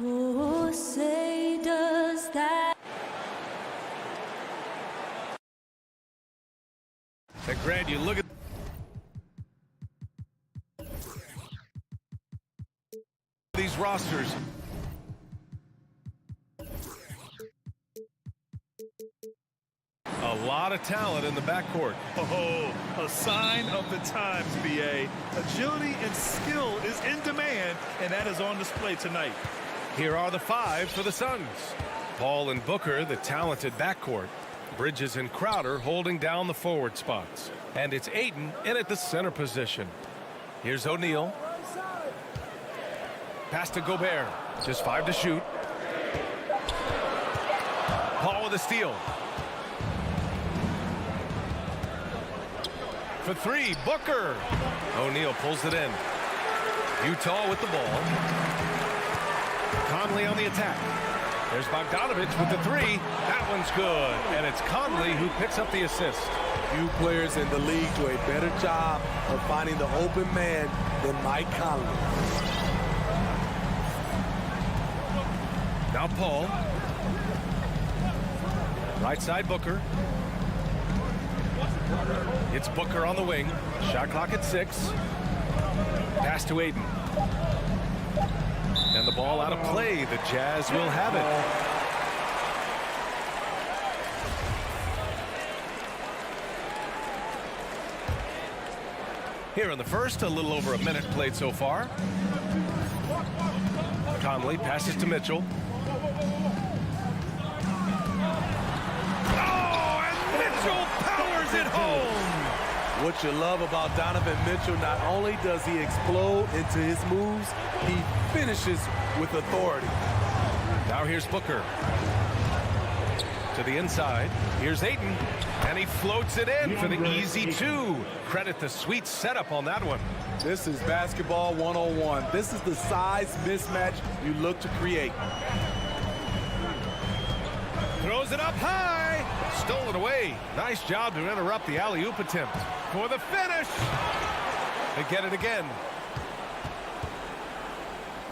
Oh, say does that. And Grant, you look at these rosters. A lot of talent in the backcourt. Oh, a sign of the times, BA. Agility and skill is in demand, and that is on display tonight. Here are the five for the Suns. Paul and Booker, the talented backcourt. Bridges and Crowder holding down the forward spots. And it's Ayton in at the center position. Here's O'Neal. Pass to Gobert. Just 5 to shoot. Paul with a steal. For 3, Booker. O'Neal pulls it in. Utah with the ball. Conley on the attack. There's Bogdanovich with the 3. That one's good. And it's Conley who picks up the assist. Few players in the league do a better job of finding the open man than Mike Conley. Now Paul. Right side Booker. It's Booker on the wing. Shot clock at 6. Pass to Ayton. And the ball out of play. The Jazz will have it. Here in the first, a little over a minute played so far. Conley passes to Mitchell. Oh, and Mitchell powers it home. What you love about Donovan Mitchell, not only does he explode into his moves, he finishes with authority. Now here's Booker. To the inside. Here's Ayton. And he floats it in for the easy 2. Credit the sweet setup on that one. This is basketball 101. This is the size mismatch you look to create. Throws it up high. Stolen away. Nice job to interrupt the alley-oop attempt. For the finish. They get it again.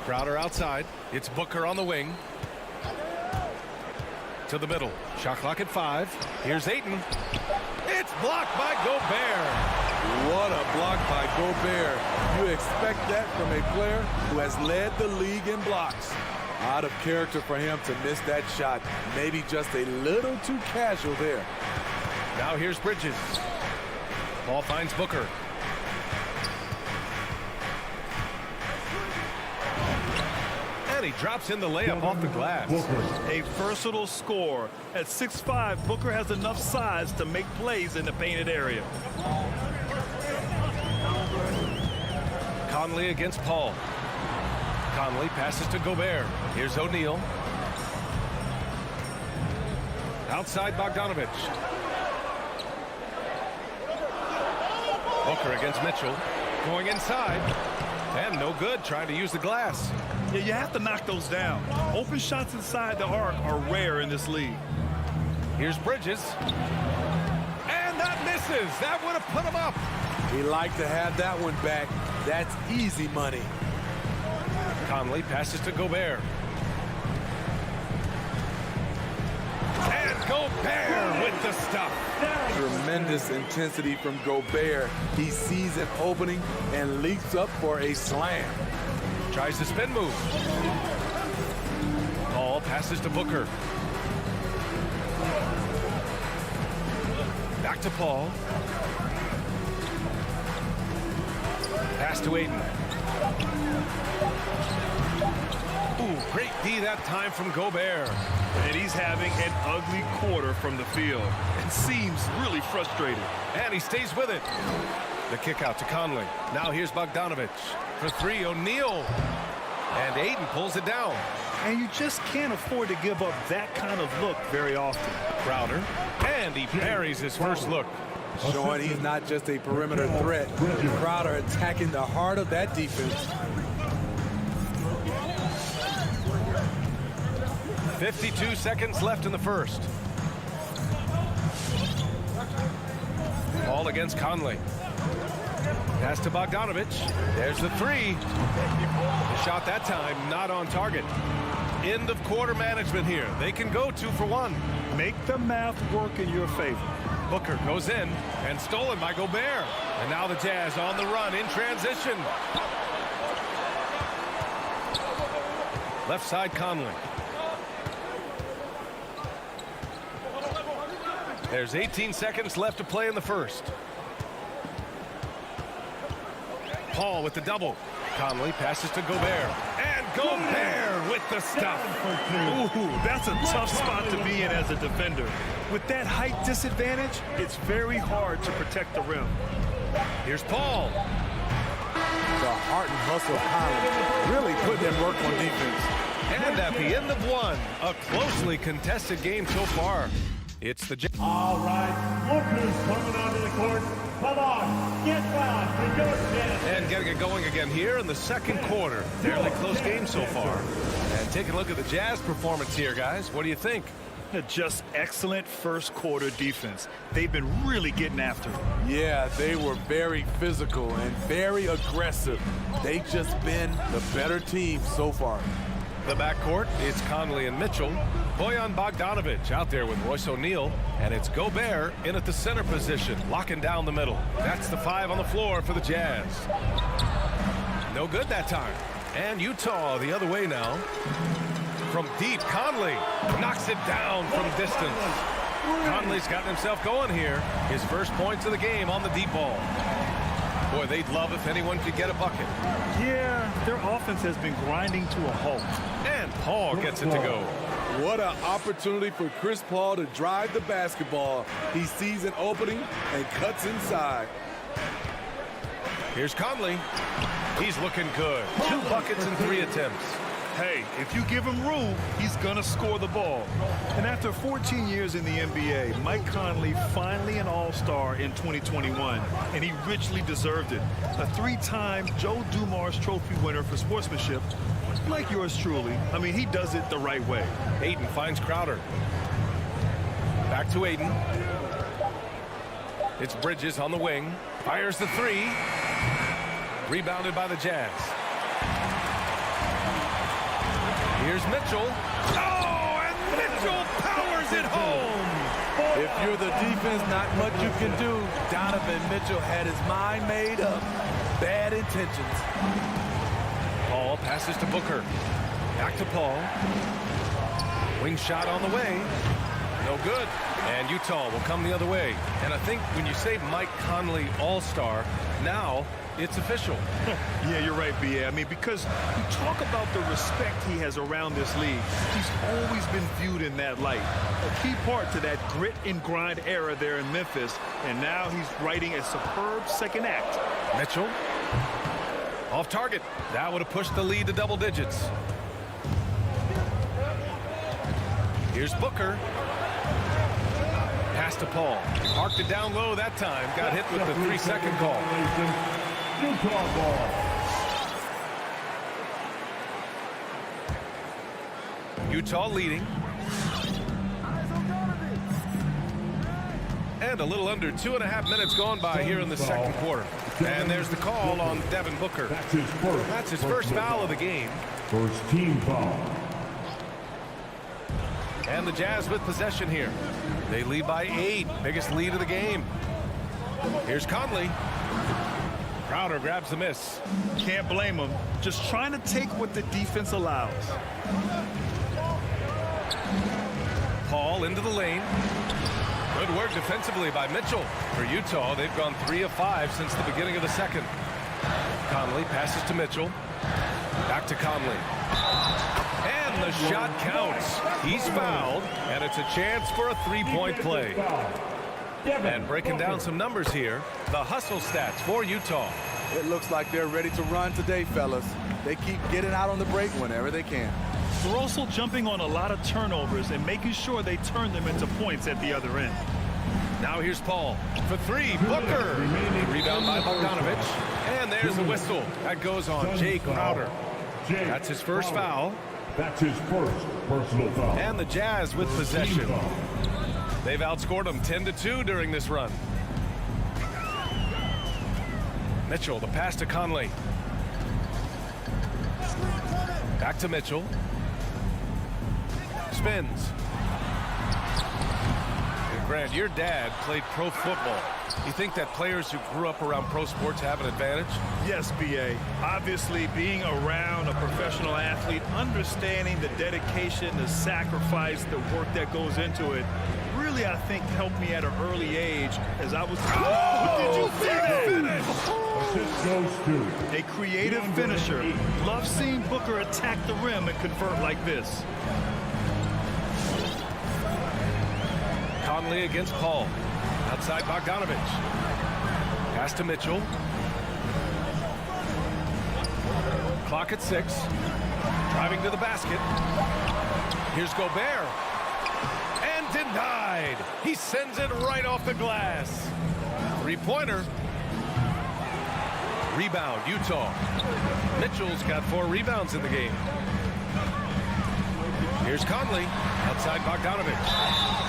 Crowder outside. It's Booker on the wing. To the middle. Shot clock at 5. Here's Ayton. It's blocked by Gobert. What a block by Gobert. You expect that from a player who has led the league in blocks. Out of character for him to miss that shot. Maybe just a little too casual there. Now here's Bridges. Ball finds Booker. And he drops in the layup off the glass. A versatile scorer. At 6'5", Booker has enough size to make plays in the painted area. Conley against Paul. Conley passes to Gobert. Here's O'Neal. Outside Bogdanovich. Booker against Mitchell. Going inside. And no good, trying to use the glass. Yeah, you have to knock those down. Open shots inside the arc are rare in this league. Here's Bridges. And that misses. That would have put him up. He liked to have that one back. That's easy money. Conley passes to Gobert. And Gobert with the stuff. Tremendous intensity from Gobert. He sees an opening and leaps up for a slam. Tries the spin move. Paul passes to Booker. Back to Paul. Pass to Aiden. Ooh, great D that time from Gobert. And he's having an ugly quarter from the field and seems really frustrated. And he stays with it. The kick out to Conley. Now here's Bogdanovich. For three, O'Neal. And Aiden pulls it down. And you just can't afford to give up that kind of look very often. Crowder. And he buries his first look. Showing he's not just a perimeter threat. Crowder attacking the heart of that defense. 52 seconds left in the first. Ball against Conley. Pass to Bogdanovich. There's the three. The shot that time not on target. End of quarter management here. They can go 2 for 1. Make the math work in your favor. Booker goes in and stolen by Gobert. And now the Jazz on the run in transition. Left side Conley. There's 18 seconds left to play in the first. Paul with the double. Conley passes to Gobert. And Gobert with the stuff. Ooh, that's a tough spot to be in as a defender. With that height disadvantage, it's very hard to protect the rim. Here's Paul. The heart and hustle of Conley really putting in work on defense. And at the end of one, a closely contested game so far. It's the Jazz. All right, Booker's coming onto the court. Come on, get back to your chance. And getting it going again here in the second quarter. Fairly close game so far. And take a look at the Jazz performance here, guys. What do you think? Just excellent first quarter defense. They've been really getting after it. Yeah, they were very physical and very aggressive. They've just been the better team so far. The backcourt, it's Conley and Mitchell. Bojan Bogdanovich out there with Royce O'Neal. And it's Gobert in at the center position, locking down the middle. That's the 5 on the floor for the Jazz. No good that time. And Utah the other way now. From deep, Conley knocks it down from distance. Conley's gotten himself going here. His first points of the game on the deep ball. Boy, they'd love if anyone could get a bucket. Yeah, their offense has been grinding to a halt. And Paul gets it to go. What an opportunity for Chris Paul to drive the basketball. He sees an opening and cuts inside. Here's Conley. He's looking good. 2 buckets in 3 attempts. Hey, if you give him room, he's gonna score the ball. And after 14 years in the NBA, Mike Conley finally an all-star in 2021, and he richly deserved it. A 3-time Joe Dumars Trophy winner for sportsmanship, like yours truly. I mean, he does it the right way. Aiden finds Crowder. Back to Aiden. It's Bridges on the wing. Fires the 3. Rebounded by the Jazz. Here's Mitchell. Oh, and Mitchell powers it home. If you're the defense, not much you can do. Donovan Mitchell had his mind made up. Bad intentions. Paul passes to Booker. Back to Paul. Wing shot on the way. No good. And Utah will come the other way. And I think when you say Mike Conley All-Star, now it's official. Yeah, you're right, B.A. I mean, because you talk about the respect he has around this league. He's always been viewed in that light. A key part to that grit and grind era there in Memphis. And now he's writing a superb second act. Mitchell. Off target. That would have pushed the lead to double digits. Here's Booker. Pass to Paul. Marked it down low that time. Got hit with the 3-second call. Utah ball. Utah leading. And a little under 2.5 minutes gone by here in the second quarter. And there's the call on Devin Booker. That's his first foul of the game. First team foul. And the Jazz with possession here. They lead by 8. Biggest lead of the game. Here's Conley. Crowder grabs the miss. Can't blame him. Just trying to take what the defense allows. Paul into the lane. Good work defensively by Mitchell. For Utah, they've gone 3 of 5 since the beginning of the second. Conley passes to Mitchell. Back to Conley. And the shot counts. He's fouled, and it's a chance for a three-point play. And breaking down some numbers here, the hustle stats for Utah. It looks like they're ready to run today, fellas. They keep getting out on the break whenever they can. They're also jumping on a lot of turnovers and making sure they turn them into points at the other end. Now here's Paul for three. Booker. Rebound by Bogdanovich. And there's the whistle. That goes on Jay Crowder. That's his first foul. That's his first personal foul. And the Jazz with possession. They've outscored them 10-2 during this run. Mitchell, the pass to Conley. Back to Mitchell. Spins. And Grant, your dad played pro football. You think that players who grew up around pro sports have an advantage? Yes, B.A. Obviously, being around a professional athlete, understanding the dedication, the sacrifice, the work that goes into it, really, I think, helped me at an early age as I was... Oh, did you see that? Assist goes to A creative finisher. Love seeing Booker attack the rim and convert like this. Conley against Paul. Outside Bogdanovich. Pass to Mitchell. Clock at 6. Driving to the basket. Here's Gobert. And denied. He sends it right off the glass. Three-pointer. Rebound, Utah. Mitchell's got 4 rebounds in the game. Here's Conley. Outside Bogdanovich.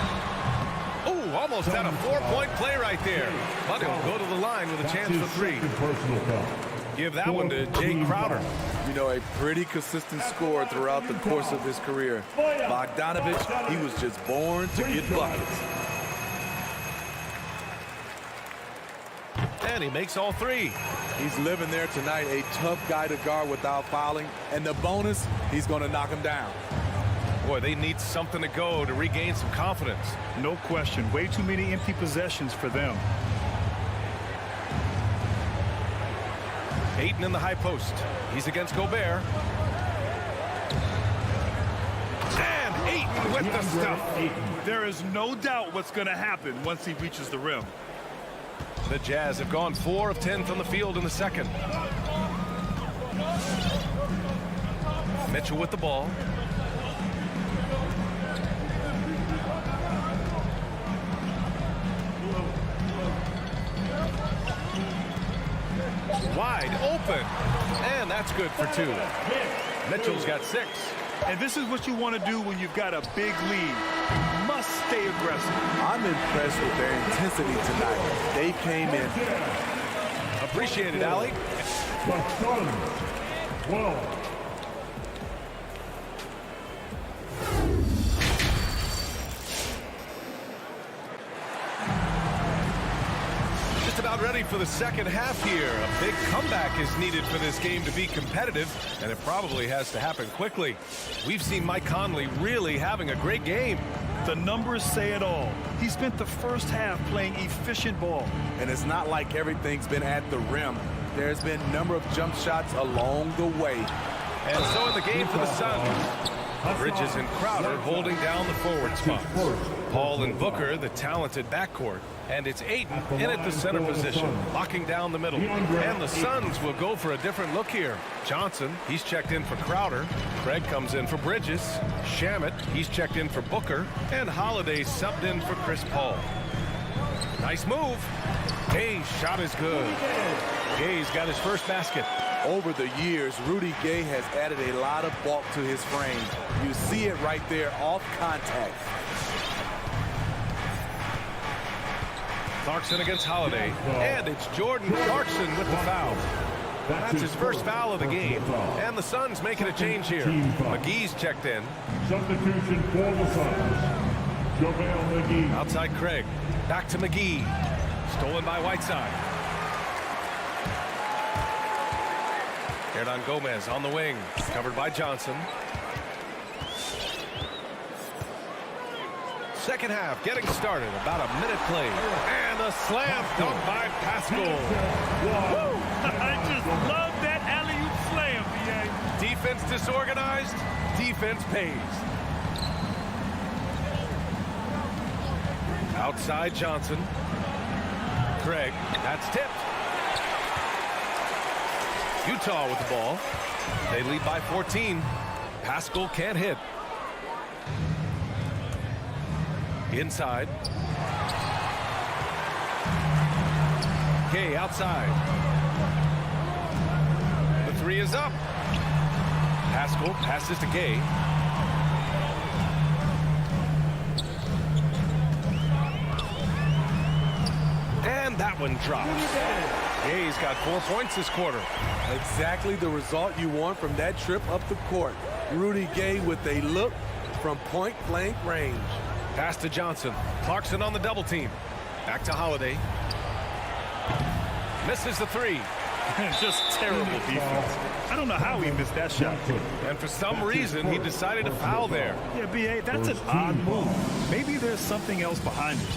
Oh, almost had a 4-point play right there. But he'll go to the line with a chance for 3. personal foul. Give that one to Jay Crowder. You know, a pretty consistent scorer throughout the course of his career. Bogdanovich, he was just born to get buckets. And he makes all 3. He's living there tonight, a tough guy to guard without fouling. And the bonus, he's going to knock him down. Boy, they need something to go to regain some confidence. No question. Way too many empty possessions for them. Ayton in the high post. He's against Gobert. And Ayton with the stuff. There is no doubt what's going to happen once he reaches the rim. The Jazz have gone 4 of 10 from the field in the second. Mitchell with the ball. Wide open. And that's good for 2. Mitchell's got 6. And this is what you want to do when you've got a big lead. You must stay aggressive. I'm impressed with their intensity tonight. They came in. Appreciate it, Allie. The Suns, 12. About ready for the second half here. A big comeback is needed for this game to be competitive, and it probably has to happen quickly. We've seen Mike Conley really having a great game. The numbers say it all. He spent the first half playing efficient ball. And it's not like everything's been at the rim. There's been a number of jump shots along the way. And so in the game for the Suns, Bridges and Crowder holding down the forward spots. Paul and Booker, the talented backcourt. And it's Ayton in at the center position, locking down the middle. And the Suns will go for a different look here. Johnson, he's checked in for Crowder. Craig comes in for Bridges. Shamet, he's checked in for Booker. And Holiday subbed in for Chris Paul. Nice move. Gay's shot is good. Gay's got his first basket. Over the years, Rudy Gay has added a lot of bulk to his frame. You see it right there off contact. Clarkson against Holiday. And it's Jordan Clarkson with the foul. That's his first foul of the game. And the Suns making a change here. McGee's checked in. Substitution for the Suns. JaVale McGee. Outside Craig. Back to McGee. Stolen by Whiteside. Hernan Gomez on the wing. Covered by Johnson. Second half getting started. About a minute played. And a slam dunk by Pascal. I just love disorganized, defense pays. Outside Johnson. Craig, that's tipped. Utah with the ball. They lead by 14. Pascal can't hit. Inside. Gay outside. The three is up. Pascal passes to Gay. And that one drops. Gay's got 4 points this quarter. Exactly the result you want from that trip up the court. Rudy Gay with a look from point-blank range. Pass to Johnson. Clarkson on the double team. Back to Holiday. Misses the three. Just terrible defense. I don't know how he missed that shot. And for some reason, he decided to foul there. Yeah, B.A., that's an odd move. Maybe there's something else behind it.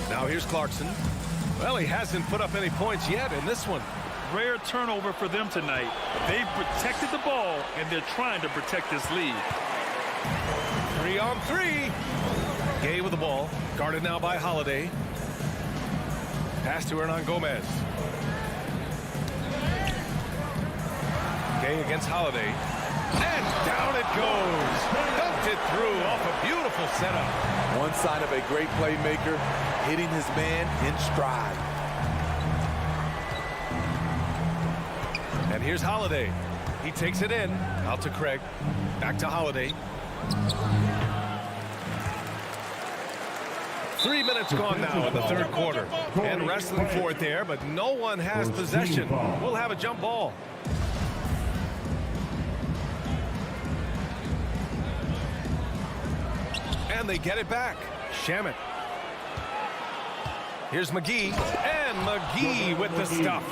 Now here's Clarkson. Well, he hasn't put up any points yet in this one. Rare turnover for them tonight. They've protected the ball, and they're trying to protect this lead. 3 on 3. Gay with the ball. Guarded now by Holiday. Pass to Hernan Gomez. Gay against Holiday. And down it goes. Dumped it through off a beautiful setup. One sign of a great playmaker, hitting his man in stride. And here's Holiday. He takes it in. Out to Craig. Back to Holiday. 3 minutes gone now in the third quarter. And wrestling for it there, but no one has possession. We'll have a jump ball. And they get it back. Shamet. Here's McGee. And McGee with the stuff.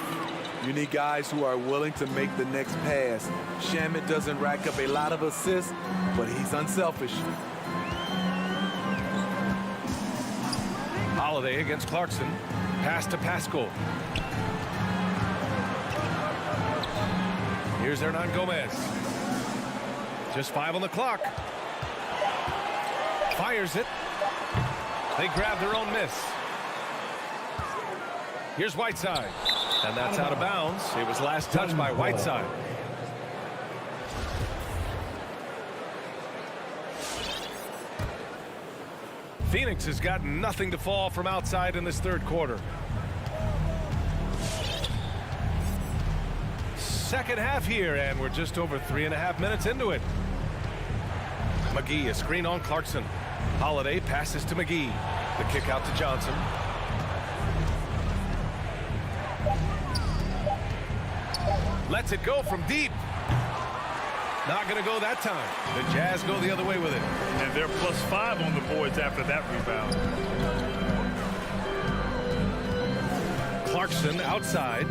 You need guys who are willing to make the next pass. Shamet doesn't rack up a lot of assists, but he's unselfish. Holiday against Clarkson. Pass to Pascal. Here's Hernan Gomez. Just 5 on the clock. Fires it. They grab their own miss. Here's Whiteside. And that's out of bounds. It was last touched by Whiteside. Phoenix has got nothing to fall from outside in this third quarter. Second half here, and we're just over 3.5 minutes into it. McGee, a screen on Clarkson. Holiday passes to McGee. The kick out to Johnson. Lets it go from deep. Not going to go that time. The Jazz go the other way with it. And they're +5 on the boards after that rebound. Clarkson outside.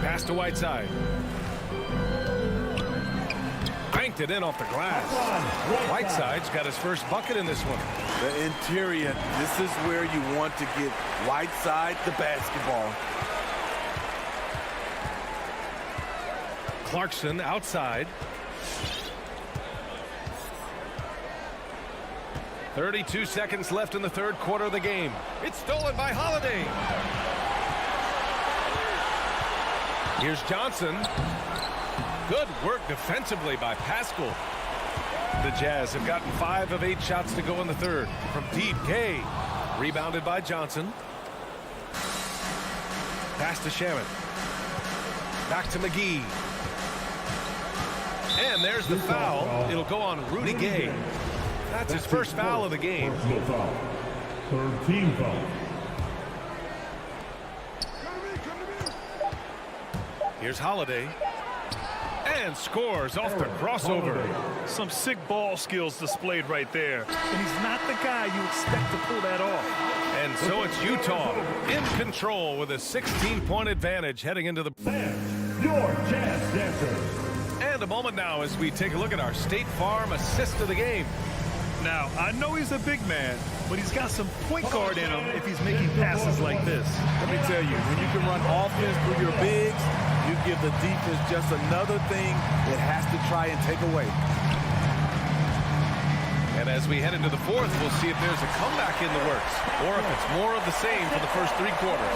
Pass to Whiteside. Banked it in off the glass. Whiteside's got his first bucket in this one. The interior, this is where you want to get Whiteside the basketball. Clarkson outside. 32 seconds left in the third quarter of the game. It's stolen by Holiday. Here's Johnson. Good work defensively by Pascal. The Jazz have gotten 5 of 8 shots to go in the third. From deep, Gay. Rebounded by Johnson. Pass to Shamet. Back to McGee. And there's the foul. It'll go on Rudy Gay. That's his first foul of the game. Third team foul. Here's Holiday. And scores off the crossover. Some sick ball skills displayed right there. And he's not the guy you expect to pull that off. And so it's Utah in control with a 16-point advantage heading into the... And your Jazz Dancers. And a moment now as we take a look at our State Farm assist of the game. Now, I know he's a big man, but he's got some point guard in him if he's making passes like this. Let me tell you, when you can run offense through your bigs, you give the defense just another thing it has to try and take away. And as we head into the fourth, we'll see if there's a comeback in the works or if it's more of the same for the first 3 quarters.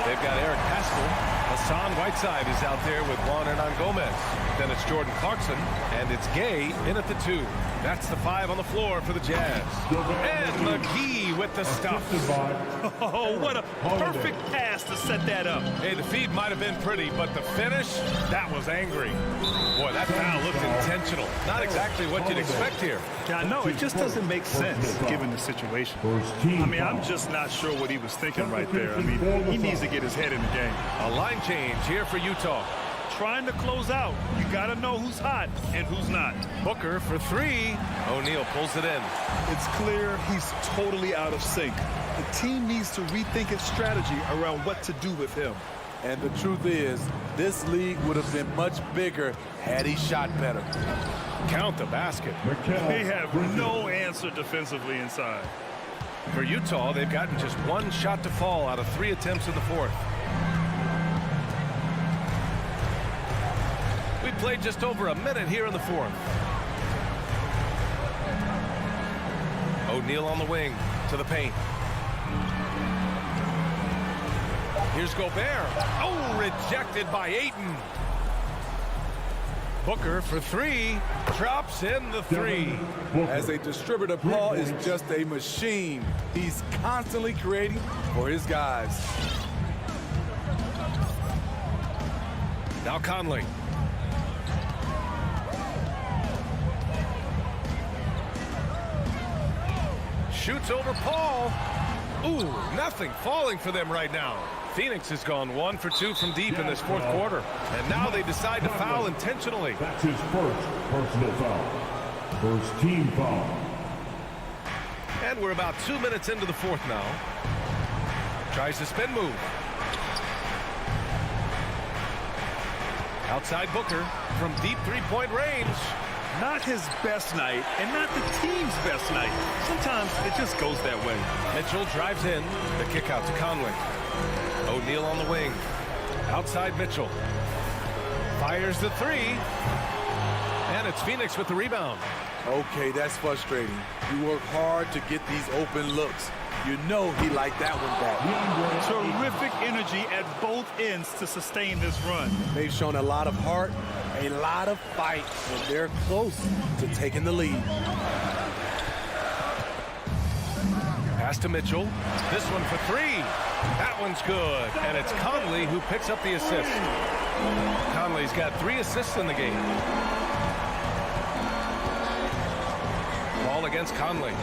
They've got Eric Pascal. Hassan Whiteside is out there with Juan Hernan Gomez. Then it's Jordan Clarkson, and it's Gay in at the 2. That's the 5 on the floor for the Jazz. And McGee with the stuff. Oh, what a perfect pass to set that up. Hey, the feed might have been pretty, but the finish, that was angry. Boy, that foul looked intentional. Not exactly what you'd expect here. I know, it just doesn't make sense given the situation. I mean, I'm just not sure what he was thinking right there. I mean, he needs to get his head in the game. A line change here for Utah. Trying to close out. You got to know who's hot and who's not. Booker for 3. O'Neal pulls it in. It's clear he's totally out of sync. The team needs to rethink its strategy around what to do with him. And the truth is, this league would have been much bigger had he shot better. Count the basket. They have no answer defensively inside. For Utah, they've gotten just 1 shot to fall out of 3 attempts in the fourth. We played just over a minute here in the fourth. O'Neal on the wing to the paint. Here's Gobert. Oh, rejected by Ayton. Booker for 3. Drops in the 3. As a distributor, Paul is just a machine. He's constantly creating for his guys. Now Conley. Shoots over Paul. Ooh, nothing falling for them right now. Phoenix has gone 1 for 2 from deep in this fourth quarter. And now they decide to foul intentionally. That's his first personal foul. First team foul. And we're about 2 minutes into the fourth now. Tries the spin move. Outside Booker from deep 3-point range. Not his best night, and not the team's best night. Sometimes it just goes that way. Mitchell drives in. The kick out to Conley. O'Neal on the wing. Outside Mitchell. Fires the 3. And it's Phoenix with the rebound. Okay, that's frustrating. You work hard to get these open looks. You know he liked that one back. Terrific energy at both ends to sustain this run. They've shown a lot of heart, a lot of fight, and they're close to taking the lead. Pass to Mitchell. This one for 3. That one's good. And it's Conley who picks up the assist. Conley's got 3 assists in the game. Ball against Conley.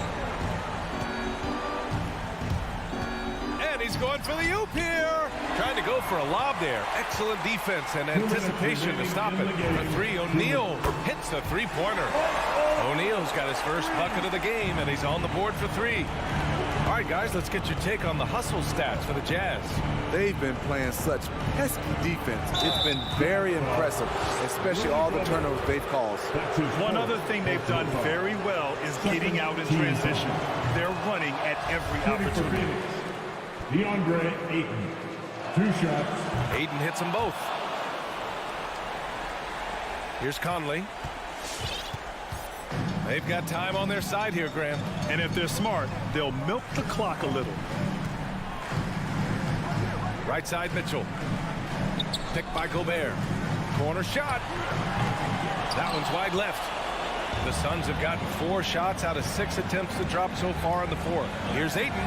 And he's going for the oop here. Trying to go for a lob there. Excellent defense and anticipation to stop it. For 3, O'Neal hits the 3-pointer. O'Neal's got his first bucket of the game, and he's on the board for 3. All right, guys, let's get your take on the hustle stats for the Jazz. They've been playing such pesky defense. It's been very impressive, especially all the turnovers they've caused. One other thing they've done very well is getting out in transition. They're running at every opportunity. DeAndre Ayton. 2 shots. Ayton hits them both. Here's Conley. They've got time on their side here, Graham. And if they're smart, they'll milk the clock a little. Right side, Mitchell. Picked by Gobert. Corner shot. That one's wide left. The Suns have gotten 4 shots out of 6 attempts to drop so far in the fourth. Here's Ayton.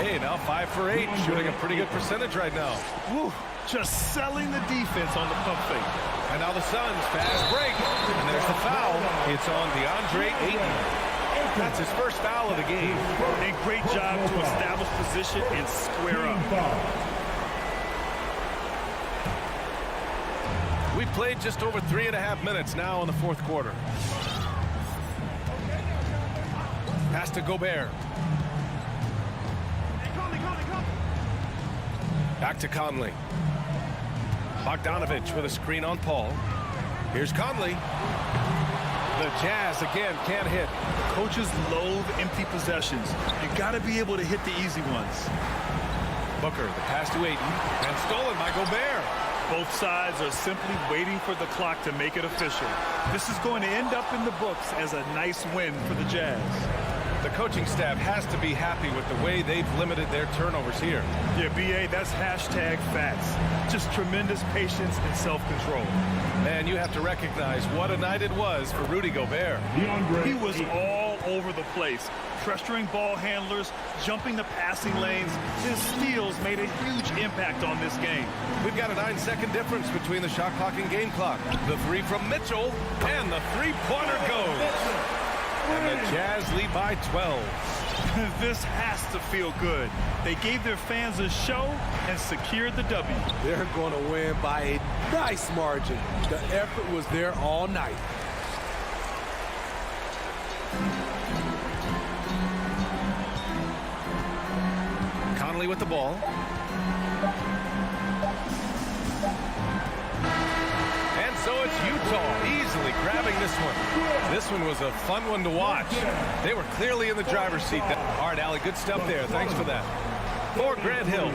Hey, now 5 for 8. Shooting a pretty good percentage right now. Woo, just selling the defense on the pump fake. And now the Suns fast break. And there's the foul. It's on DeAndre Ayton. That's his first foul of the game. A great job to establish position and square up. We played just over 3.5 minutes now in the fourth quarter. Pass to Gobert. Back to Conley. Bogdanovich with a screen on Paul. Here's Conley. The The Jazz again can't hit. Coaches loathe empty possessions. You got to be able to hit the easy ones. Booker, the pass to Ayton, and stolen by Gobert. Both sides are simply waiting for the clock to make it official. This is going to end up in the books as a nice win for the Jazz. The coaching staff has to be happy with the way they've limited their turnovers here. Yeah, B.A., that's hashtag facts. Just tremendous patience and self-control. And you have to recognize what a night it was for Rudy Gobert. He was all over the place, pressuring ball handlers, jumping the passing lanes. His steals made a huge impact on this game. We've got a 9-second difference between the shot clock and game clock. The three from Mitchell, and the three-pointer goes. And the Jazz lead by 12. This has to feel good. They gave their fans a show and secured the W. They're going to win by a nice margin. The effort was there all night. Conley with the ball. And so it's Utah easily grabbing this one. This one was a fun one to watch. They were clearly in the driver's seat. All right, Allie, good stuff there. Thanks for that. For Grant Hill.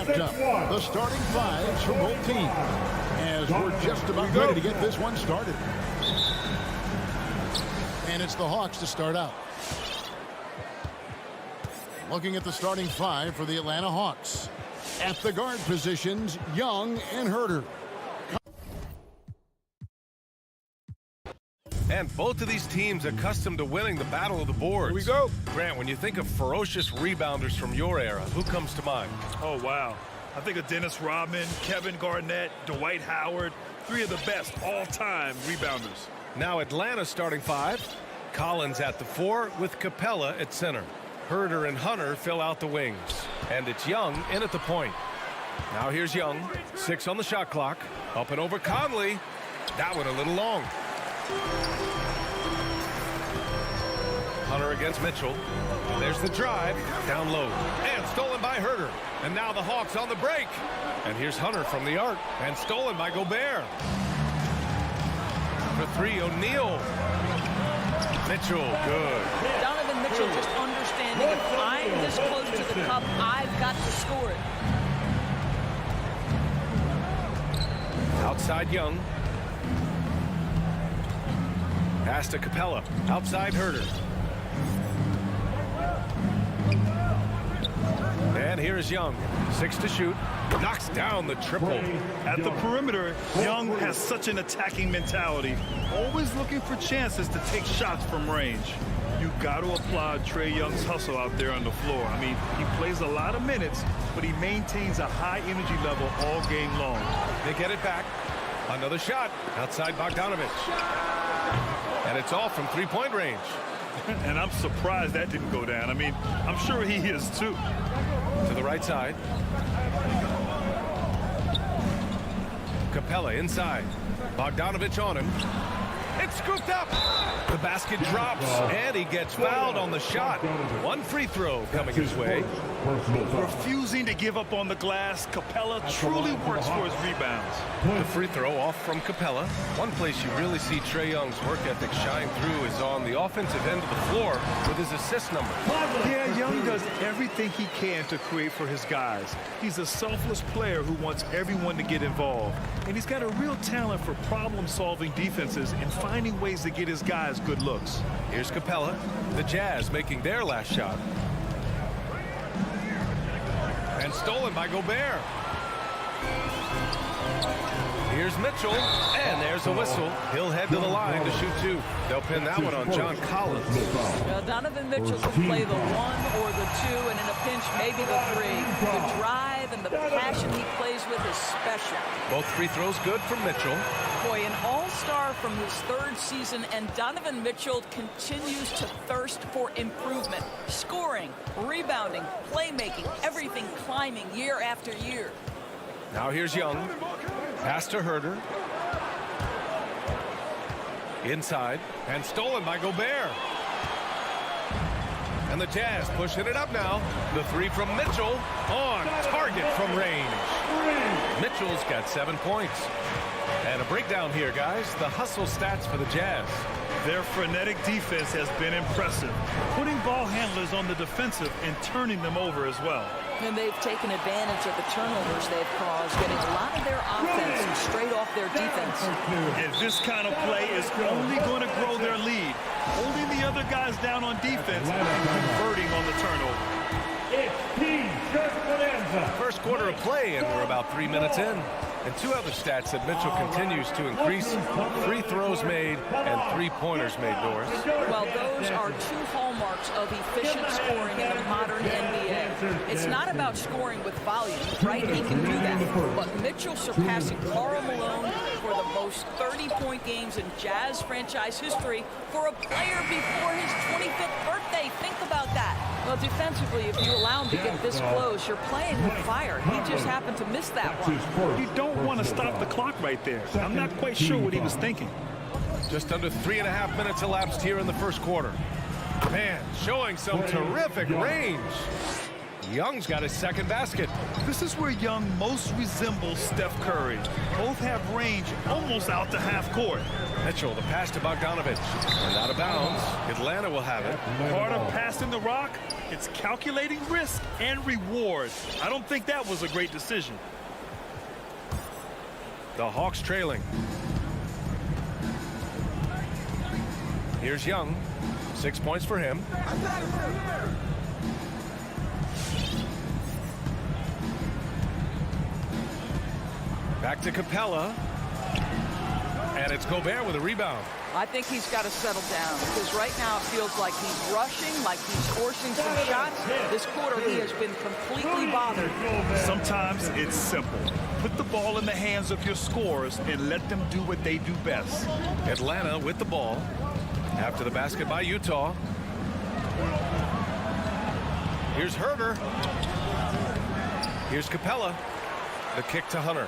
wrapped up. The starting fives for both teams, as we're just about ready to get this one started. And it's the Hawks to start out. Looking at the starting five for the Atlanta Hawks. At the guard positions, Young and Herter. And both of these teams accustomed to winning the battle of the boards. Here we go. Grant, when you think of ferocious rebounders from your era, who comes to mind? Oh, wow. I think of Dennis Rodman, Kevin Garnett, Dwight Howard, three of the best all-time rebounders. Now Atlanta starting five. Collins at the 4 with Capella at center. Herter and Hunter fill out the wings. And it's Young in at the point. Now here's Young. 6 on the shot clock. Up and over Conley. That one a little long. Hunter against Mitchell. There's the drive. Down low. And stolen by Herter. And now the Hawks on the break. And here's Hunter from the arc. And stolen by Gobert. For 3, O'Neal. Mitchell, good. Donovan Mitchell just understanding if I'm this close to the cup, I've got to score it. Outside Young. Pass to Capella. Outside Herter. And here is Young. 6 to shoot. Knocks down the triple. At the perimeter, Young has such an attacking mentality, always looking for chances to take shots from range. You got to applaud Trae Young's hustle out there on the floor. I mean, he plays a lot of minutes, but he maintains a high energy level all game long. They get it back. Another shot outside Bogdanovich. And it's all from three-point range. And I'm surprised that didn't go down. I mean, I'm sure he is too. To the right side. Capella inside. Bogdanovich on him. It's scooped up. The basket drops, and he gets fouled on the shot. One free throw coming his way. Refusing to give up on the glass, Capella truly works for his rebounds. The free throw off from Capella. One place you really see Trae Young's work ethic shine through is on the offensive end of the floor with his assist number. Yeah, Young does everything he can to create for his guys. He's a selfless player who wants everyone to get involved. And he's got a real talent for problem-solving defenses and finding ways to get his guys good looks. Here's Capella. The Jazz making their last shot. And stolen by Gobert. Here's Mitchell, and there's a whistle. He'll head to the line to shoot 2. They'll pin that one on John Collins. Donovan Mitchell can play the 1 or the 2, and in a pinch, maybe the 3. The drive and the passion he plays with is special. Both free throws good from Mitchell. Boy, an all-star from his 3rd season, and Donovan Mitchell continues to thirst for improvement. Scoring, rebounding, playmaking, everything climbing year after year. Now here's Young. Pass to Herter. Inside, and stolen by Gobert. And the Jazz pushing it up now. The 3 from Mitchell on target from range. Mitchell's got 7 points. And a breakdown here, guys. The hustle stats for the Jazz. Their frenetic defense has been impressive, putting ball handlers on the defensive and turning them over as well. And they've taken advantage of the turnovers they've caused, getting a lot of their offense straight off their defense. And this kind of play is only going to grow their lead, holding the other guys down on defense and converting on the turnover. First quarter of play, and we're about 3 minutes in. And 2 other stats that Mitchell continues to increase: free throws made and 3-pointers made, Doris. Well, those are 2 hallmarks of efficient scoring in the modern NBA. It's not about scoring with volume, right? He can do that. But Mitchell surpassing Karl Malone for the most 30-point games in Jazz franchise history for a player before his 25th birthday. Think about that. Well, defensively, if you allow him to get this close, you're playing with fire. He just happened to miss that one. You don't want to stop the clock right there. I'm not quite sure what he was thinking. Just under 3.5 minutes elapsed here in the first quarter. Man, showing some terrific range. Young's got his 2nd basket. This is where Young most resembles Steph Curry. Both have range almost out to half court. Mitchell, the pass to Bogdanovich. And out of bounds. Atlanta will have it. Carter passing the rock. It's calculating risk and reward. I don't think that was a great decision. The Hawks trailing. Here's Young. 6 points for him. Back to Capella. And it's Gobert with a rebound. I think he's got to settle down because right now it feels like he's rushing, like he's forcing some shots. This quarter he has been completely bothered. Sometimes it's simple. Put the ball in the hands of your scorers and let them do what they do best. Atlanta with the ball. After the basket by Utah. Here's Herder. Here's Capella. The kick to Hunter.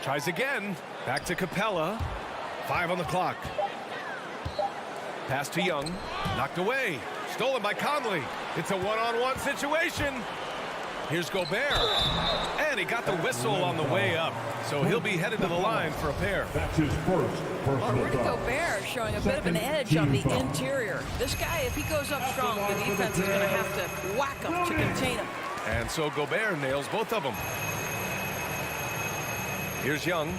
Tries again. Back to Capella. 5 on the clock. Pass to Young. Knocked away. Stolen by Conley. It's a one-on-one situation. Here's Gobert. And he got the whistle on the way up. So he'll be headed to the line for a pair. That's his first personal Rudy foul. Gobert showing a bit of an edge on the interior. This guy, if he goes up strong, the defense is going to have to whack him to contain him. And so Gobert nails both of them. Here's Young.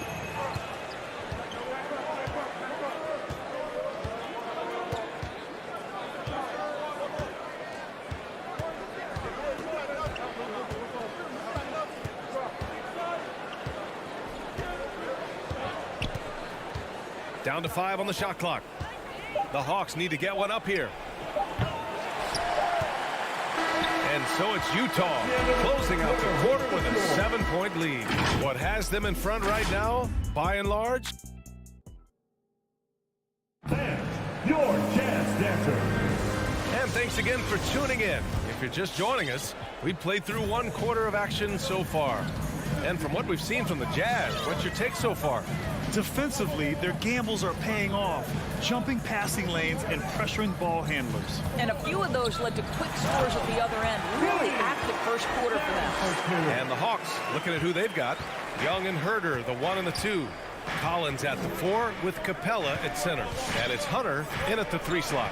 Down to 5 on the shot clock. The Hawks need to get one up here. And so it's Utah closing out the quarter with a 7-point lead. What has them in front right now, by and large? Fans, your Jazz Dancer. And thanks again for tuning in. If you're just joining us, we've played through 1 quarter of action so far. And from what we've seen from the Jazz, what's your take so far? Defensively, their gambles are paying off, jumping passing lanes and pressuring ball handlers. And a few of those led to quick scores at the other end. Really active first quarter for them. And the Hawks, looking at who they've got. Young and Herder, the 1 and the 2. Collins at the 4 with Capella at center. And it's Hunter in at the 3 slot.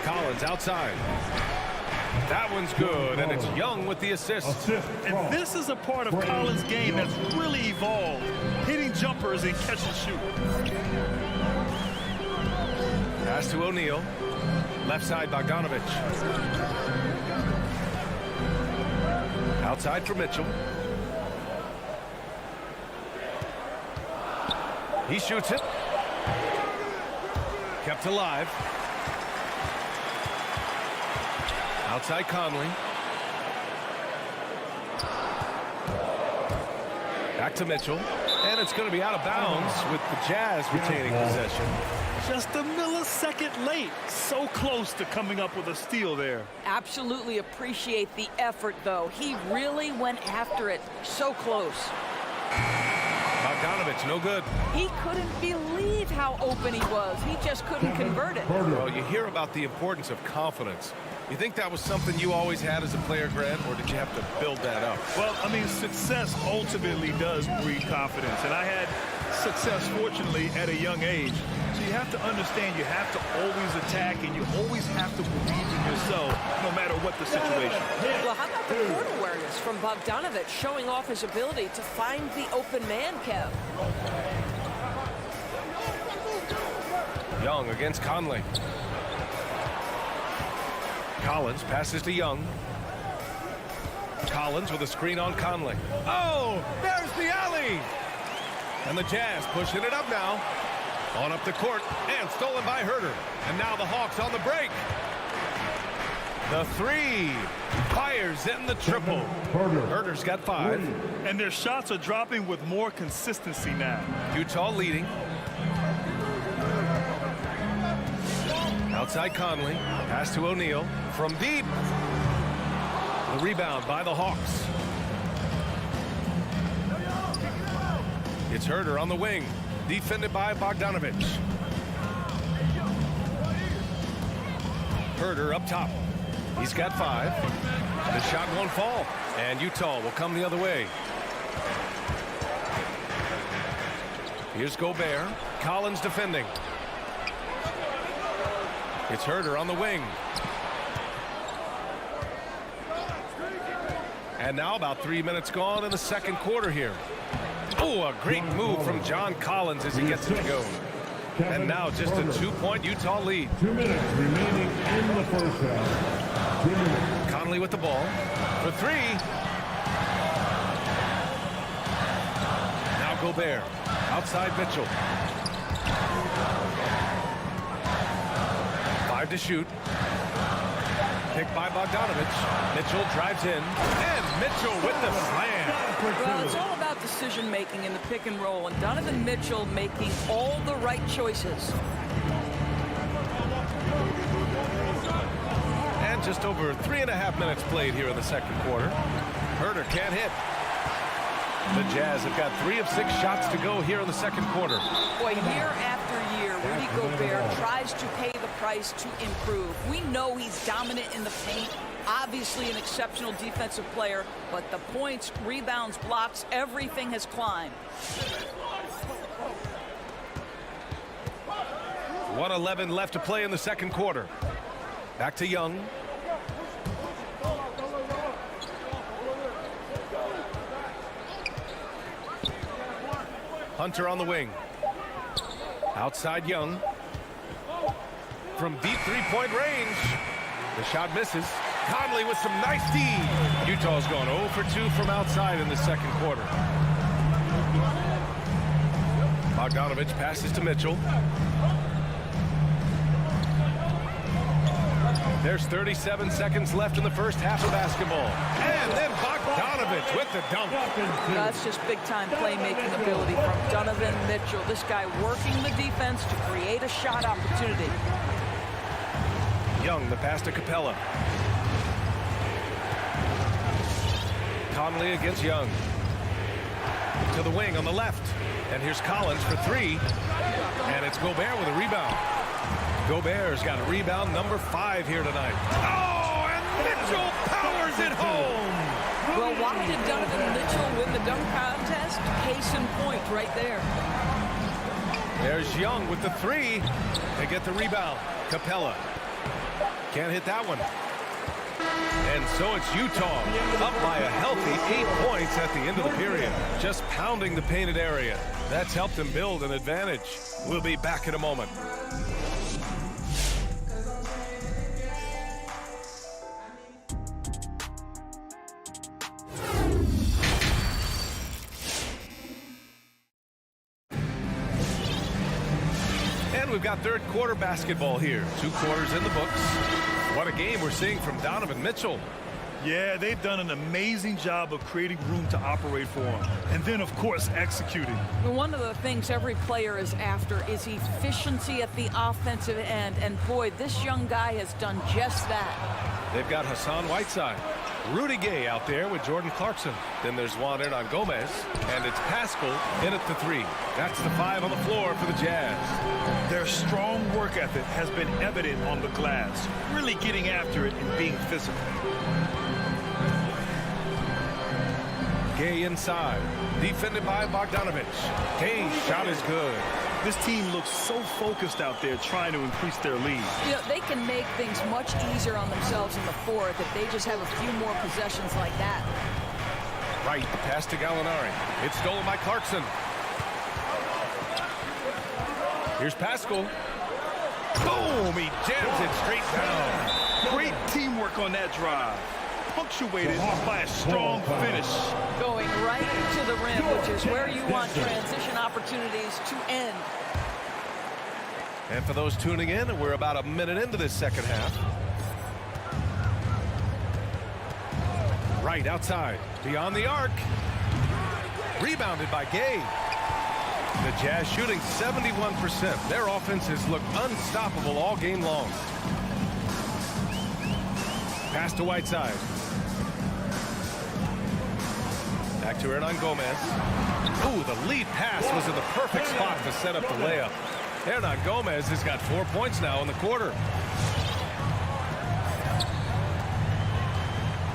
Collins outside. That one's good, and it's Young with the assist. And this is a part of Collins' game that's really evolved, hitting jumpers and catch and shoot. Pass to O'Neal. Left side, Bogdanovich. Outside for Mitchell. He shoots it. Kept alive. Outside Conley. Back to Mitchell. And it's going to be out of bounds with the Jazz retaining possession. Just a millisecond late. So close to coming up with a steal there. Absolutely appreciate the effort, though. He really went after it. So close. Bogdanovich, no good. He couldn't believe how open he was. He just couldn't convert it. Well, you hear about the importance of confidence. You think that was something you always had as a player, Grant, or did you have to build that up? Well, I mean, success ultimately does breed confidence. And I had success, fortunately, at a young age. So you have to understand you have to always attack and you always have to believe in yourself no matter what the situation. Well, how about the court awareness from Bogdanovich showing off his ability to find the open man, Kev? Young against Conley. Collins passes to Young. Collins with a screen on Conley. Oh, there's the alley! And the Jazz pushing it up now. On up the court and stolen by Herder. And now the Hawks on the break. The 3 fires in the triple. Herder's got 5. And their shots are dropping with more consistency now. Utah leading. Outside Conley. Pass to O'Neal. From deep. The rebound by the Hawks. It's Herder on the wing. Defended by Bogdanovich. Herder up top. He's got 5. The shot won't fall. And Utah will come the other way. Here's Gobert. Collins defending. It's Herder on the wing. And now about 3 minutes gone in the second quarter here. Oh, a great move from John Collins as he gets it to go. And now just a 2-point Utah lead. 2 minutes remaining in the first half. 2 minutes. Conley with the ball for three. Now Gobert outside Mitchell. 5 to shoot. Picked by Bogdanovich. Mitchell drives in, and Mitchell with the slam. Well, it's all about decision making in the pick and roll, and Donovan Mitchell making all the right choices. And just over 3.5 minutes played here in the second quarter. Herder can't hit. The Jazz have got 3 of 6 shots to go here in the second quarter. Boy, year after year, Rudy Gobert tries to pay the price to improve. We know he's dominant in the paint, obviously an exceptional defensive player, but the points, rebounds, blocks, everything has climbed. 1:11 left to play in the second quarter. Back to Young. Hunter on the wing. Outside Young. From deep three-point range. The shot misses. Conley with some nice D. Utah's gone 0 for 2 from outside in the second quarter. Bogdanovich passes to Mitchell. There's 37 seconds left in the first half of basketball. And then Bogdanovich with the dunk. That's just big-time playmaking ability from Donovan Mitchell. This guy working the defense to create a shot opportunity. Young, the pass to Capella. Conley against Young. To the wing on the left. And here's Collins for 3. And it's Gobert with a rebound. Gobert's got a rebound number 5 here tonight. Oh, and Mitchell powers it home. Well, why did Donovan Mitchell win the dunk contest? Case in point right there. There's Young with the 3 to get the rebound. Capella can't hit that one. And so it's Utah up by a healthy 8 points at the end of the period. Just pounding the painted area. That's helped them build an advantage. We'll be back in a moment. We've got third quarter basketball here. 2 quarters in the books. What a game we're seeing from Donovan Mitchell. Yeah, they've done an amazing job of creating room to operate for him. And then, of course, executing. One of the things every player is after is efficiency at the offensive end. And boy, this young guy has done just that. They've got Hassan Whiteside. Rudy Gay out there with Jordan Clarkson. Then there's Juan Hernan Gomez. And it's Pascal in at the 3. That's the 5 on the floor for the Jazz. Their strong work ethic has been evident on the glass. Really getting after it and being physical. Gay inside. Defended by Bogdanovich. Gay's shot is good. This team looks so focused out there trying to increase their lead. You know, they can make things much easier on themselves in the fourth if they just have a few more possessions like that. Right, pass to Gallinari. It's stolen by Clarkson. Here's Pascal. Boom! He jams it straight down. Great teamwork on that drive. Punctuated by a strong finish. Going right to the rim, which is where you want transition opportunities to end. And for those tuning in, we're about a minute into this second half. Right outside, beyond the arc. Rebounded by Gay. The Jazz shooting 71%. Their offense has looked unstoppable all game long. Pass to Whiteside. Back to Hernan Gomez. Ooh, the lead pass was in the perfect spot to set up the layup. Hernan Gomez has got 4 points now in the quarter.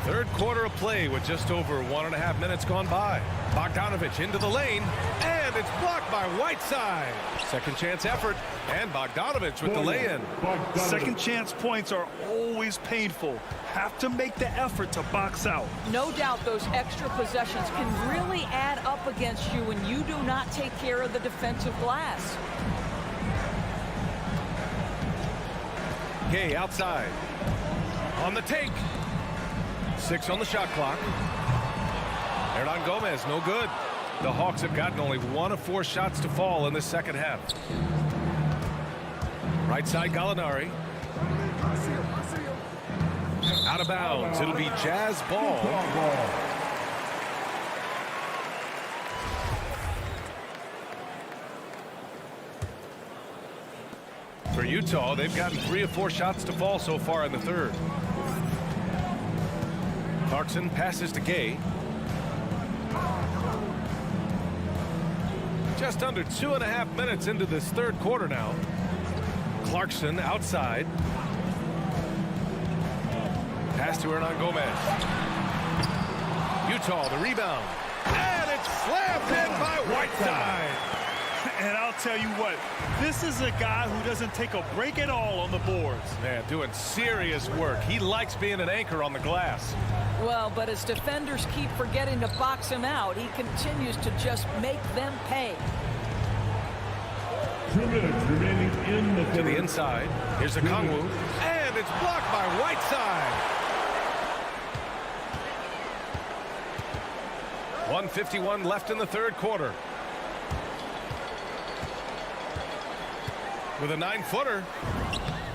Third quarter of play with just over 1.5 minutes gone by. Bogdanovich into the lane, and it's blocked by Whiteside. Second chance effort, and Bogdanovich with the lay-in. Second chance points are always painful. Have to make the effort to box out. No doubt those extra possessions can really add up against you when you do not take care of the defensive glass. Gay outside. On the take. 6 on the shot clock. Hernan Gomez, no good. The Hawks have gotten only 1 of 4 shots to fall in this second half. Right side, Gallinari. Out of bounds. It'll be Jazz ball. For Utah, they've gotten 3 of 4 shots to fall so far in the third. Clarkson passes to Gay. Just under 2.5 minutes into this third quarter now. Clarkson outside. Pass to Hernan Gomez. Utah, the rebound. And it's slammed in by Whiteside. And I'll tell you what, this is a guy who doesn't take a break at all on the boards. Man, doing serious work. He likes being an anchor on the glass. Well, but as defenders keep forgetting to box him out, he continues to just make them pay. 2 minutes remaining in the To third. the inside. Here's a Kongwu. And it's blocked by Whiteside. 1:51 left in the third quarter. With a 9-footer.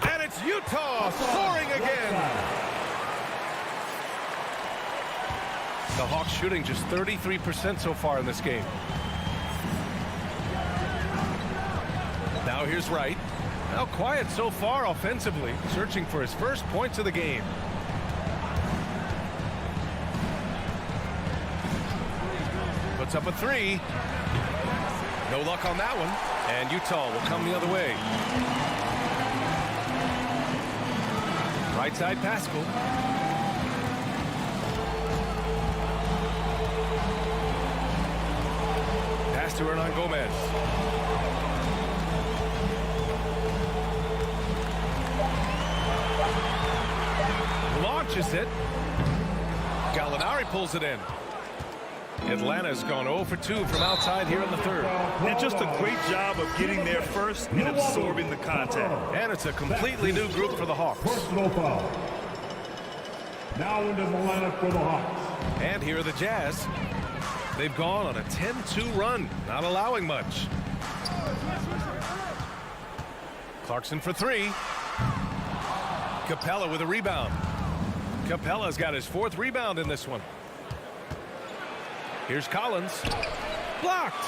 And it's Utah soaring again. The Hawks shooting just 33% so far in this game. Now here's Wright. Now quiet so far offensively, searching for his first points of the game. Puts up a 3. No luck on that one. And Utah will come the other way. Right side, Pascal. Pass to Hernan Gomez. Launches it. Gallinari pulls it in. Atlanta's gone 0 for 2 from outside here in the third. And just a great job of getting there first and absorbing the contact. And it's a completely new group for the Hawks. Personal foul. Now into the lineup for the Hawks. And here are the Jazz. They've gone on a 10-2 run, not allowing much. Clarkson for 3. Capella with a rebound. Capella's got his 4th rebound in this one. Here's Collins. Blocked.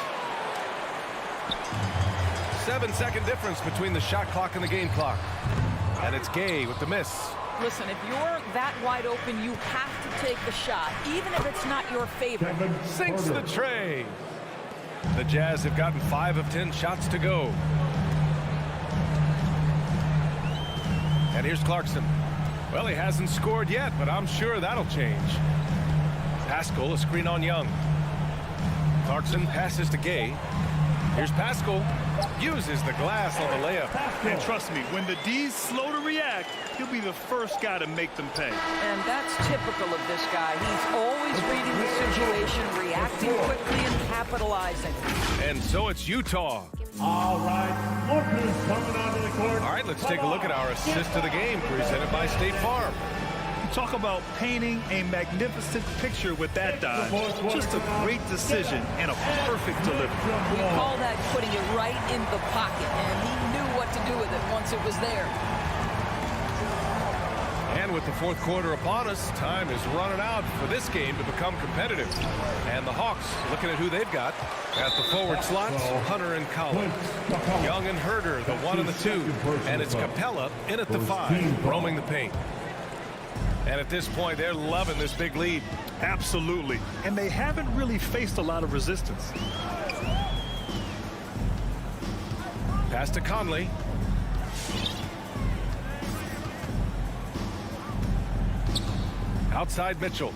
7-second difference between the shot clock and the game clock. And it's Gay with the miss. Listen, if you're that wide open, you have to take the shot, even if it's not your favorite. Sinks the tray. The Jazz have gotten 5 of 10 shots to go. And here's Clarkson. Well, he hasn't scored yet, but I'm sure that'll change. Pascal, a screen on Young. Clarkson passes to Gay. Here's Pascal. Uses the glass on the layup. And trust me, when the D's slow to react, he'll be the first guy to make them pay. And that's typical of this guy. He's always reading the situation, reacting quickly, and capitalizing. And so it's Utah. All right, look who's coming onto the court. All right, let's take a look at our assist of the game presented by State Farm. Talk about painting a magnificent picture with that dive. Just a great decision and a perfect delivery. We call that putting it right in the pocket, and he knew what to do with it once it was there. And with the fourth quarter upon us, time is running out for this game to become competitive. And the Hawks, looking at who they've got at the forward slots, Hunter and Collins. Young and Herder, the 1 and the 2. And it's Capella in at the 5, roaming the paint. And at this point, they're loving this big lead. Absolutely. And they haven't really faced a lot of resistance. Pass to Conley. Outside Mitchell.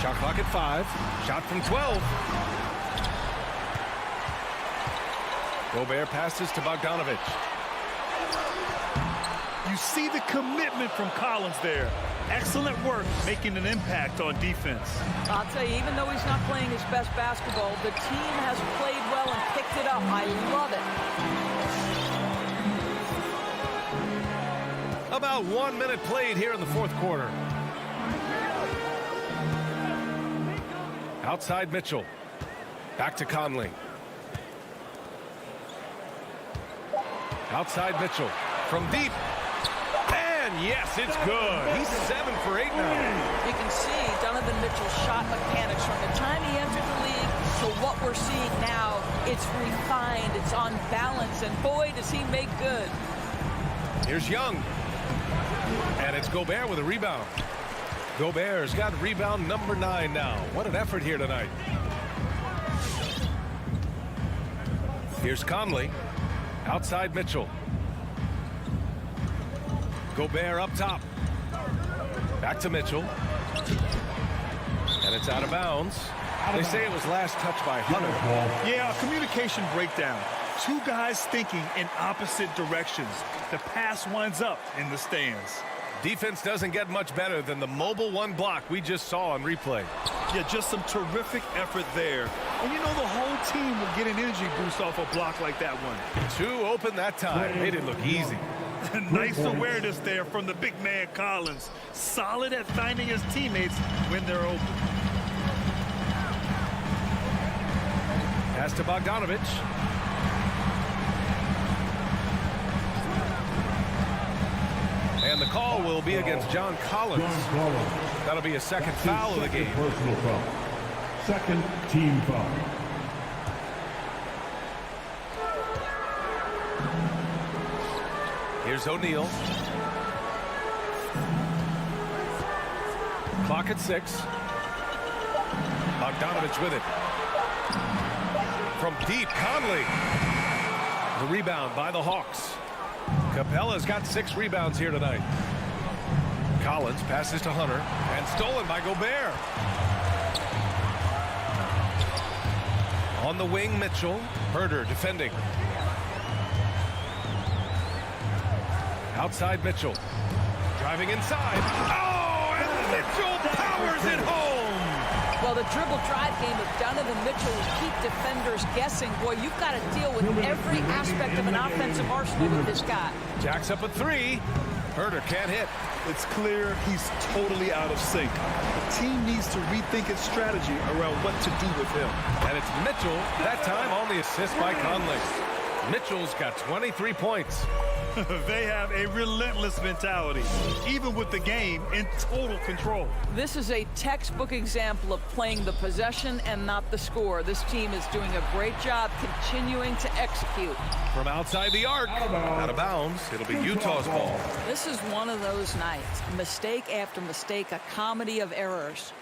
Shot clock at 5. Shot from 12. Gobert passes to Bogdanovic. You see the commitment from Collins there. Excellent work making an impact on defense. I'll tell you, even though he's not playing his best basketball, the team has played well and picked it up. I love it. About 1 minute played here in the fourth quarter. Outside Mitchell. Back to Conley. Outside Mitchell. From deep. And yes, it's good. He's 7 for 8 now. You can see Donovan Mitchell's shot mechanics from the time he entered the league to what we're seeing now. It's refined. It's on balance. And boy, does he make good. Here's Young. And it's Gobert with a rebound. Gobert's got rebound number 9 now. What an effort here tonight. Here's Conley. Outside Mitchell. Gobert up top. Back to Mitchell. And it's out of bounds. They say it was last touched by Hunter. Yeah, communication breakdown. Two guys thinking in opposite directions. The pass winds up in the stands. Defense doesn't get much better than the mobile 1 block we just saw on replay. Yeah, just some terrific effort there. And you know the whole team will get an energy boost off a block like that one. 2 open that time. Made it look easy. Nice awareness there from the big man Collins. Solid at finding his teammates when they're open. Pass to Bogdanovic. And the call will be against John Collins. That'll be a second foul of the game. Personal foul. Second team foul. Here's O'Neal. Clock at 6. Bogdanovic with it. From deep, Conley. The rebound by the Hawks. Capella's got 6 rebounds here tonight. Collins passes to Hunter and stolen by Gobert. On the wing, Mitchell. Herder defending. Outside Mitchell. Driving inside. Oh, and Mitchell powers it home. Well, the dribble drive game of Donovan Mitchell will keep defenders guessing. Boy, you've got to deal with every aspect of an offensive arsenal with this guy. Jacks up at 3. Herder can't hit. It's clear he's totally out of sync. The team needs to rethink its strategy around what to do with him. And it's Mitchell, that time on the assist by Conley. Mitchell's got 23 points. They have a relentless mentality, even with the game in total control. This is a textbook example of playing the possession and not the score. This team is doing a great job continuing to execute. From outside the arc, out of bounds, it'll be Utah's ball. This is one of those nights. Mistake after mistake, a comedy of errors.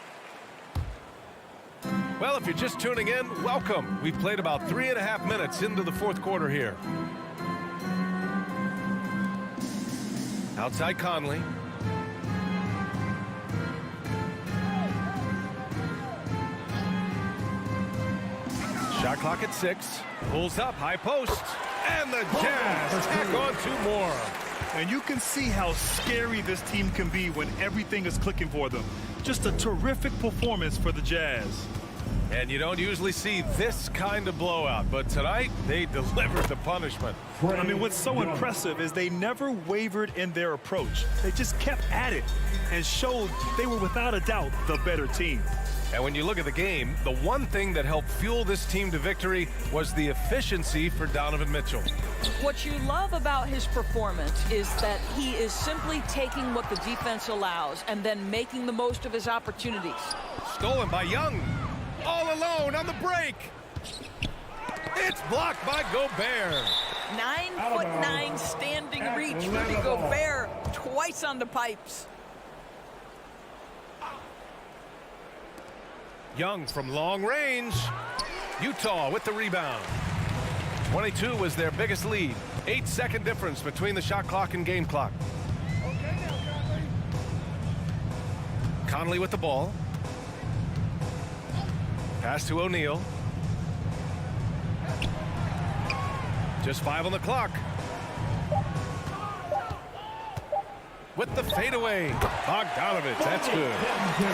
Well, if you're just tuning in, welcome. We've played about 3.5 minutes into the fourth quarter here. Outside Conley. Shot clock at 6. Pulls up, high post. And the Jazz tack on 2 more. And you can see how scary this team can be when everything is clicking for them. Just a terrific performance for the Jazz. And you don't usually see this kind of blowout, but tonight they delivered the punishment. I mean, what's so impressive is they never wavered in their approach. They just kept at it and showed they were without a doubt the better team. And when you look at the game, the one thing that helped fuel this team to victory was the efficiency for Donovan Mitchell. What you love about his performance is that he is simply taking what the defense allows and then making the most of his opportunities. Stolen by Young. All alone on the break. It's blocked by Gobert. 9'9" standing reach. Rudy Gobert twice on the pipes. Young from long range. Utah with the rebound. 22 was their biggest lead. 8-second difference between the shot clock and game clock. Conley with the ball. Pass to O'Neal. Just 5 on the clock. With the fadeaway. Bogdanovich, that's good.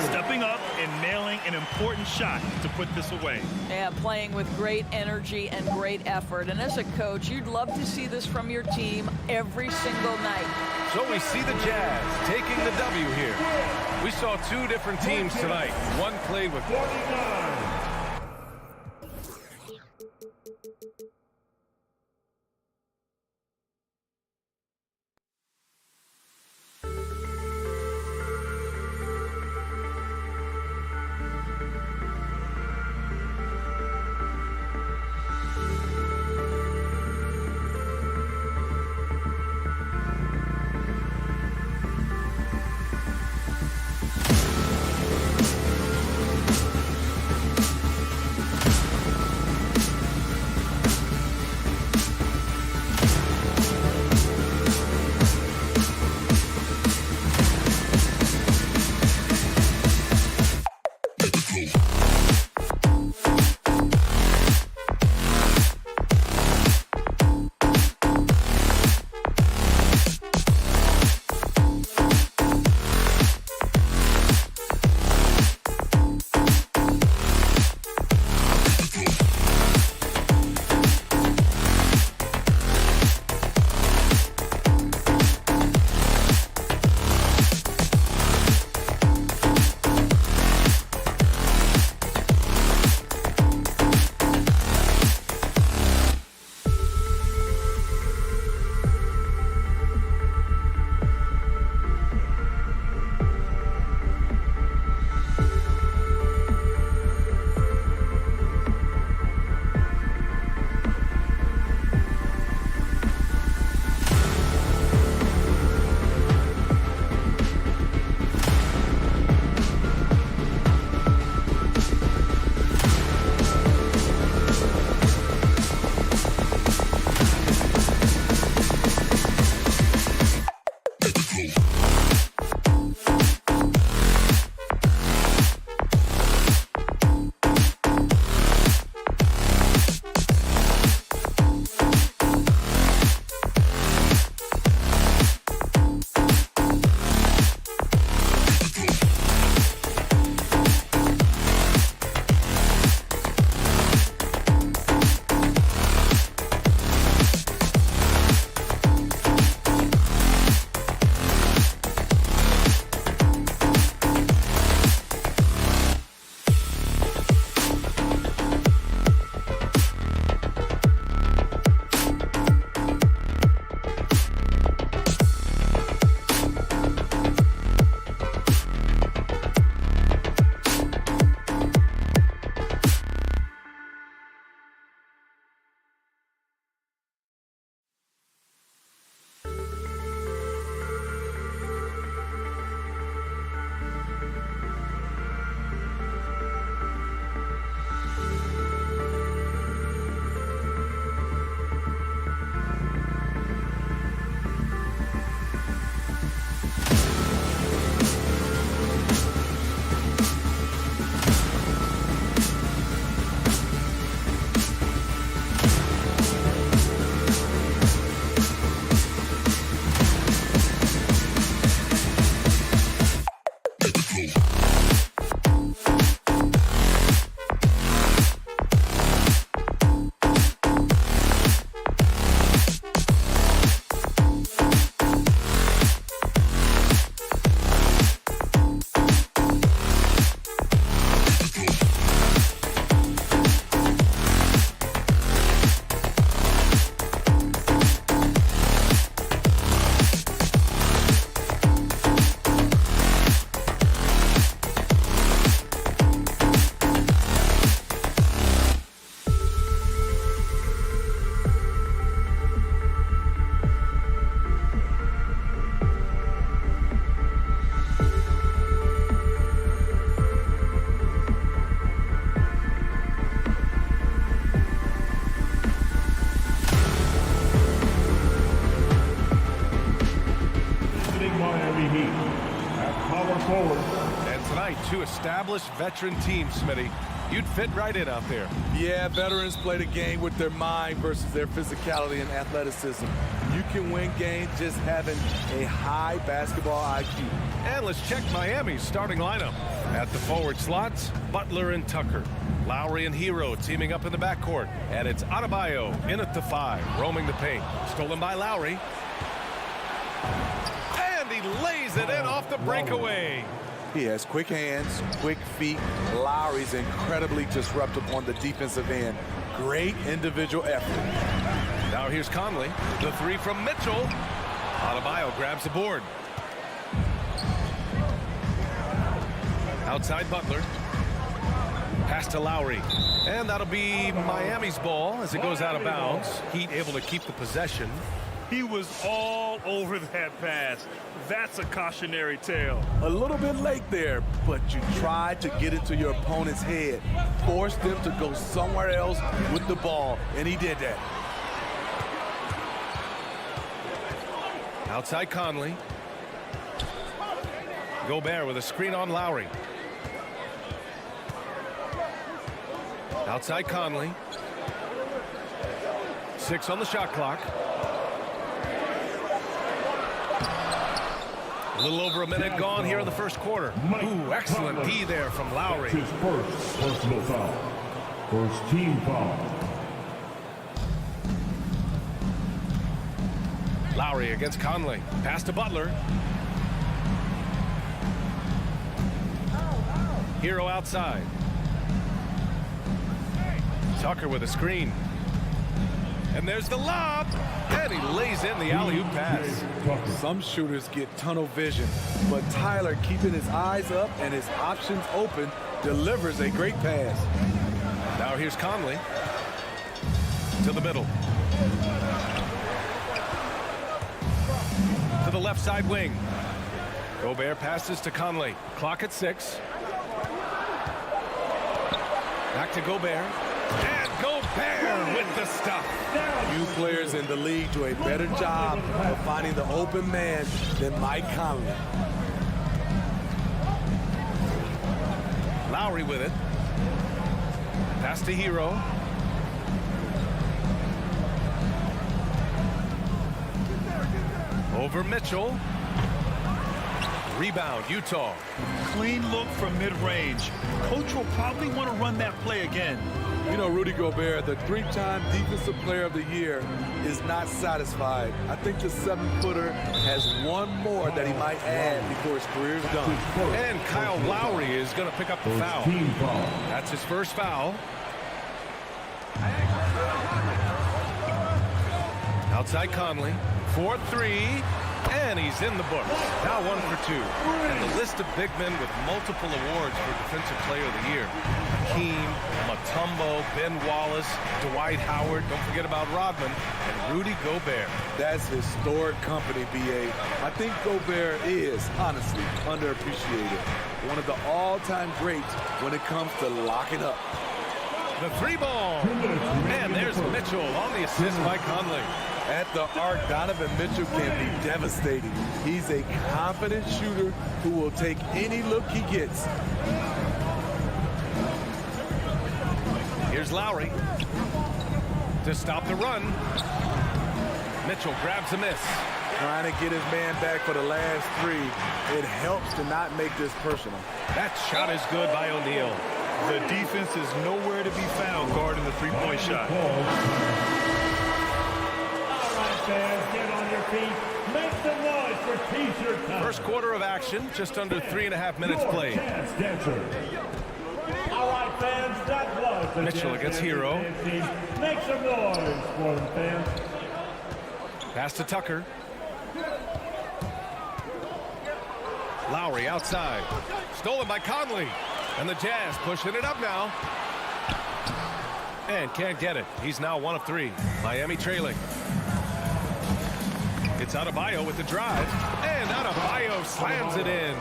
Stepping up and nailing an important shot to put this away. Yeah, playing with great energy and great effort. And as a coach, you'd love to see this from your team every single night. So we see the Jazz taking the W here. We saw 2 different teams tonight. One played with 49. two established veteran teams, Smitty. You'd fit right in out there. Yeah, veterans play the game with their mind versus their physicality and athleticism. You can win games just having a high basketball IQ. And let's check Miami's starting lineup. At the forward slots, Butler and Tucker. Lowry and Hero teaming up in the backcourt. And it's Adebayo in at the 5, roaming the paint. Stolen by Lowry. And he lays it in off the breakaway. He has quick hands, quick feet. Lowry's incredibly disruptive on the defensive end. Great individual effort. Now here's Conley. The 3 from Mitchell. Adebayo grabs the board. Outside Butler. Pass to Lowry. And that'll be Miami's ball as it goes out of bounds. Heat able to keep the possession. He was all over that pass. That's a cautionary tale. A little bit late there, but you tried to get into your opponent's head. Forced them to go somewhere else with the ball, and he did that. Outside Conley. Gobert with a screen on Lowry. Outside Conley. 6 on the shot clock. A little over a minute gone here in the first quarter. Ooh, excellent D there from Lowry. His first personal foul. First team foul. Lowry against Conley. Pass to Butler. Hero outside. Tucker with a screen. And there's the lob. And he lays in the alley-oop pass. Some shooters get tunnel vision, but Tyler, keeping his eyes up and his options open, delivers a great pass. Now here's Conley. To the middle. To the left side wing. Gobert passes to Conley. Clock at 6. Back to Gobert. And Gobert with the stuff. Few players in the league do a better job of finding the open man than Mike Conley. Lowry with it. Pass to Hero. Over Mitchell. Rebound, Utah. Clean look from mid-range. Coach will probably want to run that play again. You know, Rudy Gobert, the 3-time Defensive Player of the Year, is not satisfied. I think the 7-footer has one more that he might add before his career is done. And Kyle Lowry is going to pick up the foul. Team foul. That's his first foul. Outside Conley. 4-3. And he's in the books. Now 1 for 2. And the list of big men with multiple awards for Defensive Player of the Year. Hakeem, Mutombo, Ben Wallace, Dwight Howard. Don't forget about Rodman and Rudy Gobert. That's historic company, B.A. I think Gobert is, honestly, underappreciated. One of the all-time greats when it comes to locking up. The 3-ball. And there's Mitchell on the assist by Conley. At the arc, Donovan Mitchell can be devastating. He's a confident shooter who will take any look he gets. Here's Lowry to stop the run. Mitchell grabs a miss. Trying to get his man back for the last 3. It helps to not make this personal. That shot is good by O'Neal. The defense is nowhere to be found guarding the three-point shot. Fans, get on your feet. Make some noise for T-shirt time. First quarter of action, just under 3.5 minutes played. Dance dancer. All right, fans, that was the Mitchell Dance against Dancer Hero. dance team. Make some noise for them, fans. Pass to Tucker. Lowry outside. Stolen by Conley. And the Jazz pushing it up now. And can't get it. He's now 1 of 3. Miami trailing. It's Adebayo with the drive. And Adebayo slams it in.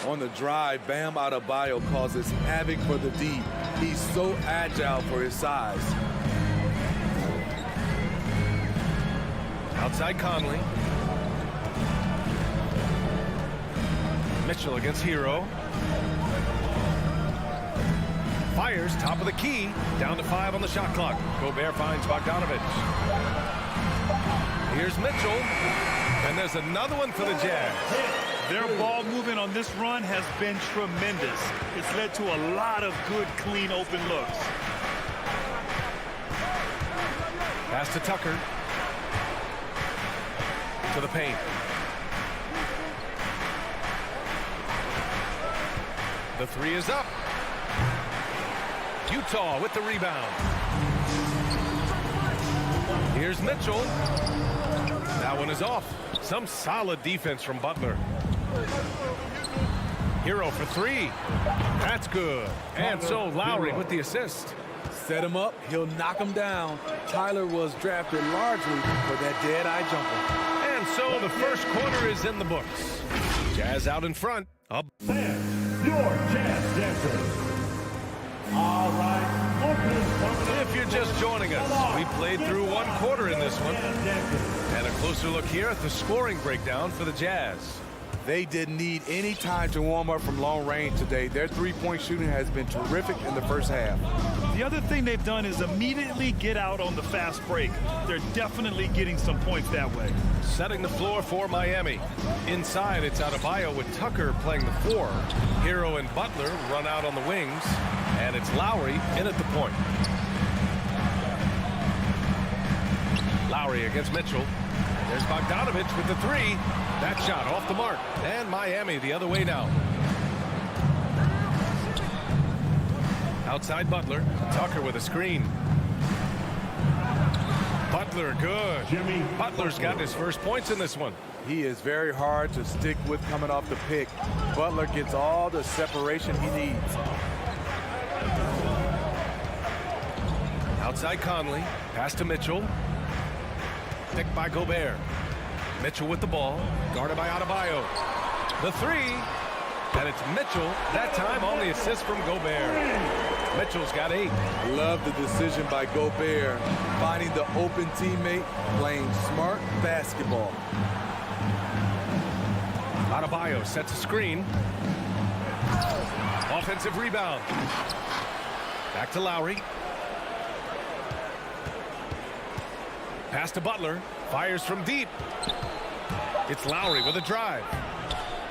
On the drive, Bam Adebayo causes havoc for the D. He's so agile for his size. Outside Conley. Mitchell against Hero. Fires, top of the key, down to 5 on the shot clock. Gobert finds Bogdanovich. Here's Mitchell, and there's another one for the Jazz. Their ball movement on this run has been tremendous. It's led to a lot of good, clean, open looks. Pass to Tucker. To the paint. The three is up. Utah with the rebound. Here's Mitchell. That one is off. Some solid defense from Butler. Hero for three. That's good. And so Lowry with the assist. Set him up, he'll knock him down. Tyler was drafted largely for that dead-eye jumper. And so the first quarter is in the books. Jazz out in front. Up. Sam, your Jazz dancers. All right, If you're just joining us, we played through one quarter in this one. And a closer look here at the scoring breakdown for the Jazz. They didn't need any time to warm up from long range today. Their three-point shooting has been terrific in the first half. The other thing they've done is immediately get out on the fast break. They're definitely getting some points that way. Setting the floor for Miami. Inside, it's Adebayo with Tucker playing the 4. Hero and Butler run out on the wings. And it's Lowry in at the point. Lowry against Mitchell. There's Bogdanovich with the 3. That shot off the mark. And Miami the other way now. Outside Butler. Tucker with a screen. Butler good. Butler's got his first points in this one. He is very hard to stick with coming off the pick. Butler gets all the separation he needs. Outside Conley. Pass to Mitchell. Picked by Gobert. Mitchell with the ball. Guarded by Adebayo. The 3. And it's Mitchell, that time on the assist from Gobert. Mitchell's got 8. Love the decision by Gobert. Finding the open teammate, playing smart basketball. Adebayo sets a screen. Offensive rebound. Back to Lowry. Pass to Butler. Fires from deep. It's Lowry with a drive.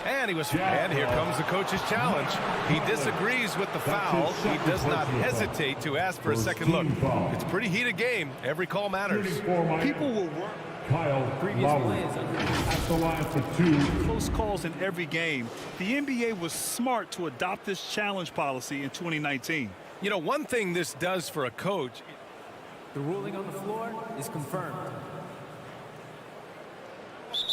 And here comes the coach's challenge. He disagrees with the foul. He does not hesitate to ask for a second look. It's a pretty heated game. Every call matters. People will work. Kyle Lowry at the line for 2. Close calls in every game. The NBA was smart to adopt this challenge policy in 2019. You know, one thing this does for a coach. The ruling on the floor is confirmed.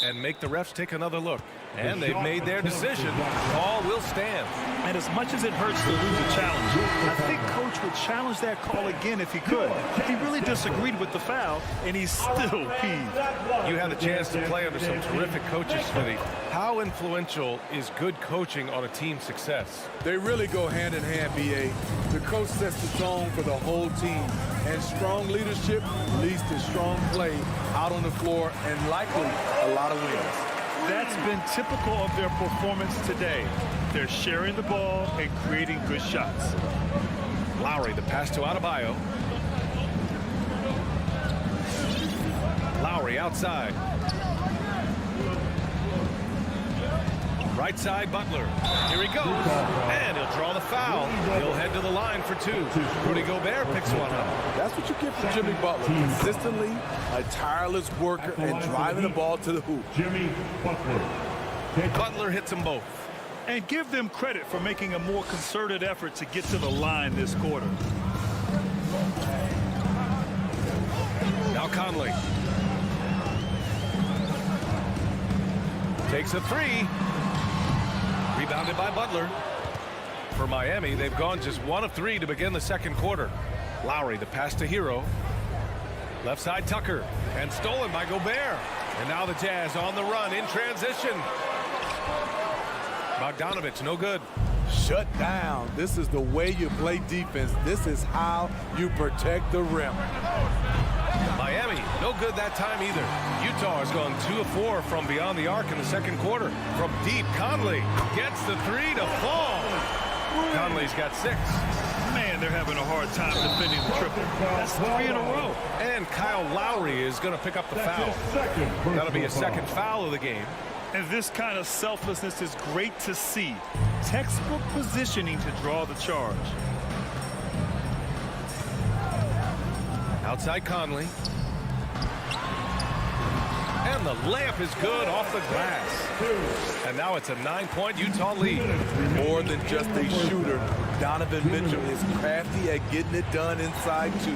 And make the refs take another look. And they've made their decision. Call will stand. And as much as it hurts to lose a challenge, I think Coach would challenge that call again if he could. He really disagreed with the foul, and he's still peeved. You had the chance to play under some terrific coaches, Smitty. How influential is good coaching on a team's success? They really go hand in hand, B.A. The coach sets the tone for the whole team. And strong leadership leads to strong play out on the floor and likely a lot of wins. That's been typical of their performance today. They're sharing the ball and creating good shots. Lowry, the pass to Adebayo. Lowry outside. Right side, Butler. Here he goes. And he'll draw the foul. He'll head to the line for 2. Rudy Gobert picks one up. That's what you get from Jimmy Butler. Consistently a tireless worker and driving the ball to the hoop. Jimmy Butler. Butler hits them both. And give them credit for making a more concerted effort to get to the line this quarter. Now Conley. Takes a 3. Rebounded by Butler. For Miami, they've gone just 1 of 3 to begin the second quarter. Lowry, the pass to Hero. Left side Tucker. And stolen by Gobert. And now the Jazz on the run in transition. Bogdanovich, no good. Shut down. This is the way you play defense. This is how you protect the rim. Miami, no good that time either. Utah has gone 2 of 4 from beyond the arc in the second quarter. From deep, Conley gets the 3 to fall. Conley's got 6. Man, Man, they're having a hard time defending the triple. That's 3 in a row. And Kyle Lowry is going to pick up the foul. That'll be a second foul of the game. And this kind of selflessness is great to see. Textbook positioning to draw the charge. Outside Conley. And the layup is good off the glass. And now it's a 9-point Utah lead. More than just a shooter, Donovan Mitchell is crafty at getting it done inside too.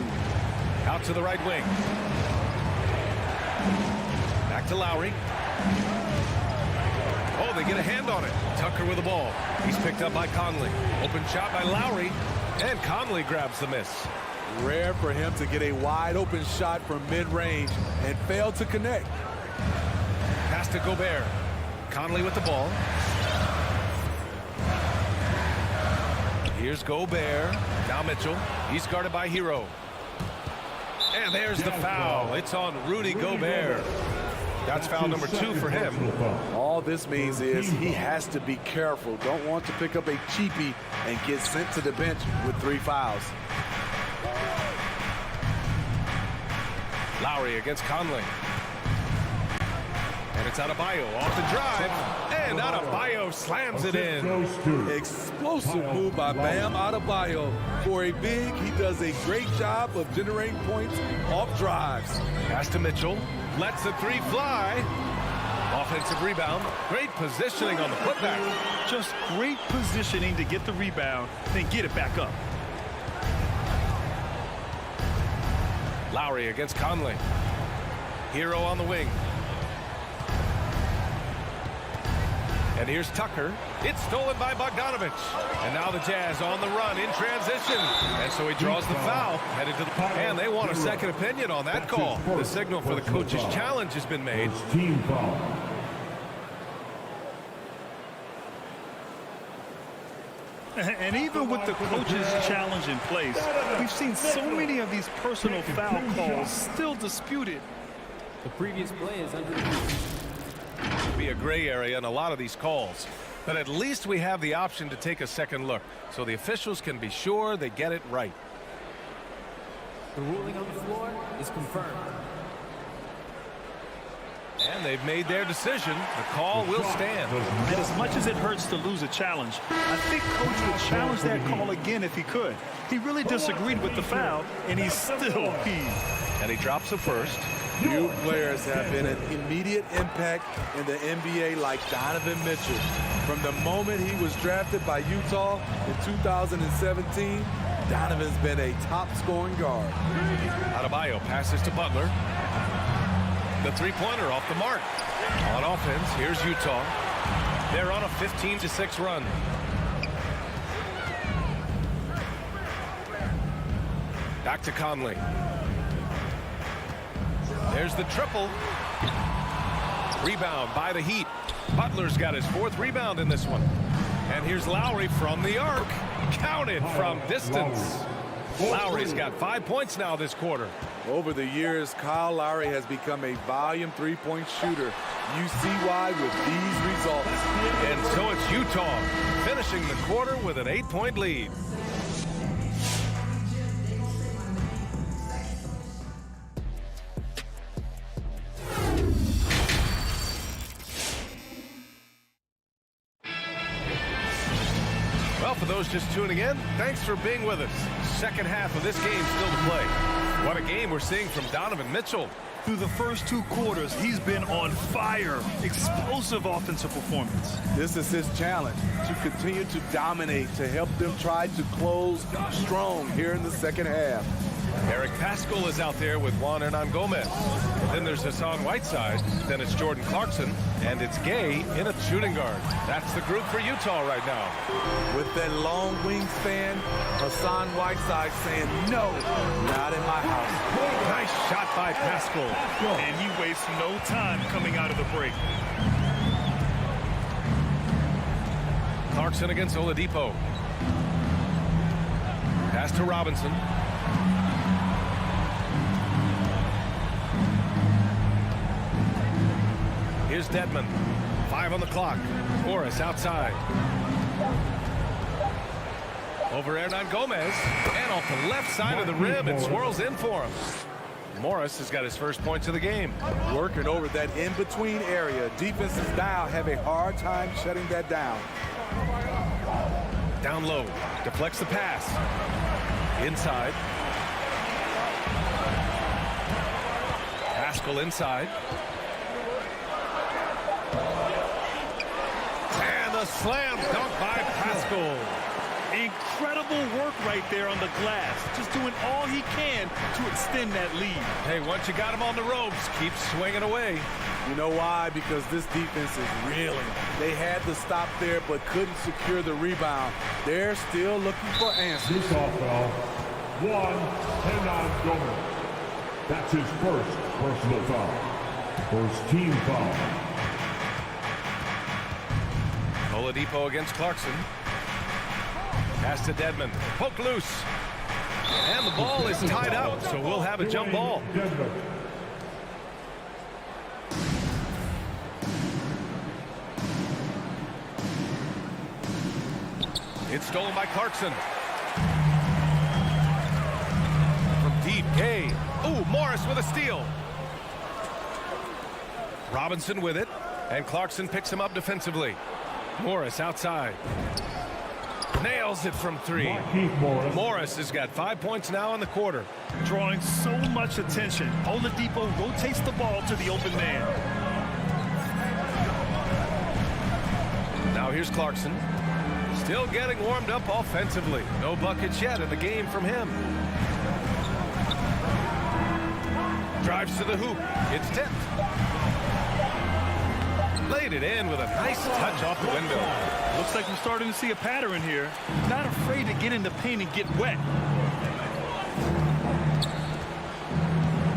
Out to the right wing. Back to Lowry. Oh, they get a hand on it. Tucker with the ball. He's picked up by Conley. Open shot by Lowry. And Conley grabs the miss. Rare for him to get a wide open shot from mid-range and fail to connect. Pass to Gobert. Conley with the ball. Here's Gobert. Now Mitchell. He's guarded by Hero. And there's the foul. It's on Rudy Gobert. That's foul number 2 for him. All this means is he has to be careful. Don't want to pick up a cheapie and get sent to the bench with 3 fouls. Lowry against Conley. And it's Adebayo off the drive. And Adebayo slams it in. Explosive move by Bam Adebayo. For a big, he does a great job of generating points off drives. Pass to Mitchell. Lets the 3 fly. Offensive rebound. Great positioning on the putback. Just great positioning to get the rebound, then get it back up. Lowry against Conley. Hero on the wing. And here's Tucker. It's stolen by Bogdanovich. And now the Jazz on the run in transition. And so he draws the foul. Headed to the... And they want a second opinion on that call. The signal for the coach's challenge has been made. Team foul. And even with the coach's challenge in place, we've seen so many of these personal foul calls still disputed. The previous play is under review. Be a gray area in a lot of these calls, but at least we have the option to take a second look so the officials can be sure they get it right. The ruling on the floor is confirmed. And they've made their decision. The call will stand. And as much as it hurts to lose a challenge, I think Coach would challenge that call again if he could. He really disagreed with the foul, and he's still peeved. And he drops the first. Few players have been an immediate impact in the NBA like Donovan Mitchell. From the moment he was drafted by Utah in 2017, Donovan's been a top-scoring guard. Adebayo passes to Butler. The three-pointer off the mark. On offense, here's Utah. They're on a 15-6 run. Back to Conley. There's the triple. Rebound by the Heat. Butler's got his 4th rebound in this one. And here's Lowry from the arc. Counted from distance. Lowry's got 5 points now this quarter. Over the years, Kyle Lowry has become a volume three-point shooter. You see why with these results. And so it's Utah finishing the quarter with an 8-point lead. Well, for those just tuning in, thanks for being with us. Second half of this game still to play. What a game we're seeing from Donovan Mitchell. Through the first 2 quarters, he's been on fire. Explosive offensive performance. This is his challenge, to continue to dominate, to help them try to close strong here in the second half. Eric Paschall is out there with Juan Hernan Gomez. Then there's Hassan Whiteside. Then it's Jordan Clarkson. And it's Gay in a shooting guard. That's the group for Utah right now. With that long wingspan, Hassan Whiteside saying, no, not in my house. Nice shot by Paschall. And he wastes no time coming out of the break. Clarkson against Oladipo. Pass to Robinson. Here's Dedmon. 5 on the clock. Morris outside. Over Hernan Gomez. And off the left side of the rim, it swirls in for him. Morris has got his first points of the game. Working over that in-between area. Defenses now have a hard time shutting that down. Down low. Deflects the pass. Inside. Pascal inside. And a slam dunk by Pascal. Incredible work right there on the glass. Just doing all he can to extend that lead. Hey, once you got him on the ropes, keep swinging away. You know why? Because this defense is reeling. They had to stop there but couldn't secure the rebound. They're still looking for answers. This off foul. One, Hernan Gomez. That's his first personal foul. First team foul. Oladipo against Clarkson. Pass to Dedmon. Poke loose. And the ball is tied up, so we'll have a jump ball. It's stolen by Clarkson. From deep, K. Ooh, Morris with a steal. Robinson with it, and Clarkson picks him up defensively. Morris outside. Nails it from three. Morris has got 5 points now in the quarter. Drawing so much attention. Oladipo rotates the ball to the open man. Now here's Clarkson. Still getting warmed up offensively. No buckets yet in the game from him. Drives to the hoop. It's tipped. Laid it in with a nice touch off the window. Looks like we're starting to see a pattern here. Not afraid to get in the paint and get wet.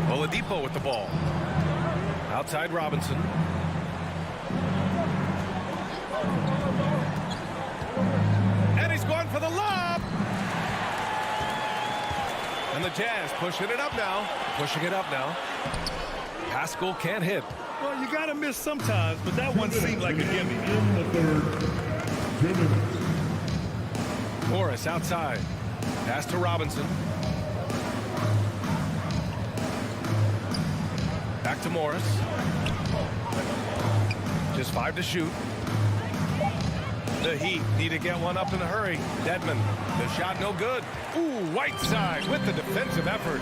Oladipo with the ball. Outside Robinson. And he's going for the lob. And the Jazz pushing it up now. Pushing it up now. Pascal can't hit. Well, you got to miss sometimes, but that one seemed like a gimme. In the third, 2 minutes. Morris outside. Pass to Robinson. Back to Morris. Just 5 to shoot. The Heat need to get one up in a hurry. Dedmon. The shot no good. Ooh, Whiteside with the defensive effort.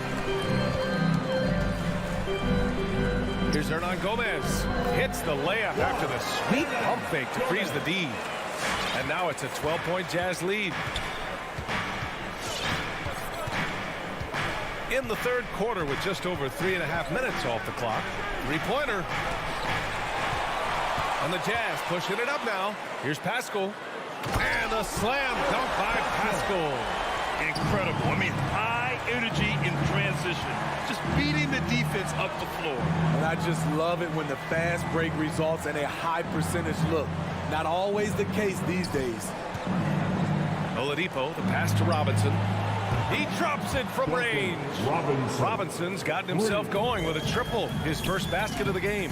Here's Hernan Gomez. Hits the layup after the sweet pump fake to freeze the D. And now it's a 12-point Jazz lead. In the third quarter with just over 3.5 minutes off the clock. Three-pointer. And the Jazz pushing it up now. Here's Pascal. And a slam dunk by Pascal. Incredible. I mean, high energy in transition. Just beating the defense up the floor. And I just love it when the fast break results in a high percentage look. Not always the case these days. Oladipo, the pass to Robinson. He drops it from range. Robinson's gotten himself going with a triple. His first basket of the game.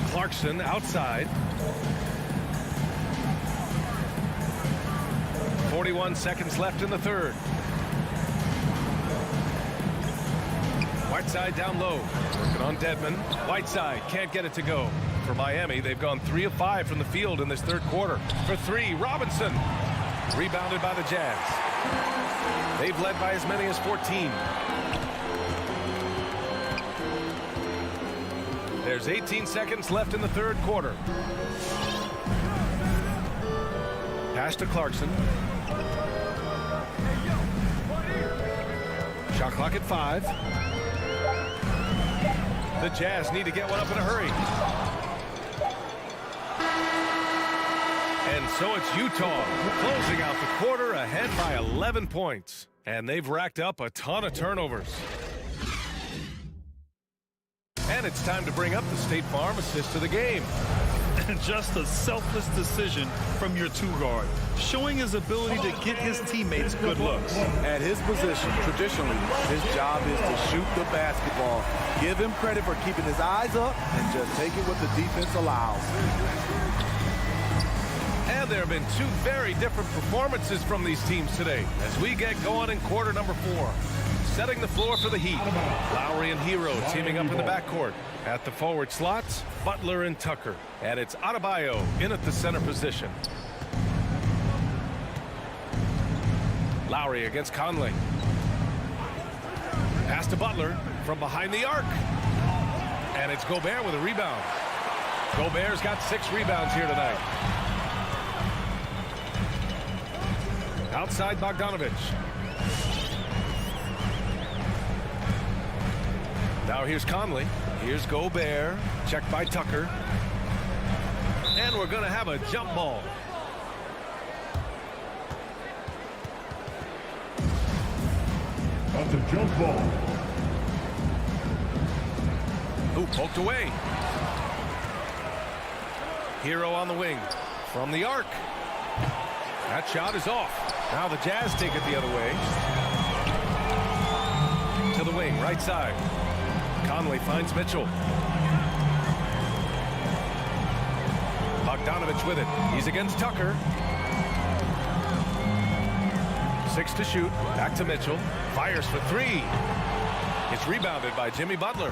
Clarkson outside. 41 seconds left in the third. Whiteside down low. Working on Dedmon. Whiteside can't get it to go. For Miami, they've gone 3 of 5 from the field in this third quarter. For 3, Robinson. Rebounded by the Jazz. They've led by as many as 14. There's 18 seconds left in the third quarter. Pass to Clarkson. Shot clock at 5. The Jazz need to get one up in a hurry. And so it's Utah closing out the quarter ahead by 11 points. And they've racked up a ton of turnovers. And it's time to bring up the State Farm assist of the game. And just a selfless decision from your two-guard, showing his ability to get his teammates good looks. At his position, traditionally, his job is to shoot the basketball. Give him credit for keeping his eyes up and just taking what the defense allows. And And there have been two very different performances from these teams today as we get going in quarter number 4. Setting the floor for the Heat. Lowry and Hero teaming up in the backcourt. At the forward slots, Butler and Tucker. And it's Adebayo in at the center position. Lowry against Conley. Pass to Butler from behind the arc. And it's Gobert with a rebound. Gobert's got 6 rebounds here tonight. Outside Bogdanovich. Now here's Conley. Here's Gobert. Checked by Tucker. And we're going to have a jump ball. That's a jump ball. Ooh, poked away. Hero on the wing. From the arc. That shot is off. Now the Jazz take it the other way. To the wing, right side. Conley finds Mitchell. Bogdanovich with it. He's against Tucker. 6 to shoot. Back to Mitchell. Fires for 3. It's rebounded by Jimmy Butler.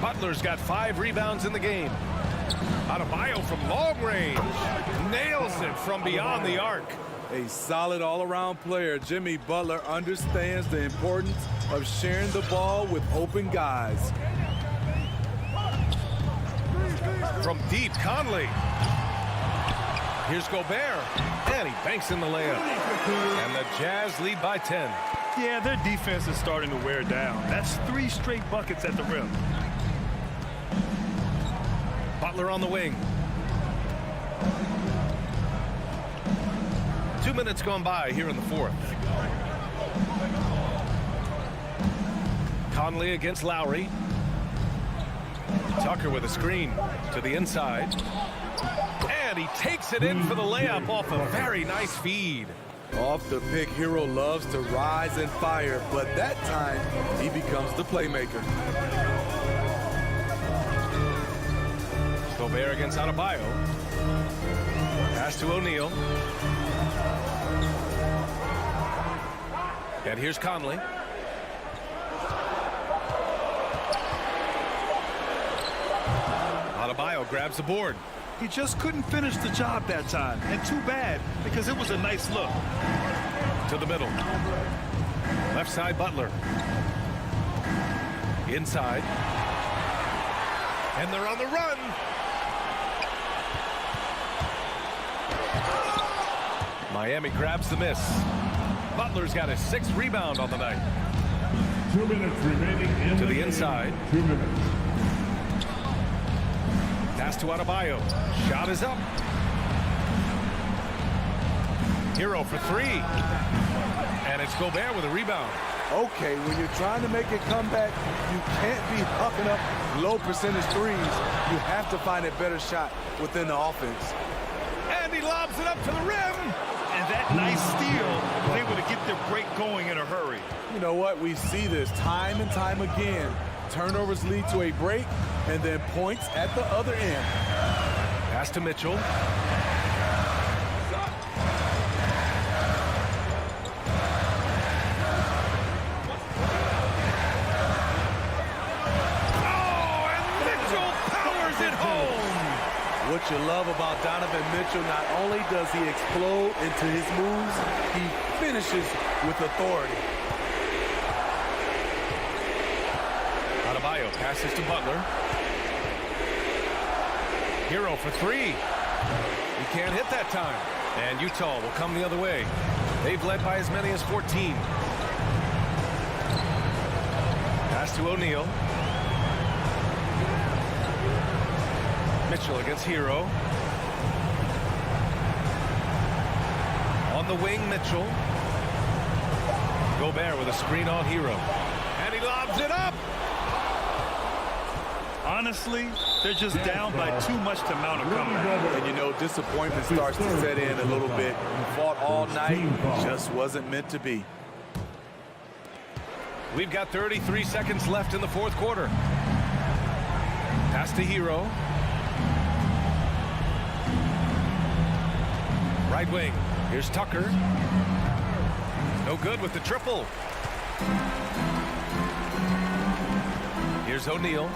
Butler's got 5 rebounds in the game. Adebayo from long range. Nails it from beyond the arc. A solid all-around player. Jimmy Butler understands the importance of sharing the ball with open guys. From deep, Conley. Here's Gobert. And he banks in the layup. And the Jazz lead by 10. Yeah, their defense is starting to wear down. That's 3 straight buckets at the rim. Butler on the wing. 2 minutes gone by here in the 4th. Conley against Lowry. Tucker with a screen to the inside. And he takes it in for the layup off a very nice feed. Off the pick, Hero loves to rise and fire, but that time he becomes the playmaker. Gobert against Adebayo. Pass to O'Neal. And here's Conley. Adebayo grabs the board. He just couldn't finish the job that time. And too bad, because it was a nice look. To the middle. Left side, Butler. Inside. And they're on the run. Miami grabs the miss. Butler's got his 6th rebound on the night. 2 minutes remaining to the inside. 2 minutes. Pass to Adebayo. Shot is up. Hero for 3. And it's Gobert with a rebound. Okay, when you're trying to make a comeback, you can't be hucking up low percentage threes. You have to find a better shot within the offense. And he lobs it up to the rim. And that nice steal was able to get their break going in a hurry. You know what? We see this time and time again. Turnovers lead to a break, and then points at the other end. Pass to Mitchell. Oh, and Mitchell powers it home. What you love about Donovan Mitchell, not only does he explode into his moves, he finishes with authority. Adebayo passes to Butler. Hero for 3. He can't hit that time. And Utah will come the other way. They've led by as many as 14. Pass to O'Neal. Mitchell against Hero. On the wing, Mitchell. Gobert with a screen on Hero. And he lobs it up. Honestly, they're just down by too much to mount a comeback. And you know, disappointment starts to set in a little bit. Fought all night, just wasn't meant to be. We've got 33 seconds left in the 4th quarter. Pass to Hero. Right wing. Here's Tucker. No good with the triple. Here's O'Neal.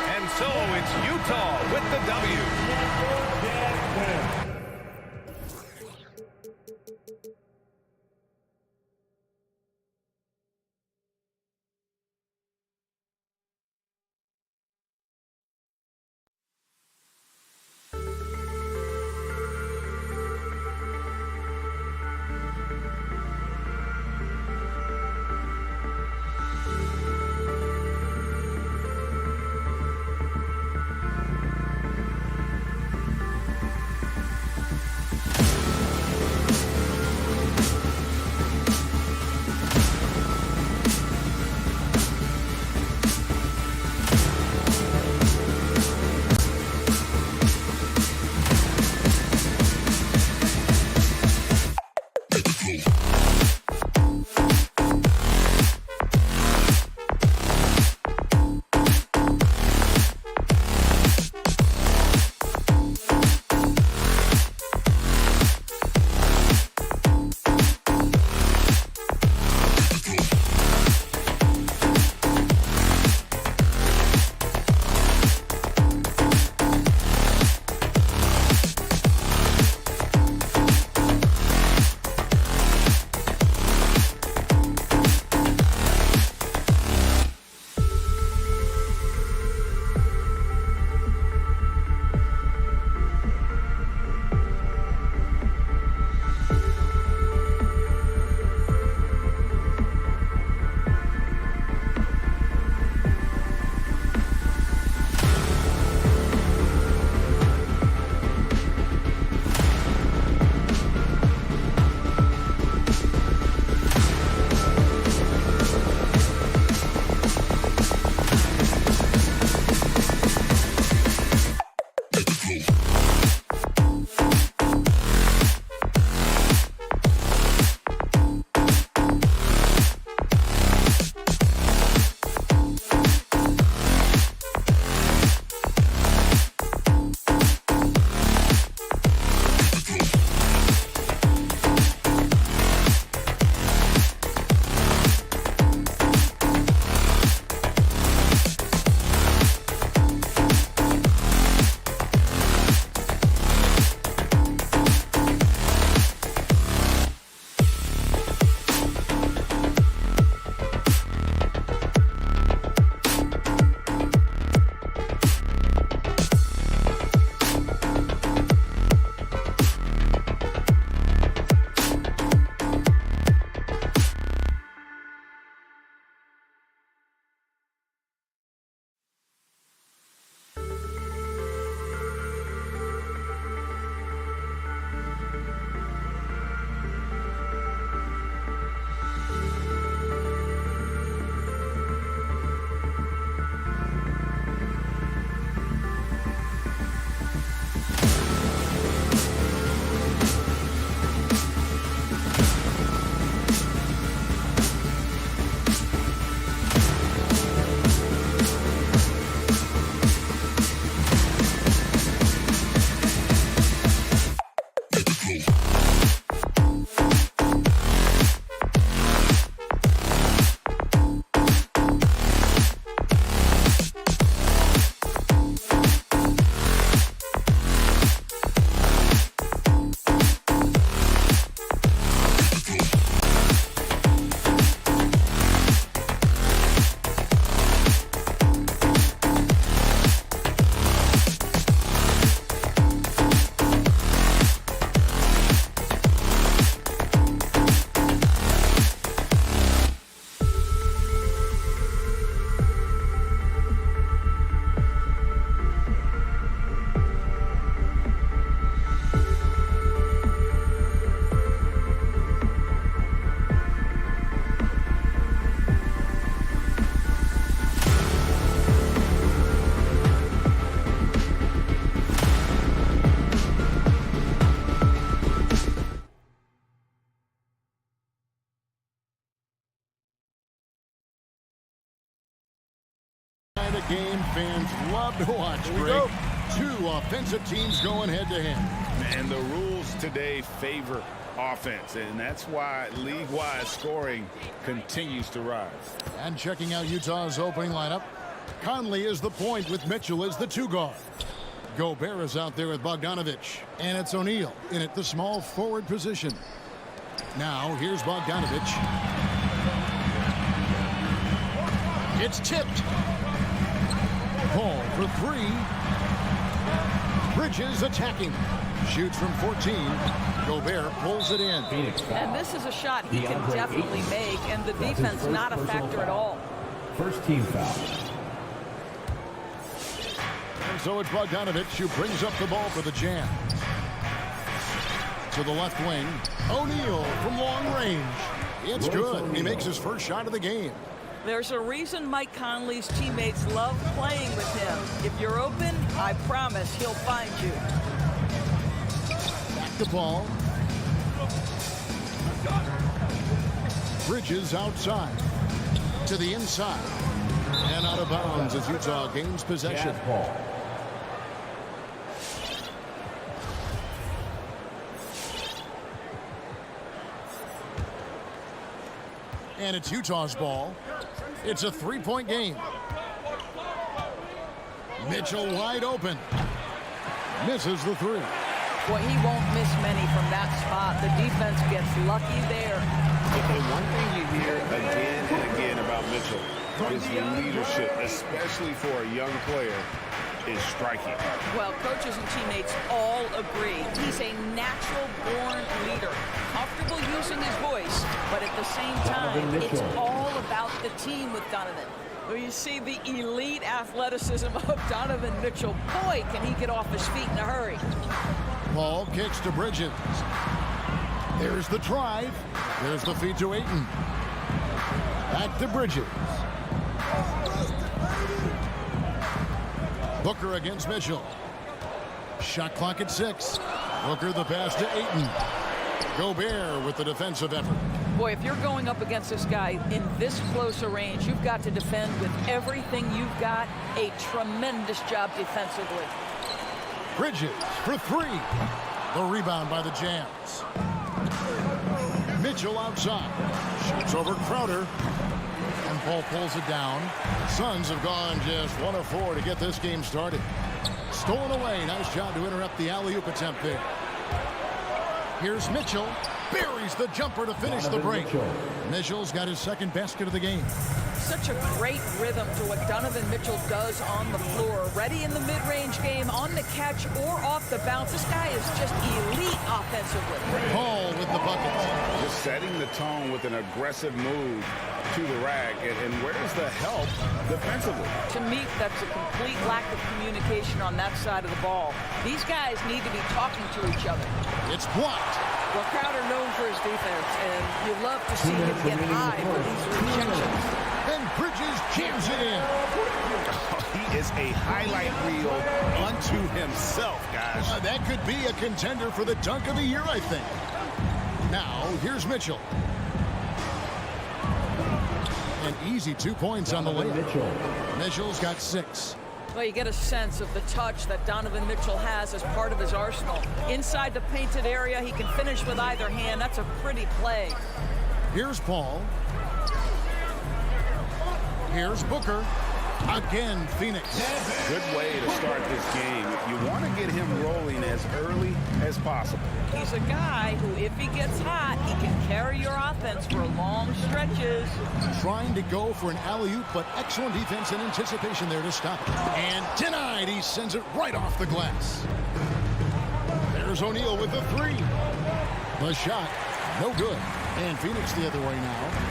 And so it's Utah with the W. game fans love to watch, Greg. Two offensive teams going head-to-head. And the rules today favor offense, and that's why league-wide scoring continues to rise. And checking out Utah's opening lineup, Conley is the point with Mitchell as the 2 guard. Gobert is out there with Bogdanovich, and it's O'Neal in at the small forward position. Now here's Bogdanovich. It's tipped. Paul for 3. Bridges attacking. Shoots from 14. Gobert pulls it in. And this is a shot he can definitely make, and the defense not a factor at all. First team foul. And so it's Bogdanovich who brings up the ball for the Jam. To the left wing. O'Neal from long range. It's good. He makes his first shot of the game. There's a reason Mike Conley's teammates love playing with him. If you're open, I promise he'll find you. Back to Paul. Bridges outside. To the inside. And out of bounds as Utah gains possession. And it's Utah's ball. It's a 3-point game. Mitchell wide open. Misses the 3. Boy, he won't miss many from that spot. The defense gets lucky there. And one thing you hear again and again about Mitchell is leadership, especially for a young player, is striking. Well, coaches and teammates all agree. He's a natural-born leader, comfortable using his voice, but at the same time, it's all about the team with Donovan. Well, you see the elite athleticism of Donovan Mitchell. Boy, can he get off his feet in a hurry. Paul kicks to Bridges. There's the drive. There's the feed to Ayton. Back to Bridges. Booker against Mitchell. Shot clock at 6. Booker the pass to Ayton. Gobert with the defensive effort. Boy, if you're going up against this guy in this close a range, you've got to defend with everything you've got. A tremendous job defensively. Bridges for 3. The rebound by the Jams. Mitchell outside. Shoots over Crowder. And Paul pulls it down. Suns have gone just 1 of 4 to get this game started. Stolen away. Nice job to interrupt the alley-oop attempt there. Here's Mitchell. Buries the jumper to finish the break. Mitchell's got his second basket of the game. Such a great rhythm to what Donovan Mitchell does on the floor. Ready in the mid-range game, on the catch, or off the bounce. This guy is just elite offensively. Paul with the bucket. Just setting the tone with an aggressive move to the rack. And where's the help defensively? To me, that's a complete lack of communication on that side of the ball. These guys need to be talking to each other. It's blocked. Well, Crowder known for his defense, and you love to see him get high for these rejections. And Bridges jams it in. He is a highlight reel unto himself, guys. That could be a contender for the dunk of the year, I think. Now, here's Mitchell. An easy 2 points on the layup. Mitchell's got 6. Well, you get a sense of the touch that Donovan Mitchell has as part of his arsenal. Inside the painted area, he can finish with either hand. That's a pretty play. Here's Paul. Here's Booker. Again, Phoenix. Good way to start this game. You want to get him rolling as early as possible. He's a guy who, if he gets hot, he can carry your offense for long stretches. Trying to go for an alley-oop, but excellent defense and anticipation there to stop it. And denied. He sends it right off the glass. There's O'Neal with the 3. The shot, no good. And Phoenix the other way now.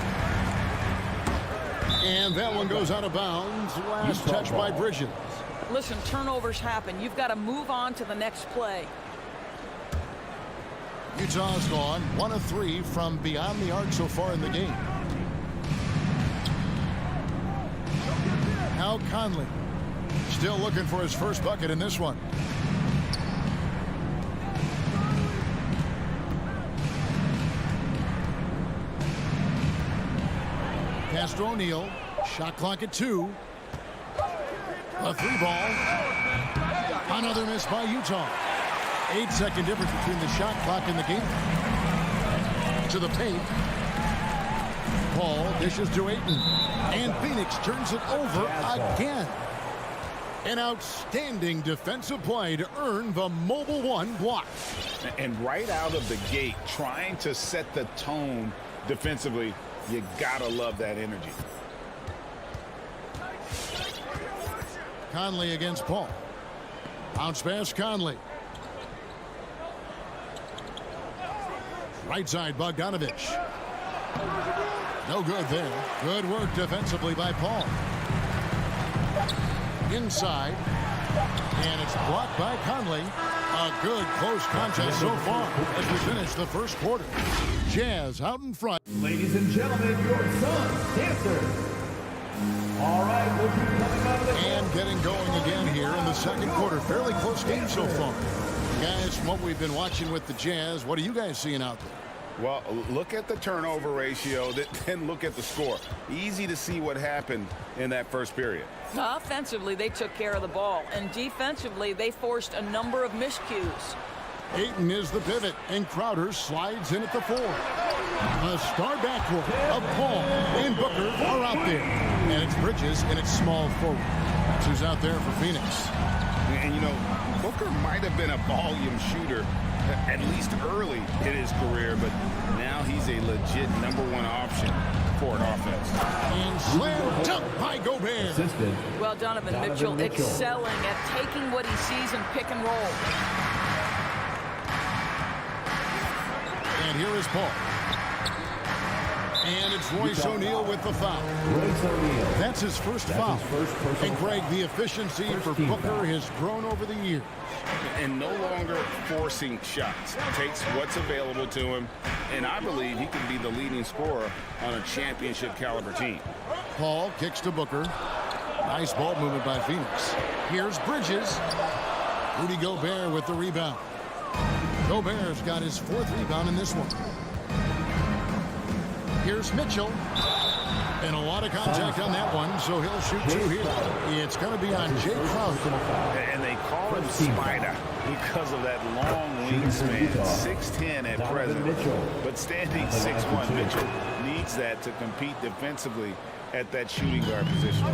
And that one goes out of bounds. Last touch by Bridges. Listen, turnovers happen. You've got to move on to the next play. Utah's gone 1 of 3 from beyond the arc so far in the game. Now Conley. Still looking for his first bucket in this one. Pass to O'Neal. Shot clock at 2. A 3-ball. Another miss by Utah. 8-second difference between the shot clock and the game. To the paint. Paul dishes to Ayton. And Phoenix turns it over again. An outstanding defensive play to earn the Mobile One block. And right out of the gate, trying to set the tone defensively, you gotta love that energy. Conley against Paul. Bounce pass, Conley. Right side, Bogdanovich. No good there. Good work defensively by Paul. Inside. And it's blocked by Conley. A good close contest so far as we finish the first quarter. Jazz out in front. Ladies and gentlemen, your Suns dancers. All right, we'll be coming out of the and getting going again here in the second quarter. Fairly close game so far. Guys, from what we've been watching with the Jazz, what are you guys seeing out there? Well, look at the turnover ratio, then look at the score. Easy to see what happened in that first period. Offensively, they took care of the ball, and defensively, they forced a number of miscues. Ayton is the pivot, and Crowder slides in at the 4. A star backcourt of Paul and Booker are out there. And it's Bridges and it's small forward. That's who's out there for Phoenix. And, you know, Booker might have been a volume shooter, at least early in his career, but now he's a legit #1 option for an offense. And slam dunk by Gobert. Well, Donovan Mitchell excelling at taking what he sees in pick and roll. And here is Paul. And it's Royce O'Neal with the foul. That's his first foul. And Greg, the efficiency for Booker has grown over the years. And no longer forcing shots. Takes what's available to him. And I believe he can be the leading scorer on a championship caliber team. Paul kicks to Booker. Nice ball movement by Phoenix. Here's Bridges. Rudy Gobert with the rebound. Gobert's got his 4th rebound in this one. Here's Mitchell. And a lot of contact on that one, so he'll shoot 2 here. It's going to be on Jay Crowder. And they call him Spider because of that long wingspan, 6'10" at present. But standing 6'1", Mitchell needs that to compete defensively at that shooting guard position.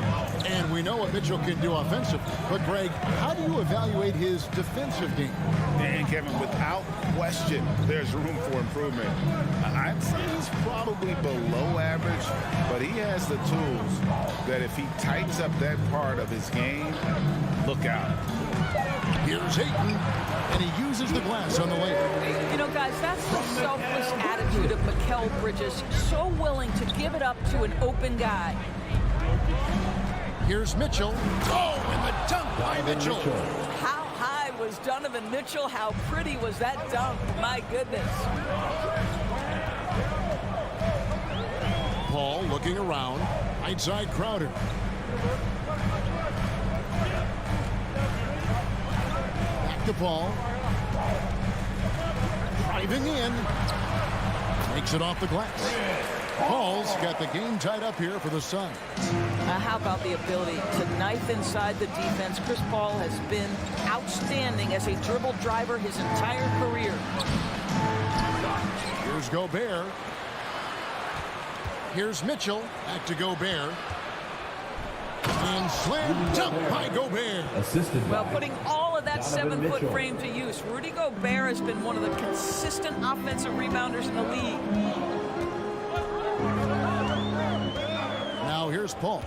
And we know what Mitchell can do offensively. But, Greg, how do you evaluate his defensive game? And, Kevin, without question, there's room for improvement. I'd say he's probably below average, but he has the tools that if he tightens up that part of his game, look out. Here's Ayton, and he uses the glass on the layup. You know, guys, that's the selfless attitude of Mikal Bridges. So willing to give it up to an open guy. Here's Mitchell. Oh, and the dunk by Mitchell. How high was Donovan Mitchell? How pretty was that dunk? My goodness. Paul looking around. Right side Crowder. Back to Paul. Driving in. Makes it off the glass. Paul's got the game tied up here for the Suns. How about the ability to knife inside the defense? Chris Paul has been outstanding as a dribble driver his entire career. Here's Gobert. Here's Mitchell. Back to Gobert. And slam dunk by Gobert. Well, putting all of that 7-foot frame to use, Rudy Gobert has been one of the consistent offensive rebounders in the league. Now here's Paul.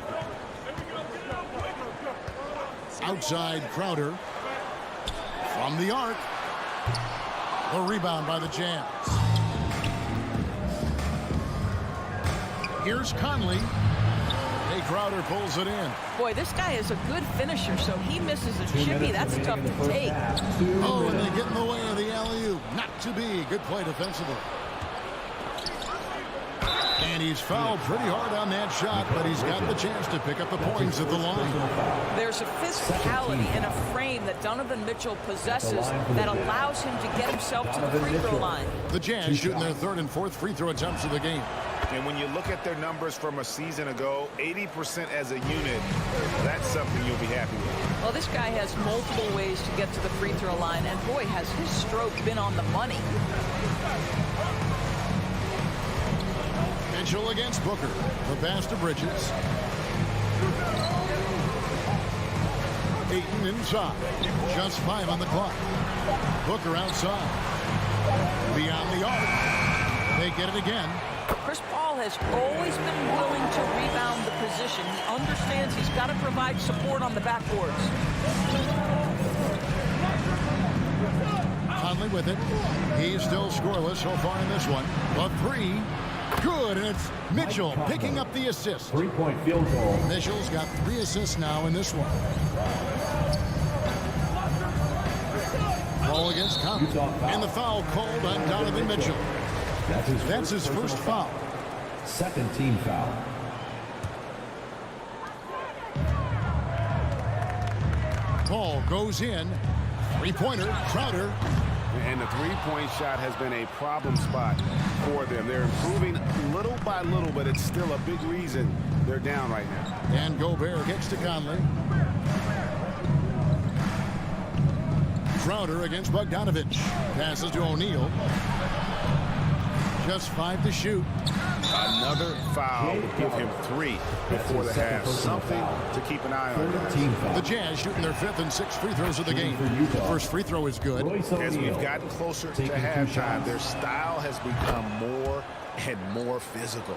Outside Crowder. From the arc. The rebound by the Jazz. Here's Conley. Hey, Crowder pulls it in. Boy, this guy is a good finisher, so he misses a chippy. That's tough to take. Oh, and they get in the way of the alley-oop. Not to be. Good play defensively. And he's fouled pretty hard on that shot, but he's got the chance to pick up the points at the line. There's a physicality and a frame that Donovan Mitchell possesses that allows him to get himself to the free throw line. The Jazz shooting their 3rd and 4th free throw attempts of the game. And when you look at their numbers from a season ago, 80% as a unit, that's something you'll be happy with. Well, this guy has multiple ways to get to the free throw line, and boy, has his stroke been on the money. Mitchell against Booker. The pass to Bridges. Ayton inside. Just 5 on the clock. Booker outside. Beyond the arc. They get it again. Chris Paul has always been willing to rebound the position. He understands he's got to provide support on the backboards. Conley with it. He's still scoreless so far in this one. The three. Good, and it's Mitchell picking up the assist. 3-point field goal. Mitchell's got 3 assists now in this one. Ball against Conley. And the foul called on Donovan Mitchell. That's his first foul. Second team foul. Ball goes in. Three-pointer, Crowder. And the three-point shot has been a problem spot for them. They're improving little by little, but it's still a big reason they're down right now. And Gobert kicks to Conley. Crowder against Bogdanovich. Passes to O'Neal. Just 5 to shoot. Another foul would give him 3 before the half. Something to keep an eye on. The Jazz shooting their 5th and 6th free throws of the game. The first free throw is good. As we've gotten closer to halftime, their style has become more and more physical.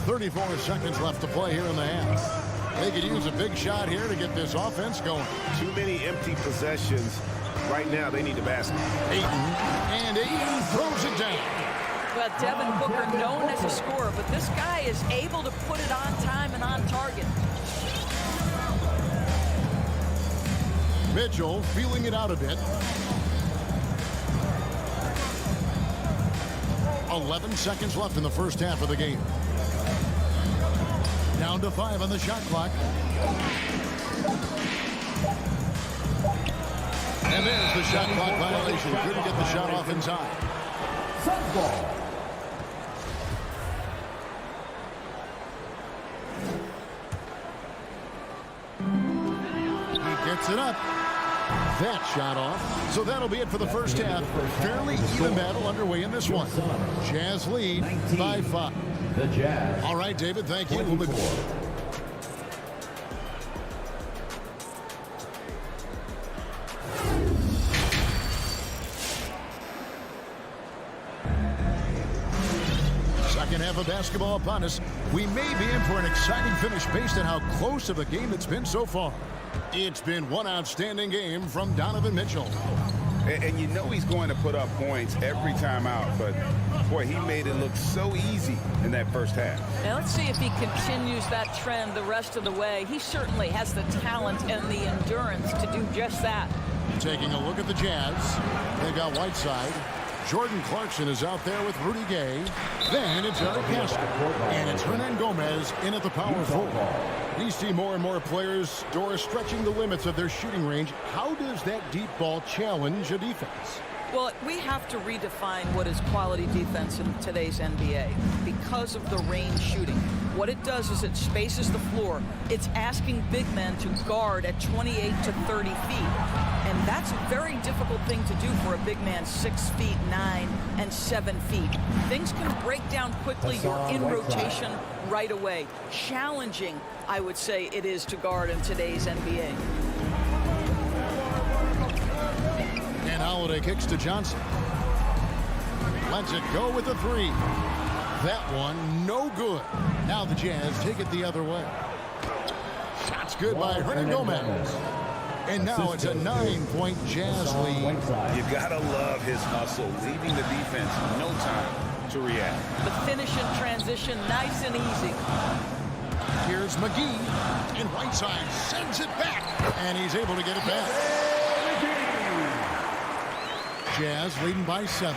34 seconds left to play here in the half. They could use a big shot here to get this offense going. Too many empty possessions. Right now, they need the basket. And Ayton throws it down. Well, Devin Booker, known as a scorer, but this guy is able to put it on time and on target. Mitchell feeling it out a bit. 11 seconds left in the first half of the game. Down to 5 on the shot clock. And there's the shot clock violation. Couldn't get the shot off in time. Suns ball. He gets it up. That shot off. So that'll be it for the first half. Fairly even battle underway in this one. Jazz lead by 5. The Jazz. All right, David, thank you. We'll be back. Second half of basketball upon us. We may be in for an exciting finish based on how close of a game it's been so far. It's been one outstanding game from Donovan Mitchell. And you know he's going to put up points every time out, but boy, he made it look so easy in that first half. Now let's see if he continues that trend the rest of the way. He certainly has the talent and the endurance to do just that. Taking a look at the Jazz. They've got Whiteside. Jordan Clarkson is out there with Rudy Gay. Then it's Eric Castle. And it's Hernan Gomez in at the power forward. We see more and more players, Doris, stretching the limits of their shooting range. How does that deep ball challenge a defense? Well, we have to redefine what is quality defense in today's NBA because of the range shooting. What it does is it spaces the floor. It's asking big men to guard at 28 to 30 feet. And that's a very difficult thing to do for a big man 6 feet 9 and 7 feet. Things can break down quickly. You're in rotation right away. Challenging, I would say it is to guard in today's NBA. And Holiday kicks to Johnson. Lets it go with the 3. That one, no good. Now the Jazz take it the other way. Shot's good by Hernan Gomez. And now it's a 9-point Jazz lead. You gotta love his hustle, leaving the defense no time to react. The finish in transition, nice and easy. Here's McGee, and Whiteside sends it back, and he's able to get it back. Jazz leading by 7.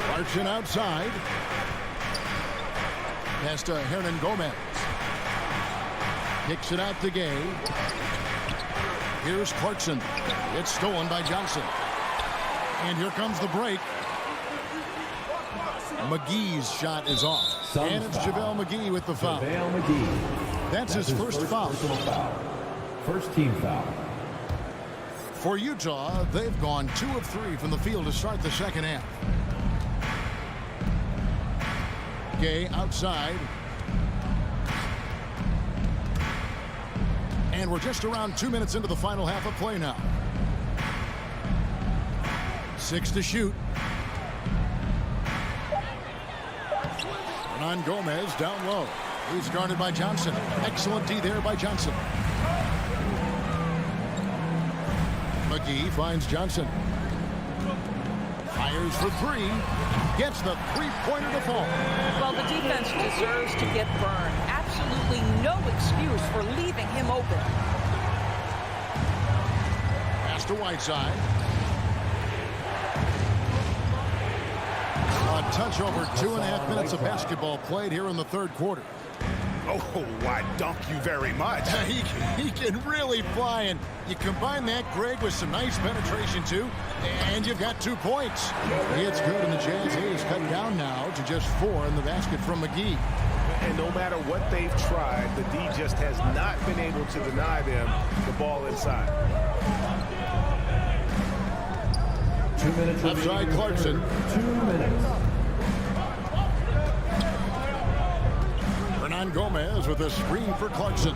Clarkson outside. Pass to Hernan Gomez. Kicks it out to Gay. Here's Clarkson. It's stolen by Johnson. And here comes the break. McGee's shot is off. And it's JaVale McGee with the foul. JaVale McGee. That's his first foul. First team foul. For Utah, they've gone 2 of 3 from the field to start the second half. Gay outside. And we're just around 2 minutes into the final half of play now. 6 to shoot. Hernan Gomez down low. He's guarded by Johnson. Excellent D there by Johnson. McGee finds Johnson. Fires for 3. Gets the three-pointer to fall. Well, the defense deserves to get burned. Absolutely no excuse for leaving him open. Pass to Whiteside. A touch over 2.5 minutes of basketball played here in the third quarter. Oh, why dunk you very much. He can really fly, and you combine that, Greg, with some nice penetration too, and you've got 2 points. It's good, and the Jazz A's cut down now to just 4 in the basket from McGee. And no matter what they've tried, the D just has not been able to deny them the ball inside. 2 minutes. Outside Clarkson. 2 minutes. Hernan Gomez with a screen for Clarkson.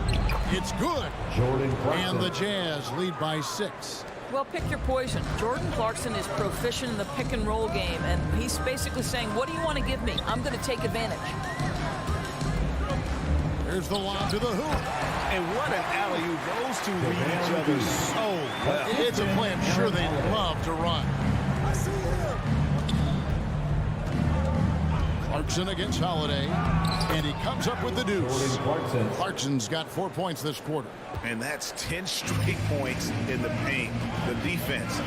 It's good. Jordan Clarkson. And the Jazz lead by 6. Well, pick your poison. Jordan Clarkson is proficient in the pick and roll game, and he's basically saying, what do you want to give me? I'm going to take advantage. There's the lob to the hoop. And what an alley-oop. Those two read each other so well. It's a play I'm sure they love to run. Clarkson against Holiday, and he comes up with the deuce. Clarkson's got 4 points this quarter. And that's 10 straight points in the paint. The defense,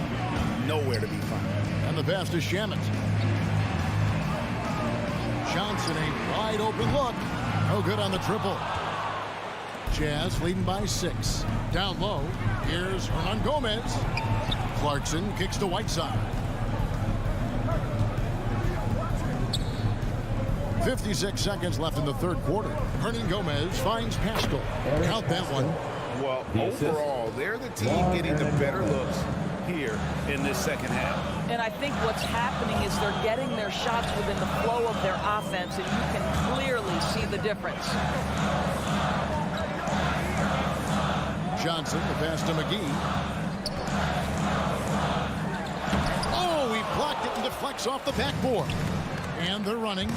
nowhere to be found. And the pass to Shamet. Johnson, a wide open look. No good on the triple. Jazz leading by 6. Down low, here's Hernan Gomez. Clarkson kicks to Whiteside. 56 seconds left in the third quarter. Hernan Gomez finds Pascal. Count that one. Well, overall, they're the team getting the better looks here in this second half. And I think what's happening is they're getting their shots within the flow of their offense, and you can clearly see the difference. Johnson, the pass to McGee. Oh, he blocked it and deflects off the backboard. And they're running.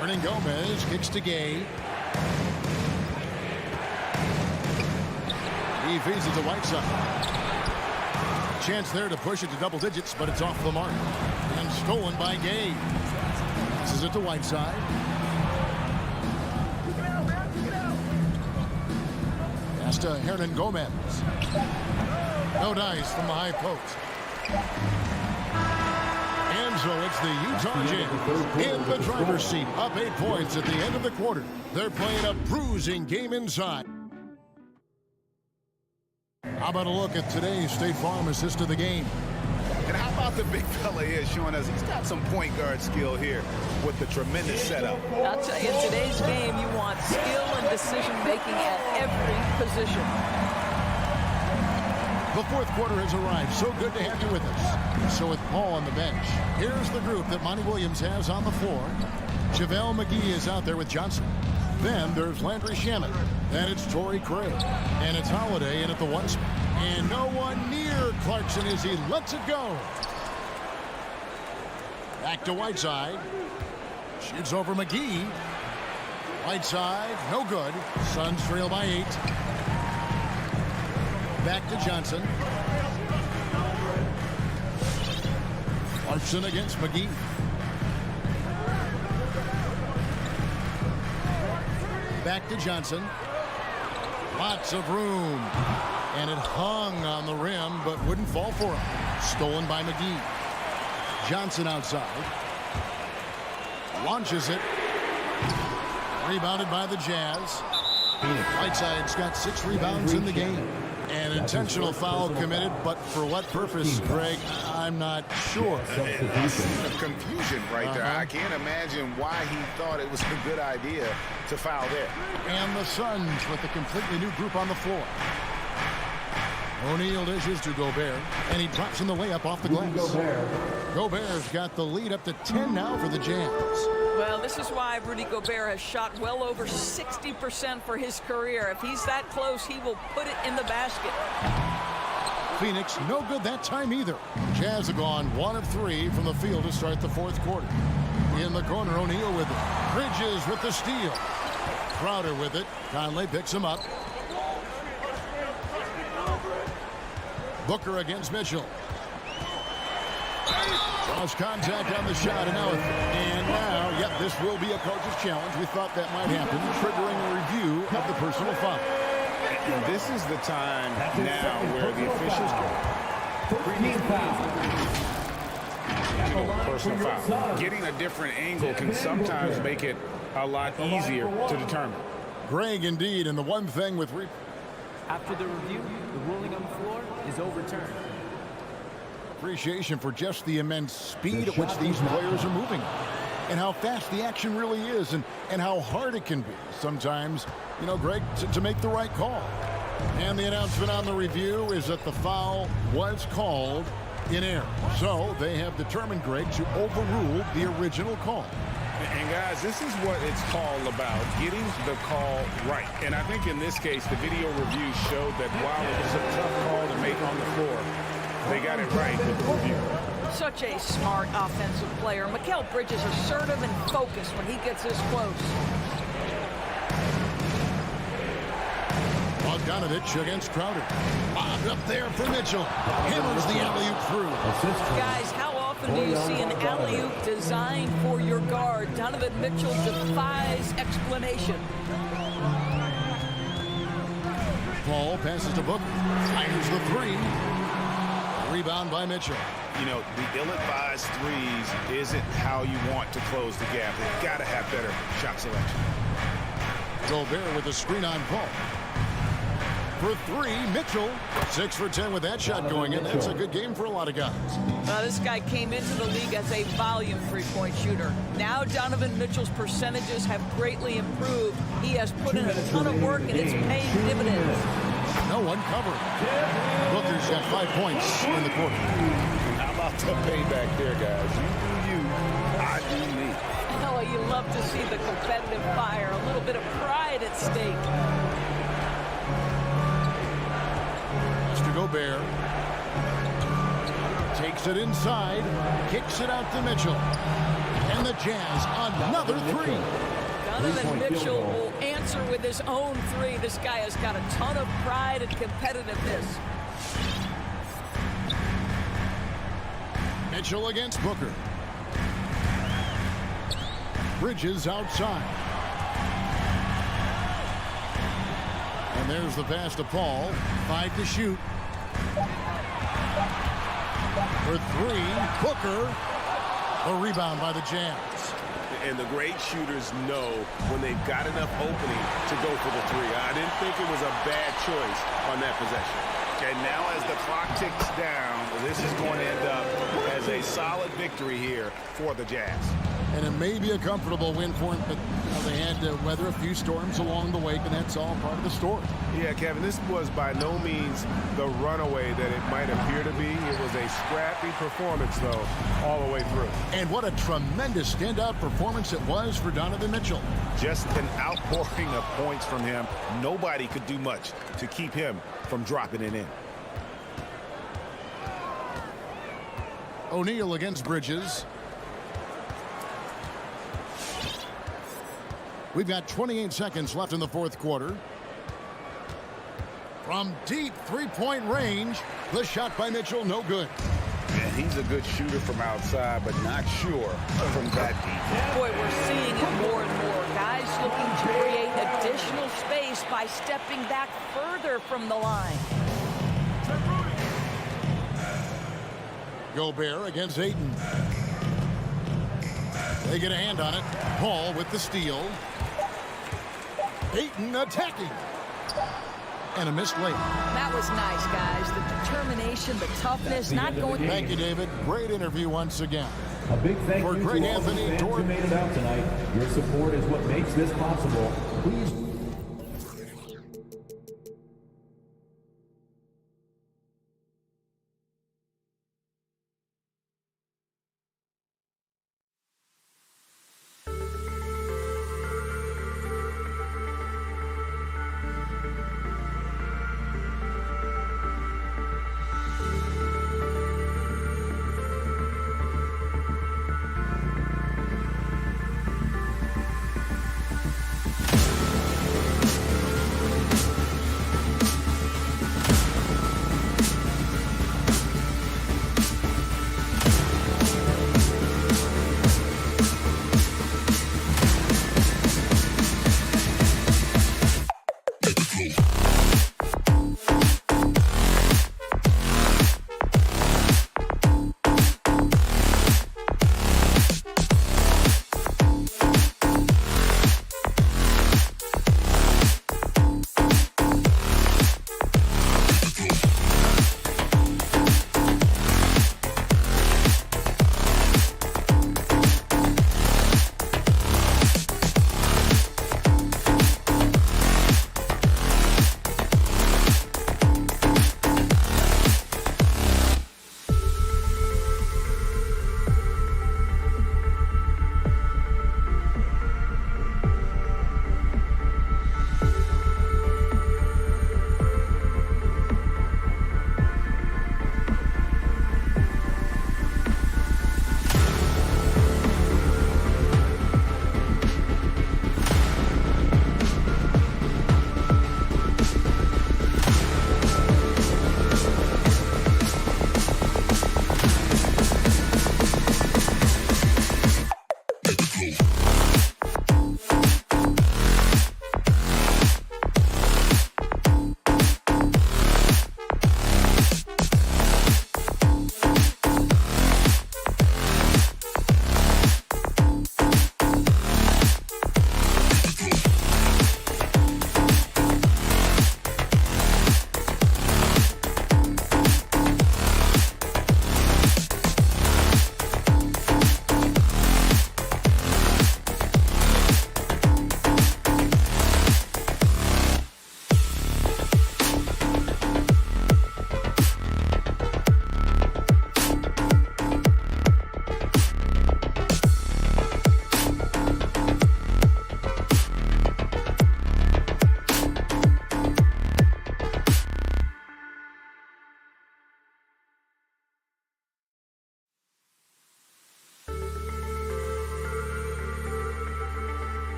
Hernan Gomez kicks to Gay. He feeds it to Whiteside. Chance there to push it to double digits, but it's off the mark. And stolen by Gay. This is it to Whiteside. Pass to Hernan Gomez. No dice from the high post. And so it's the Utah Jazz in the driver's seat, up 8 points at the end of the quarter. They're playing a bruising game inside. How about a look at today's State Farm assist of the game? And how about the big fella here showing us he's got some point guard skill here with the tremendous setup. I'll tell you, in today's game, you want skill and decision-making at every position. The fourth quarter has arrived. So good to have you with us. So with Paul on the bench, here's the group that Monty Williams has on the floor. JaVale McGee is out there with Johnson. Then there's Landry Shamet. Then it's Torrey Craig. And it's Holiday in at the 1 spot. And no one near Clarkson as he lets it go. Back to Whiteside. Shoots over McGee. Whiteside, no good. Suns trail by 8. Back to Johnson. Clarkson against McGee. Back to Johnson. Lots of room. And it hung on the rim, but wouldn't fall for him. Stolen by McGee. Johnson outside. Launches it. Rebounded by the Jazz. Whiteside's got 6 rebounds in the game. An intentional foul committed, but for what purpose, Greg? I'm not sure. A scene of confusion right there. I can't imagine why he thought it was a good idea to foul there. And the Suns with a completely new group on the floor. O'Neal dishes to Gobert, and he drops in the layup off the glass. Gobert's got the lead up to 10 now for the Jazz. Well, this is why Rudy Gobert has shot well over 60% for his career. If he's that close, he will put it in the basket. Phoenix, no good that time either. Jazz have gone 1 of 3 from the field to start the fourth quarter. In the corner, O'Neal with it. Bridges with the steal. Crowder with it. Conley picks him up. Booker against Mitchell. Lost contact on the shot, and now, yep, this will be a coach's challenge. We thought that might happen, triggering a review of the personal foul. And this is the time now where the officials personal foul. Getting a different angle can sometimes make it a lot easier to determine. Greg, indeed, and the one thing with After the review, the ruling on the floor is overturned. appreciation for just the immense speed at which these players are moving and how fast the action really is and how hard it can be sometimes, you know, Greg, to make the right call. And the announcement on the review is that the foul was called in error. So they have determined, Greg, to overrule the original call. And guys, this is what it's all about, getting the call right. And I think in this case, the video review showed that while it was a tough call to make on the floor, they got it right with the review. Such a smart offensive player. Mikal Bridges assertive and focused when he gets this close. Bogdanovich against Crowder. Bobbed up there for Mitchell. Hammers the alley-oop through. Guys, how often do you see an alley-oop designed for your guard? Donovan Mitchell defies explanation. Paul passes to Booker. Fires the three. Rebound by Mitchell. You know, the ill-advised threes isn't how you want to close the gap. They've got to have better shot selection. Gobert with a screen on Paul. For three, Mitchell. 6 for 10 with that shot going in. That's a good game for a lot of guys. This guy came into the league as a volume three-point shooter. Now Donovan Mitchell's percentages have greatly improved. He has put in a ton of work, and it's paying dividends. No one covered. Booker's got 5 points in the quarter. How about the payback there, guys? You do you, I do me. Oh, you love to see the competitive fire. A little bit of pride at stake. Gobert takes it inside, kicks it out to Mitchell, and the Jazz another three. Donovan Mitchell will answer with his own three. This guy has got a ton of pride and competitiveness. Mitchell against Booker. Bridges outside. And there's the pass to Paul. 5 to shoot. For three, Booker. A rebound by the Jazz. And the great shooters know when they've got enough opening to go for the three. I didn't think it was a bad choice on that possession. And now as the clock ticks down, this is going to end up as a solid victory here for the Jazz. And it may be a comfortable win for them, but they had to weather a few storms along the way, and that's all part of the story. Yeah, Kevin, this was by no means the runaway that it might appear to be. It was a scrappy performance, though, all the way through. And what a tremendous standout performance it was for Donovan Mitchell. Just an outpouring of points from him. Nobody could do much to keep him from dropping it in. O'Neal against Bridges. We've got 28 seconds left in the fourth quarter. From deep three-point range, the shot by Mitchell, no good. And he's a good shooter from outside, but not sure from that deep. Boy, we're seeing it more and more. Guys looking to create additional space by stepping back further from the line. Gobert against Ayton. They get a hand on it. Paul with the steal. Ayton attacking. and a missed layup. That was nice, guys. The determination, the toughness, not going... Thank you, David. Great interview once again. A big thank For you Greg to all the Anthony, fans who Jordan. made it out tonight. Your support is what makes this possible. Please.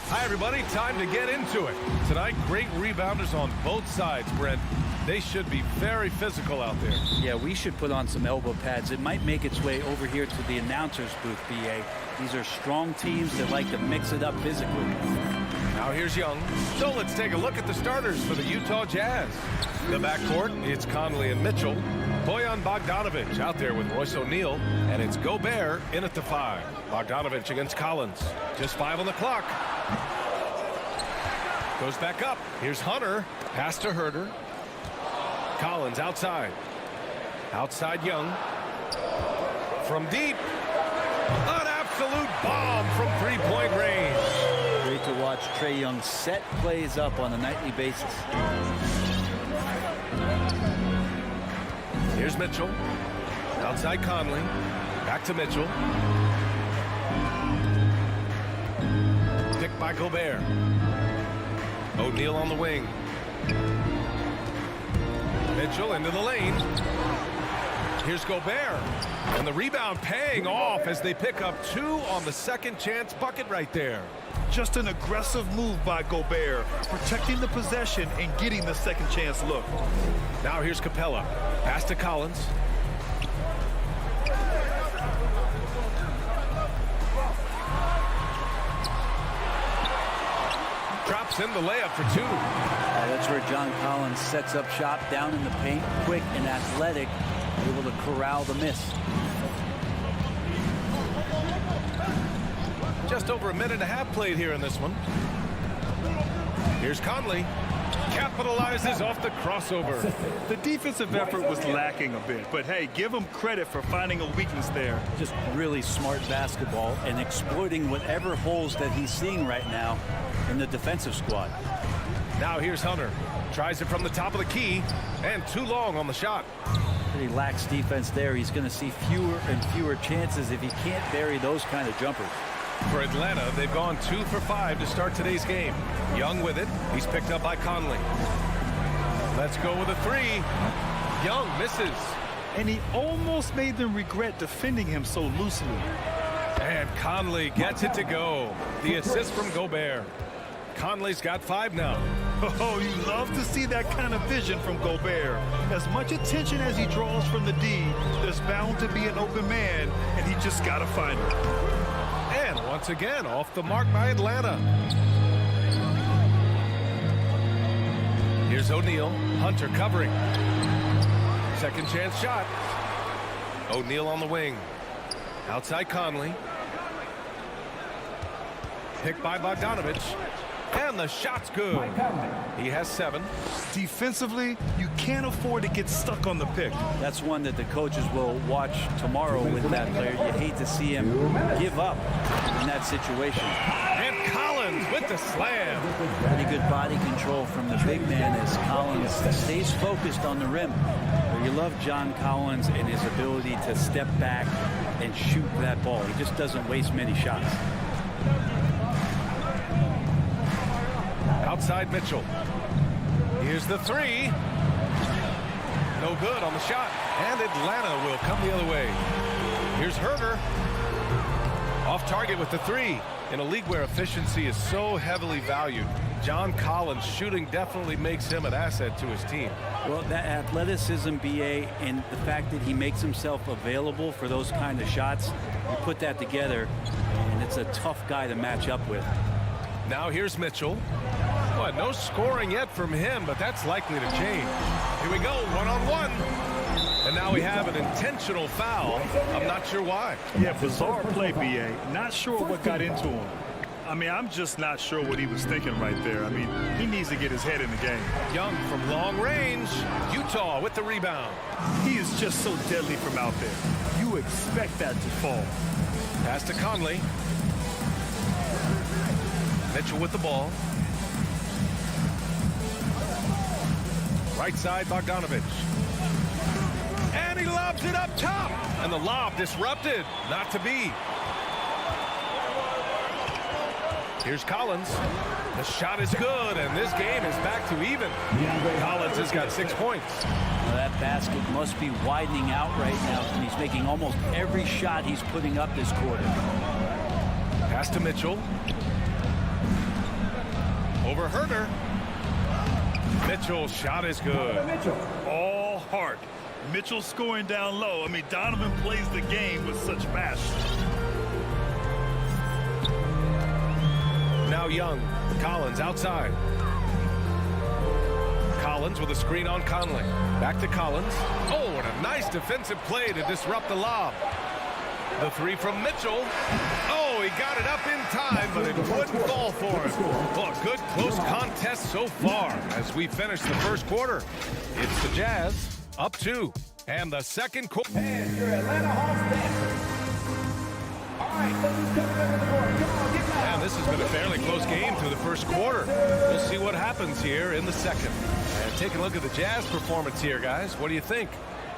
Hi, everybody. Time to get into it. Tonight, great rebounders on both sides, Brent. They should be very physical out there. Yeah, we should put on some elbow pads. It might make its way over here to the announcer's booth, BA. These are strong teams that like to mix it up physically. Now here's Young. So let's take a look at the starters for the Utah Jazz. The backcourt, it's Conley and Mitchell. Bojan Bogdanovic out there with Royce O'Neal. And it's Gobert in at the 5. Bogdanovic against Collins. Just 5 on the clock. Goes back up. Here's Hunter. Pass to Herter. Collins outside. Outside Young. From deep. An absolute bomb from three-point range. Great to watch Trae Young set plays up on a nightly basis. Here's Mitchell. Outside Conley. Back to Mitchell. Picked by Gobert. O'Neal on the wing. Mitchell into the lane. Here's Gobert. And the rebound paying off as they pick up 2 on the second chance bucket right there. Just an aggressive move by Gobert, protecting the possession and getting the second chance look. Now here's Capella. Pass to Collins. Drops in the layup for 2. That's where John Collins sets up shop down in the paint, quick and athletic, able to corral the miss. Just over a minute and a half played here in this one. Here's Conley. Capitalizes off the crossover. The defensive effort was lacking a bit, but hey, give him credit for finding a weakness there. Just really smart basketball and exploiting whatever holes that he's seeing right now in the defensive squad. Now here's Hunter. Tries it from the top of the key, and too long on the shot. Pretty lax defense there. He's going to see fewer and fewer chances if he can't bury those kind of jumpers. For Atlanta, they've gone 2 for 5 to start today's game. Young with it. He's picked up by Conley. Let's go with a 3. Young misses. And he almost made them regret defending him so loosely. And Conley gets it to go. The assist from Gobert. Conley's got 5 now. Oh, you love to see that kind of vision from Gobert. As much attention as he draws from the D, there's bound to be an open man, and he just got to find it. And once again, off the mark by Atlanta. Here's O'Neal. Hunter covering. Second chance shot. O'Neal on the wing. Outside Conley. Picked by Bogdanovic. And the shot's good. He has 7. Defensively, you can't afford to get stuck on the pick. That's one that the coaches will watch tomorrow with that player. You hate to see him give up in that situation. And Collins with the slam. Pretty good body control from the big man as Collins stays focused on the rim. But you love John Collins and his ability to step back and shoot that ball. He just doesn't waste many shots. Outside Mitchell. Here's the 3. No good on the shot. And Atlanta will come the other way. Here's Herter. Off target with the 3. In a league where efficiency is so heavily valued, John Collins shooting definitely makes him an asset to his team. Well, that athleticism, BA, and the fact that he makes himself available for those kind of shots, you put that together, and it's a tough guy to match up with. Now here's Mitchell. Well, no scoring yet from him, but that's likely to change. Here we go, one-on-one. And now we have an intentional foul. I'm not sure why. Yeah, bizarre play, BA. Not sure what got into him. I mean, I'm just not sure what he was thinking right there. I mean, he needs to get his head in the game. Young from long range. Utah with the rebound. He is just so deadly from out there. You expect that to fall. Pass to Conley. Mitchell with the ball. Right side, Bogdanovic. And he lobs it up top. And the lob disrupted. Not to be. Here's Collins. The shot is good, and this game is back to even. Collins has got 6 points. Well, that basket must be widening out right now, and he's making almost every shot he's putting up this quarter. Pass to Mitchell. Over Herder. Mitchell's shot is good. All heart. Mitchell scoring down low. I mean, Donovan plays the game with such passion. Now Young. Collins outside. Collins with a screen on Conley. Back to Collins. Oh, what a nice defensive play to disrupt the lob. The three from Mitchell. Oh, he got it up in time, but it wouldn't fall for him. Well, a good close contest so far as we finish the first quarter. It's the Jazz up 2. And the second quarter. And your Atlanta Hawks Dancers. All right, let's just come to the court. Come on, get down. And this has been a fairly close game through the first quarter. We'll see what happens here in the second. And take a look at the Jazz performance here, guys. What do you think?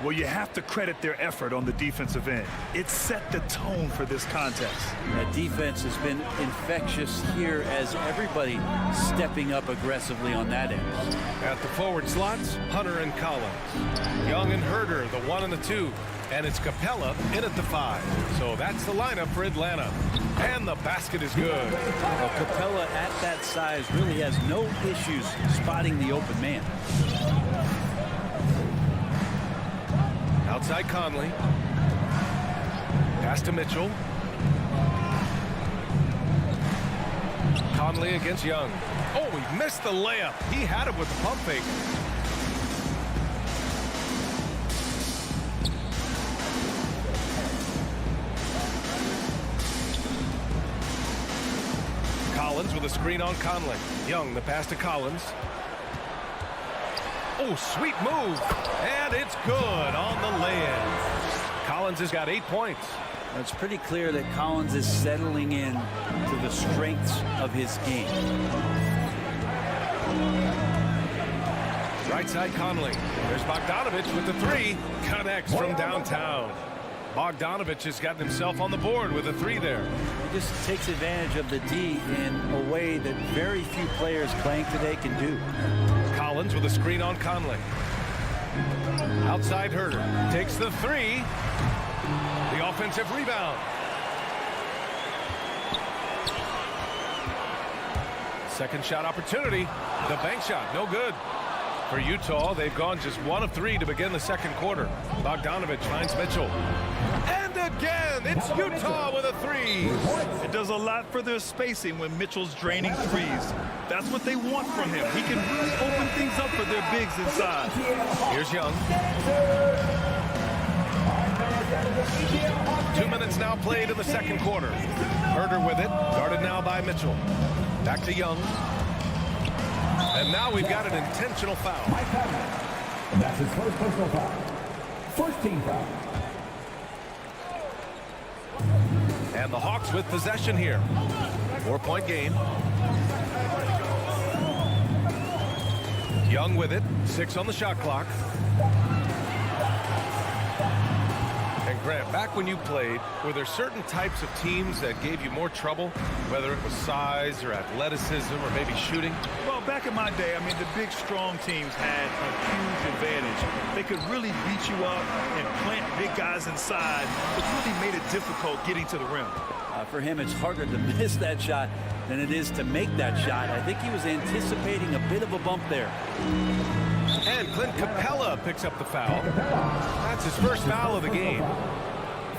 Well, you have to credit their effort on the defensive end. It set the tone for this contest. That defense has been infectious here as everybody stepping up aggressively on that end. At the forward slots, Hunter and Collins. Young and Herder, the 1 and the 2. And it's Capella in at the 5. So that's the lineup for Atlanta. And the basket is good. Well, Capella at that size really has no issues spotting the open man. Outside Conley. Pass to Mitchell. Conley against Young. Oh, he missed the layup. He had it with the pump fake. Collins with a screen on Conley. Young, the pass to Collins. Oh, sweet move. And it's good on the lay-in. Collins has got 8 points. It's pretty clear that Collins is settling in to the strengths of his game. Right side Conley. There's Bogdanovich with the 3. Connects from downtown. Bogdanovich has gotten himself on the board with a 3 there. He just takes advantage of the D in a way that very few players playing today can do. Collins with a screen on Conley. Outside Herder. Takes the 3. The offensive rebound. Second shot opportunity. The bank shot, no good. For Utah, they've gone just 1 of 3 to begin the second quarter. Bogdanovich finds Mitchell. And again, it's Utah with a 3. It does a lot for their spacing when Mitchell's draining threes. That's what they want from him. He can really open things up for their bigs inside. Here's Young. 2 minutes now played in the second quarter. Herder with it, guarded now by Mitchell. Back to Young. And now we've got an intentional foul. And that's his first personal foul. First team foul. And the Hawks with possession here. 4-point game. Young with it. 6 on the shot clock. And Grant, back when you played, were there certain types of teams that gave you more trouble, whether it was size or athleticism or maybe shooting? Well, back in my day, I mean, the big, strong teams had a huge advantage. They could really beat you up and plant big guys inside, which really made it difficult getting to the rim. For him, it's harder to miss that shot than it is to make that shot. I think he was anticipating a bit of a bump there. And Clint Capella picks up the foul. That's his first foul of the game.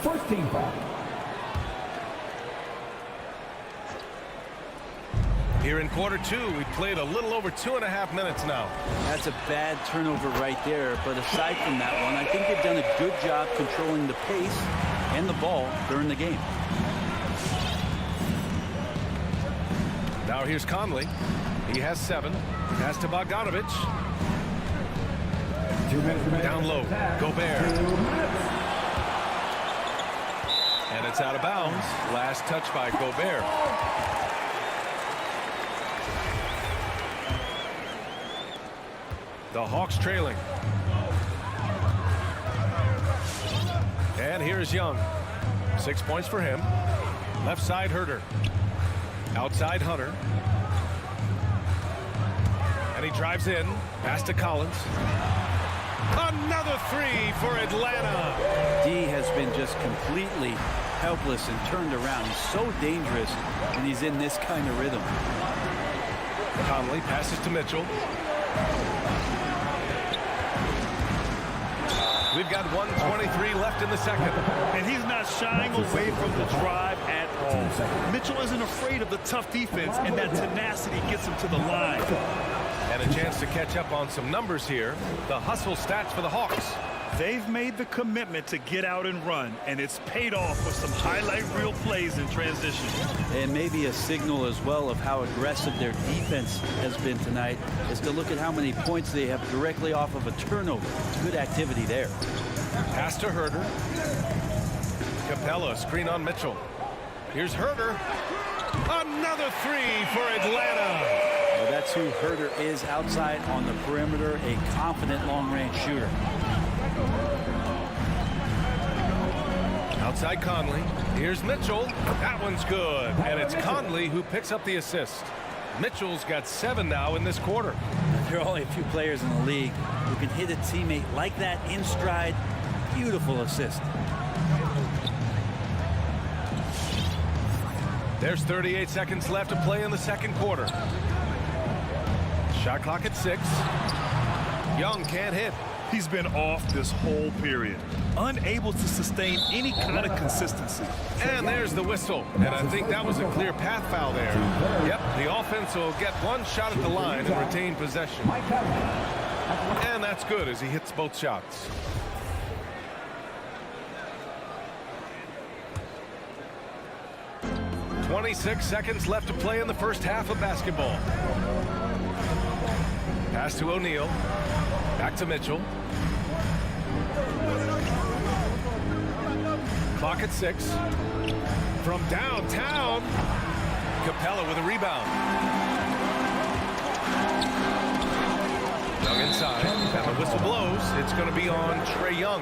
First team foul. Here in quarter 2, we played a little over 2.5 minutes now. That's a bad turnover right there. But aside from that one, I think they've done a good job controlling the pace and the ball during the game. Now here's Conley. He has 7. Pass to Bogdanovich. 2 minutes remaining. Down low. Gobert. 2 minutes. And it's out of bounds. Last touch by Gobert. The Hawks trailing. And here's Young. 6 points for him. Left side Herder. Outside Hunter. And he drives in. Pass to Collins. Another three for Atlanta. D has been just completely helpless and turned around. He's so dangerous when he's in this kind of rhythm. Conley passes to Mitchell. We've got 1:23 left in the second. And he's not shying away from the drive at all. Mitchell isn't afraid of the tough defense, and that tenacity gets him to the line. And a chance to catch up on some numbers here. The hustle stats for the Hawks. They've made the commitment to get out and run, and it's paid off with some highlight reel plays in transition. And maybe a signal as well of how aggressive their defense has been tonight is to look at how many points they have directly off of a turnover. Good activity there. Pass to Herter. Capella, screen on Mitchell. Here's Herter. Another three for Atlanta. Well, that's who Herter is outside on the perimeter, a confident long-range shooter. Outside Conley. Here's Mitchell. That one's good. And it's Conley who picks up the assist. Mitchell's got 7 now in this quarter. There are only a few players in the league who can hit a teammate like that in stride. Beautiful assist. There's 38 seconds left to play in the second quarter. Shot clock at 6. Young can't hit. He's been off this whole period, unable to sustain any kind of consistency. And there's the whistle. And I think that was a clear path foul there. Yep, the offense will get one shot at the line and retain possession. And that's good as he hits both shots. .26 seconds left to play in the first half of basketball. Pass to O'Neal. Back to Mitchell. Clock at 6. From downtown, Capella with a rebound. Young inside, and the whistle blows. It's going to be on Trae Young.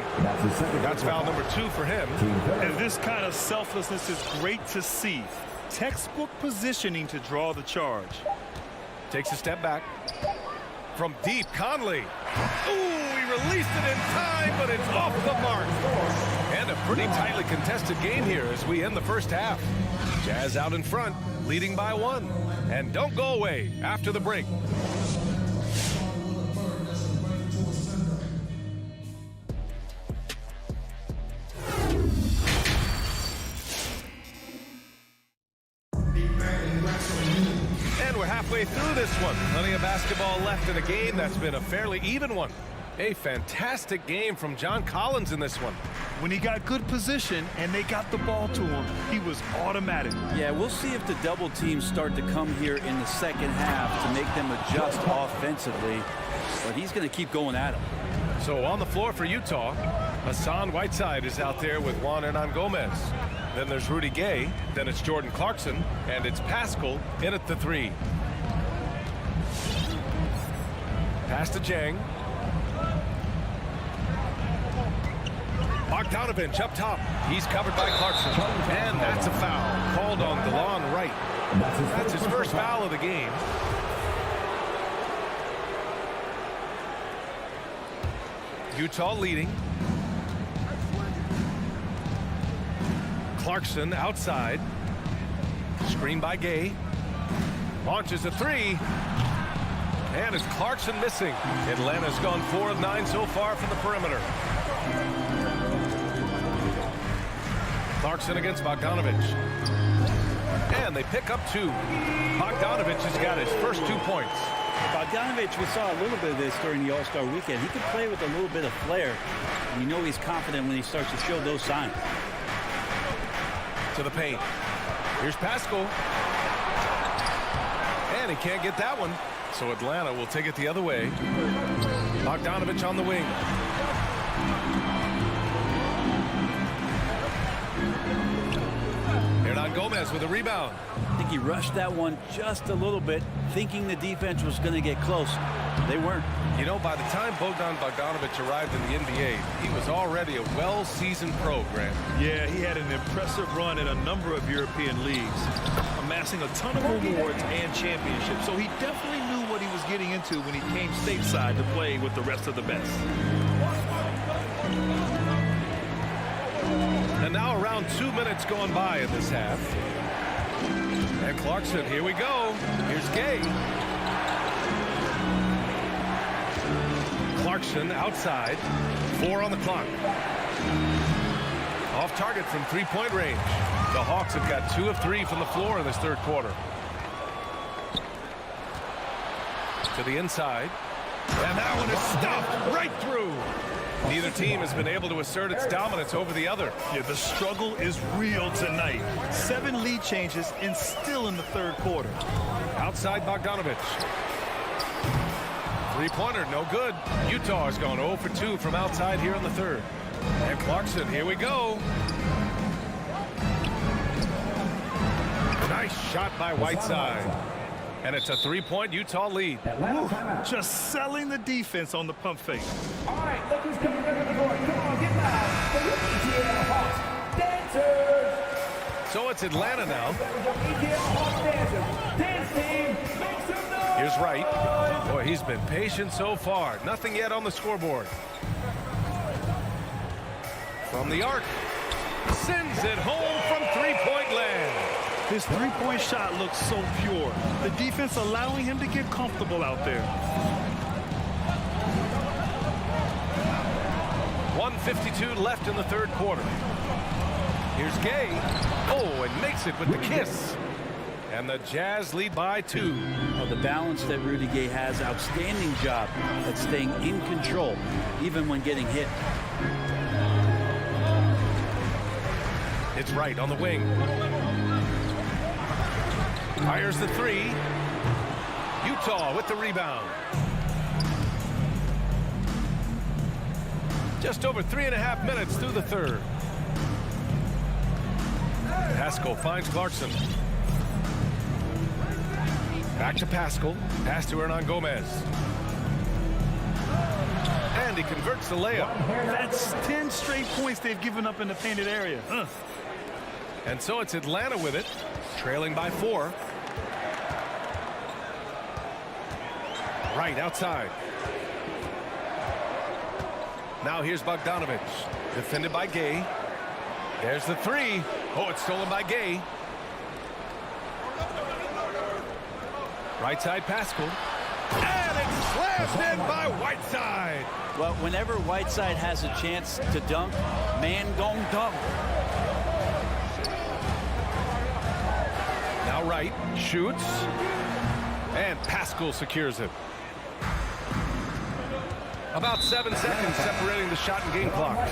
That's foul number 2 for him. And this kind of selflessness is great to see. Textbook positioning to draw the charge. Takes a step back. From deep, Conley. Ooh, he released it in time, but it's off the mark. And a pretty tightly contested game here as we end the first half. Jazz out in front, leading by 1. And don't go away after the break. Halfway through this one. Plenty of basketball left in a game that's been a fairly even one. A fantastic game from John Collins in this one. When he got good position and they got the ball to him, he was automatic. Yeah, we'll see if the double teams start to come here in the second half to make them adjust offensively. But he's going to keep going at him. So on the floor for Utah, Hassan Whiteside is out there with Juan Hernan Gomez. Then there's Rudy Gay. Then it's Jordan Clarkson. And it's Pascal in at the 3. Pass to Jang. Bogdanovich up top. He's covered by Clarkson. And that's a foul called on DeLon Wright. That's his first foul of the game. Utah leading. Clarkson outside. Screen by Gay. Launches a 3. And it's Clarkson missing. Atlanta's gone 4 of 9 so far from the perimeter. Clarkson against Bogdanovich. And they pick up 2. Bogdanovich has got his first 2 points. Bogdanovich, we saw a little bit of this during the All-Star weekend. He can play with a little bit of flair. And you know he's confident when he starts to show those signs. To the paint. Here's Pascal. And he can't get that one. So Atlanta will take it the other way. Bogdanovich on the wing. Hernan Gomez with a rebound. I think he rushed that one just a little bit, thinking the defense was going to get close. They weren't. You know, by the time Bogdan Bogdanovic arrived in the NBA, he was already a well-seasoned pro, Grant. Yeah, he had an impressive run in a number of European leagues, amassing a ton of awards and championships. So he definitely knew what he was getting into when he came stateside to play with the rest of the best. And now around 2 minutes gone by in this half. And Clarkson, here we go. Here's Gay. Clarkson outside. 4 on the clock. Off target from three-point range. The Hawks have got 2 of 3 from the floor in this third quarter. To the inside. And that one is stopped right through. Neither team has been able to assert its dominance over the other. Yeah, the struggle is real tonight. 7 lead changes and still in the third quarter. Outside Bogdanovic. Three-pointer, no good. Utah has gone 0 for 2 from outside here in the third. And Clarkson, here we go. Nice shot by Whiteside. And it's a 3-point Utah lead. Woo, just selling the defense on the pump fake. All right, look who's coming under the court. Come on, get loud. The ETL Hawks dancers. So it's Atlanta now. ETL Hawks dancers. Dance team, make some noise. Here's Wright. Boy, he's been patient so far. Nothing yet on the scoreboard. From the arc. Sends it home from three-point land. His three-point shot looks so pure. The defense allowing him to get comfortable out there. 1:52 left in the third quarter. Here's Gay. Oh, and makes it with the kiss. And the Jazz lead by 2. Oh, the balance that Rudy Gay has, outstanding job at staying in control, even when getting hit. It's Wright on the wing. Fires the 3. Utah with the rebound. Just over 3.5 minutes through the third. Pascal finds Clarkson. Back to Pascal. Pass to Hernan Gomez. And he converts the layup. That's 10 straight points they've given up in the painted area. And so it's Atlanta with it, trailing by 4. Right outside. Now here's Bogdanovic, defended by Gay. There's the 3. Oh, it's stolen by Gay. Right side Pascal. And it's slashed in by Whiteside. Well, whenever Whiteside has a chance to dunk, man gon' dunk. Now Wright shoots. And Pascal secures it. About 7 seconds separating the shot and game clocks.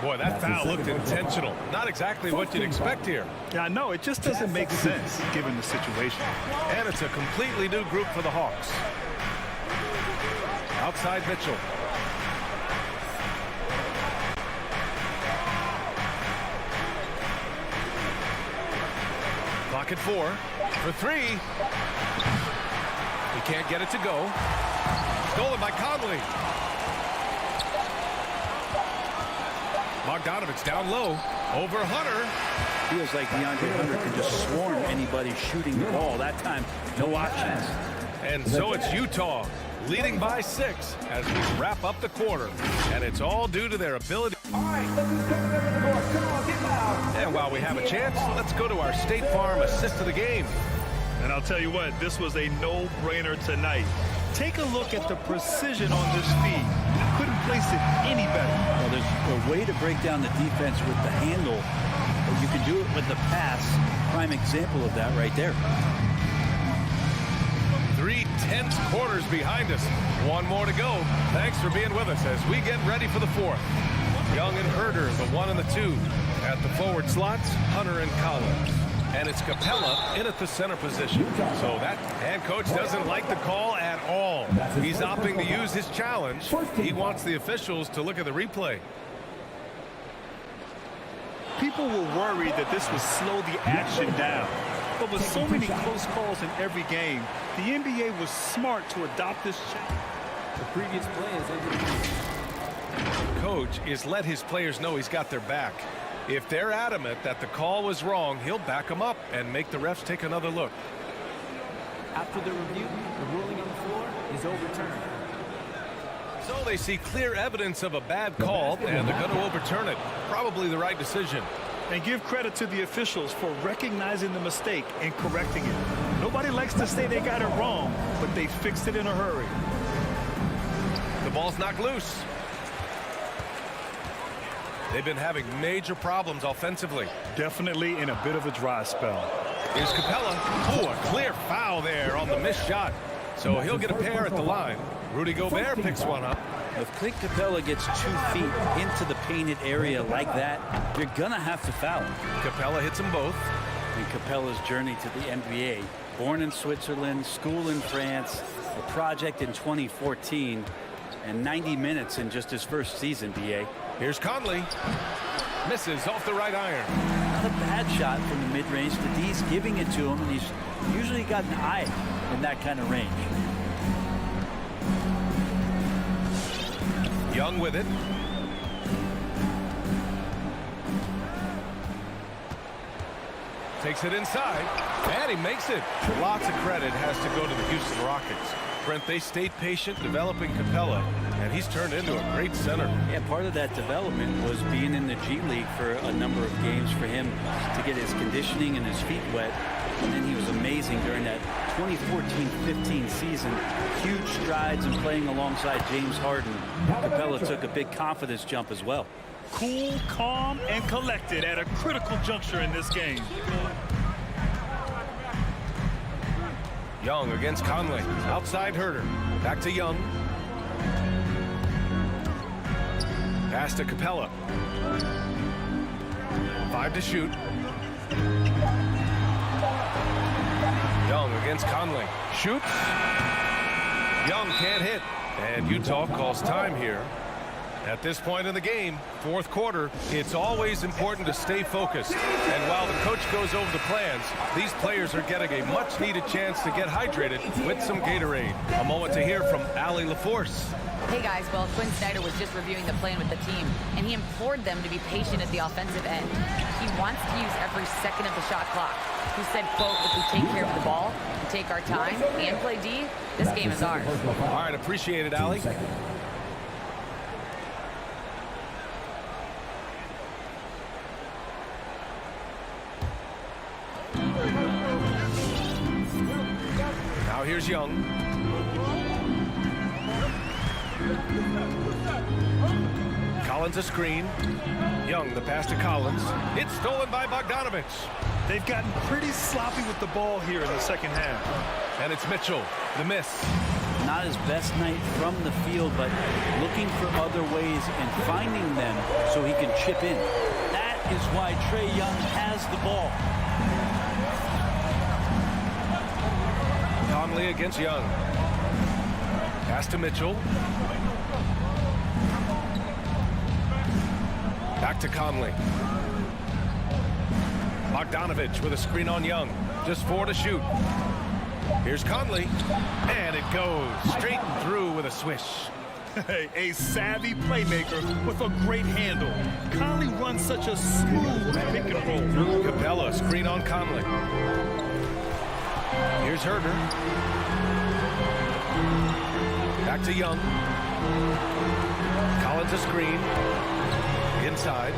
Boy, that foul looked intentional. Not exactly what you'd expect here. Yeah, I know. It just doesn't make sense given the situation. And it's a completely new group for the Hawks. Outside Mitchell. Clock at 4. For 3. He can't get it to go. Stolen by Conley. Bogdanovic down low. Over Hunter. Feels like DeAndre Hunter can just swarm anybody shooting the ball. That time, no options. And so it's Utah leading by 6 as we wrap up the quarter. And it's all due to their ability. All right, look who's coming under the court. Come on, get loud. And while we have a chance, let's go to our State Farm assist of the game. And I'll tell you what, this was a no-brainer tonight. Take a look at the precision on this feed. Couldn't place it any better. Well, there's a way to break down the defense with the handle, but you can do it with the pass. Prime example of that right there. 3 tense quarters behind us. One more to go. Thanks for being with us as we get ready for the 4th. Young and Herder, the 1 and the 2. At the forward slots, Hunter and Collins. And it's Capella in at the center position. So that head coach doesn't like the call at all. He's opting to use his challenge. He wants the officials to look at the replay. People were worried that this would slow the action down. But with so many close calls in every game, the NBA was smart to adopt this change. The previous play is ended. Coach is let his players know he's got their back. If they're adamant that the call was wrong, he'll back them up and make the refs take another look. After the review, the ruling on the floor is overturned. So they see clear evidence of a bad call, and they're going to overturn it. Probably the right decision. And give credit to the officials for recognizing the mistake and correcting it. Nobody likes to say they got it wrong, but they fixed it in a hurry. The ball's knocked loose. They've been having major problems offensively. Definitely in a bit of a dry spell. Here's Capella. Oh, a clear foul there on the missed shot. So he'll get a pair at the line. Rudy Gobert picks one up. If Clint Capella gets 2 feet into the painted area like that, you're going to have to foul him. Capella hits them both. And Capella's journey to the NBA. Born in Switzerland, school in France, a project in 2014, and 90 minutes in just his first season, BA. Here's Conley. Misses off the right iron. Not a bad shot from the mid-range. The D's giving it to him, and he's usually got an eye in that kind of range. Young with it. Takes it inside, and he makes it. Lots of credit has to go to the Houston Rockets. Brent, they stayed patient developing Capella, and he's turned into a great center. Yeah, part of that development was being in the G League for a number of games for him to get his conditioning and his feet wet. And then he was amazing during that 2014-15 season. Huge strides in playing alongside James Harden. Capella took a big confidence jump as well. Cool, calm, and collected at a critical juncture in this game. Young against Conley. Outside Herter. Back to Young. Pass to Capella. 5 to shoot. Young against Conley. Shoots. Young can't hit. And Utah calls time here. At this point in the game, fourth quarter, it's always important to stay focused. And while the coach goes over the plans, these players are getting a much-needed chance to get hydrated with some Gatorade. A moment to hear from Allie LaForce. Hey guys, well, Quinn Snyder was just reviewing the plan with the team, and he implored them to be patient at the offensive end. He wants to use every second of the shot clock. He said, quote, if we take care of the ball, and take our time, and play D, this game is ours. All right, appreciate it, Allie. Now here's Young. Collins a screen. Young, the pass to Collins. It's stolen by Bogdanovich. They've gotten pretty sloppy with the ball here in the second half. And it's Mitchell, the miss. Not his best night from the field, but looking for other ways and finding them so he can chip in. That is why Trae Young has the ball. Conley against Young. Pass to Mitchell. Back to Conley. Bogdanovich with a screen on Young. Just 4 to shoot. Here's Conley. And it goes straight through with a swish. A savvy playmaker with a great handle. Conley runs such a smooth pick and roll. Capella, screen on Conley. Here's Herter. Back to Young. Collins a screen. Inside.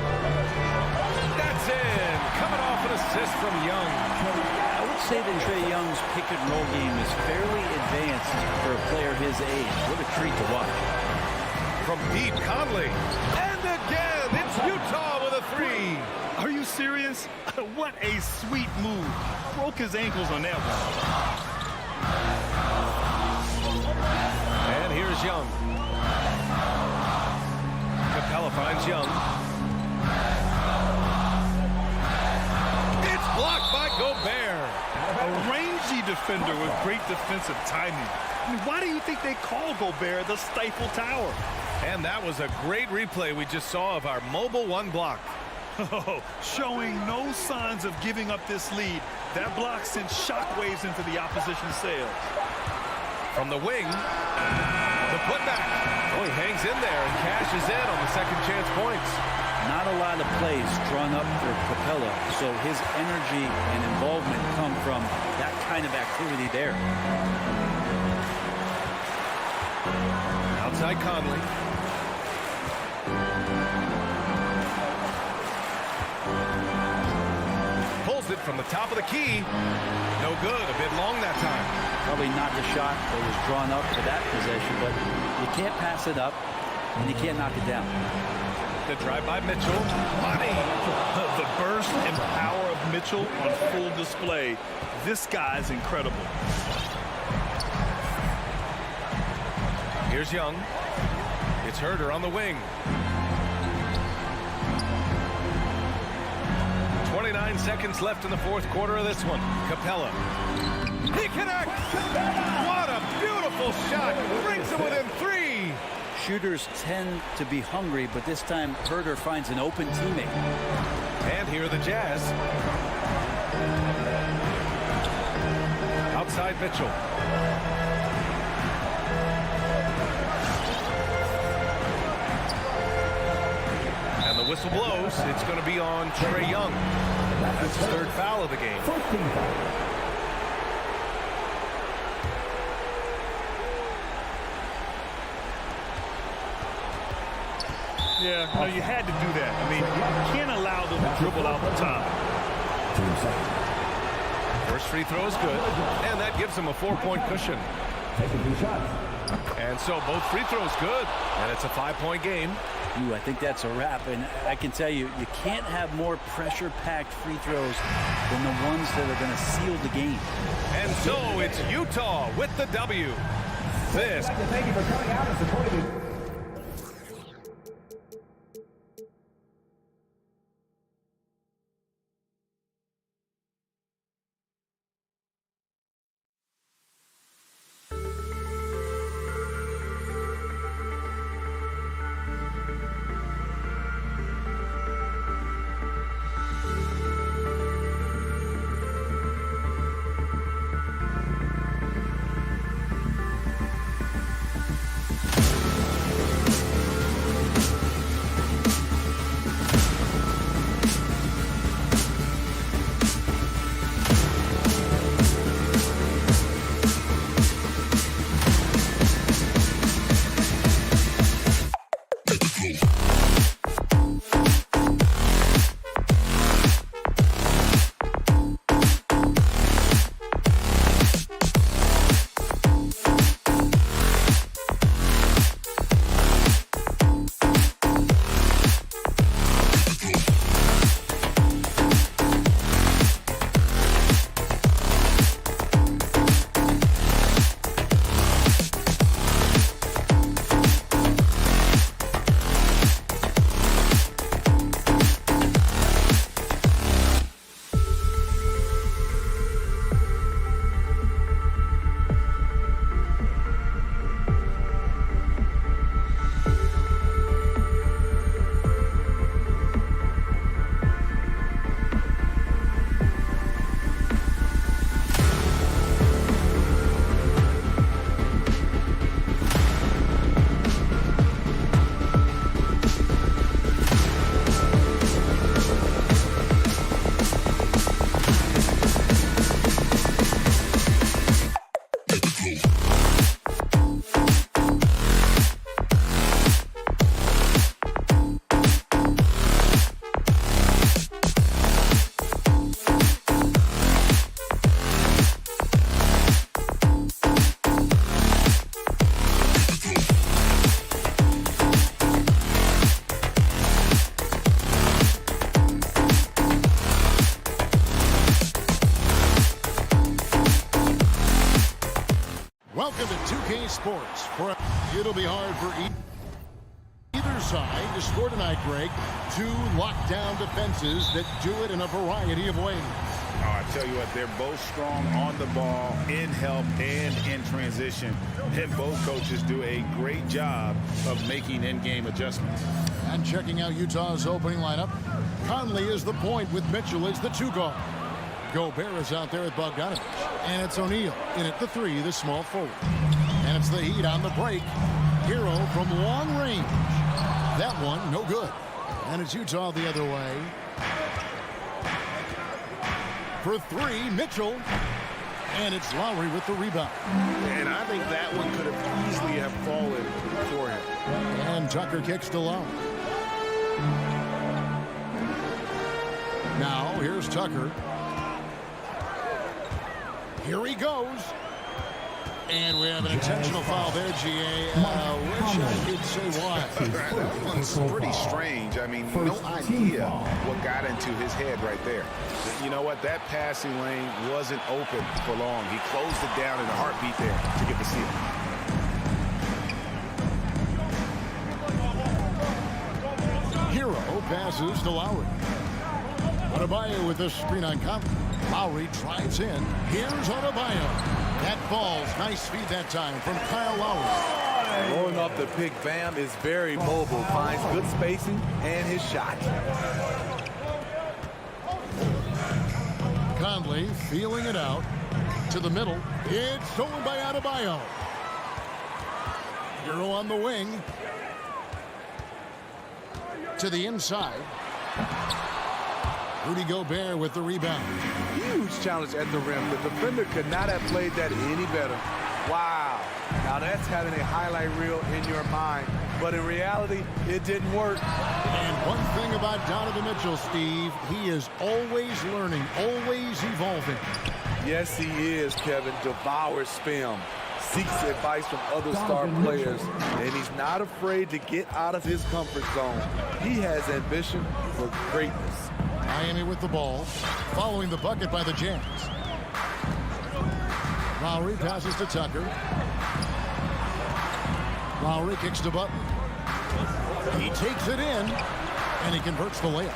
That's in. Coming off an assist from Young. I would say that Trae Young's pick and roll game is fairly advanced for a player his age. What a treat to watch. From deep, Conley. And again, it's Utah with a 3. Are you serious? What a sweet move. Broke his ankles on that one. And here's Young. Capella finds Young. It's blocked by Gobert. A rangy defender with great defensive timing. I mean, why do you think they call Gobert the Stifle Tower? And that was a great replay we just saw of our mobile one block. Oh, showing no signs of giving up this lead. That block sends shockwaves into the opposition's sails. From the wing, the putback. Oh, he hangs in there and cashes in on the second chance points. Not a lot of plays drawn up for Capella, so his energy and involvement come from that kind of activity there. Outside Conley. Pulls it from the top of the key. No good. A bit long that time. Probably not the shot that was drawn up for that possession, but you can't pass it up, and you can't knock it down. The drive by Mitchell. Money. The burst and power of Mitchell on full display. This guy's incredible. Here's Young. It's Herder on the wing. 29 seconds left in the fourth quarter of this one. Capella. He connects. What a beautiful shot. Brings him within 3. Shooters tend to be hungry, but this time Herder finds an open teammate. And here are the Jazz. Outside Mitchell. And the whistle blows. It's going to be on Trae Young. That's his third foul of the game. Yeah, no, you had to do that. I mean, you can't allow them to dribble out the top. First free throw is good, and that gives him a 4-point cushion. And so both free throws good, and it's a 5-point game. Ooh, I think that's a wrap, and I can tell you, you can't have more pressure-packed free throws than the ones that are going to seal the game. And so it's Utah with the W. This. Thank you for coming out and supporting me. Welcome to 2K Sports. It'll be hard for either side to score tonight, Greg. Two lockdown defenses that do it in a variety of ways. Oh, I tell you what, they're both strong on the ball, in help, and in transition. And both coaches do a great job of making in-game adjustments. And checking out Utah's opening lineup, Conley is the point with Mitchell as the 2 guard. Gobert is out there at Bogdanovich. And it's O'Neal in at the 3, the small forward. And it's the Heat on the break. Hero from long range. That one, no good. And it's Utah the other way. For 3, Mitchell. And it's Lowry with the rebound. And I think that one could have easily have fallen for him. And Tucker kicks to Lowry. Now, here's Tucker. Here he goes. And we have an intentional foul there, GA. Wish I could say why. That one's pretty strange. I mean, no idea what got into his head right there. You know what? That passing lane wasn't open for long. He closed it down in a heartbeat there to get the steal. Hero passes to Lowry. Adebayo with the screen on Conley. Lowry drives in. Here's Adebayo. That falls. Nice feed that time from Kyle Lowry. Rolling off the pick, Bam is very mobile. Finds good spacing and his shot. Conley feeling it out to the middle. It's stolen by Adebayo. Hero on the wing. To the inside. Rudy Gobert with the rebound. Huge challenge at the rim. The defender could not have played that any better. Wow. Now that's having a highlight reel in your mind. But in reality, it didn't work. And one thing about Donovan Mitchell, Steve, he is always learning, always evolving. Yes, he is, Kevin. Devours film. Seeks advice from other star players. And he's not afraid to get out of his comfort zone. He has ambition for greatness. Miami with the ball, following the bucket by the Jazz. Lowry passes to Tucker. Lowry kicks to Butler. He takes it in, and he converts the layup.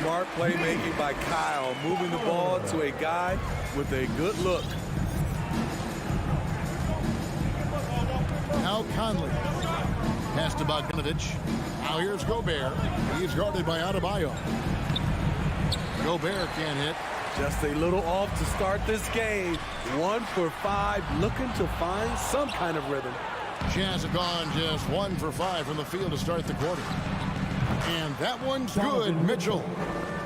Smart playmaking by Kyle, moving the ball to a guy with a good look. Now Conley. Pass to Bogdanovich. Now here's Gobert. He's guarded by Adebayo. Gobert can't hit. Just a little off to start this game. 1 for 5, looking to find some kind of rhythm. Jazz have gone just 1 for 5 from the field to start the quarter. And that one's good, Mitchell.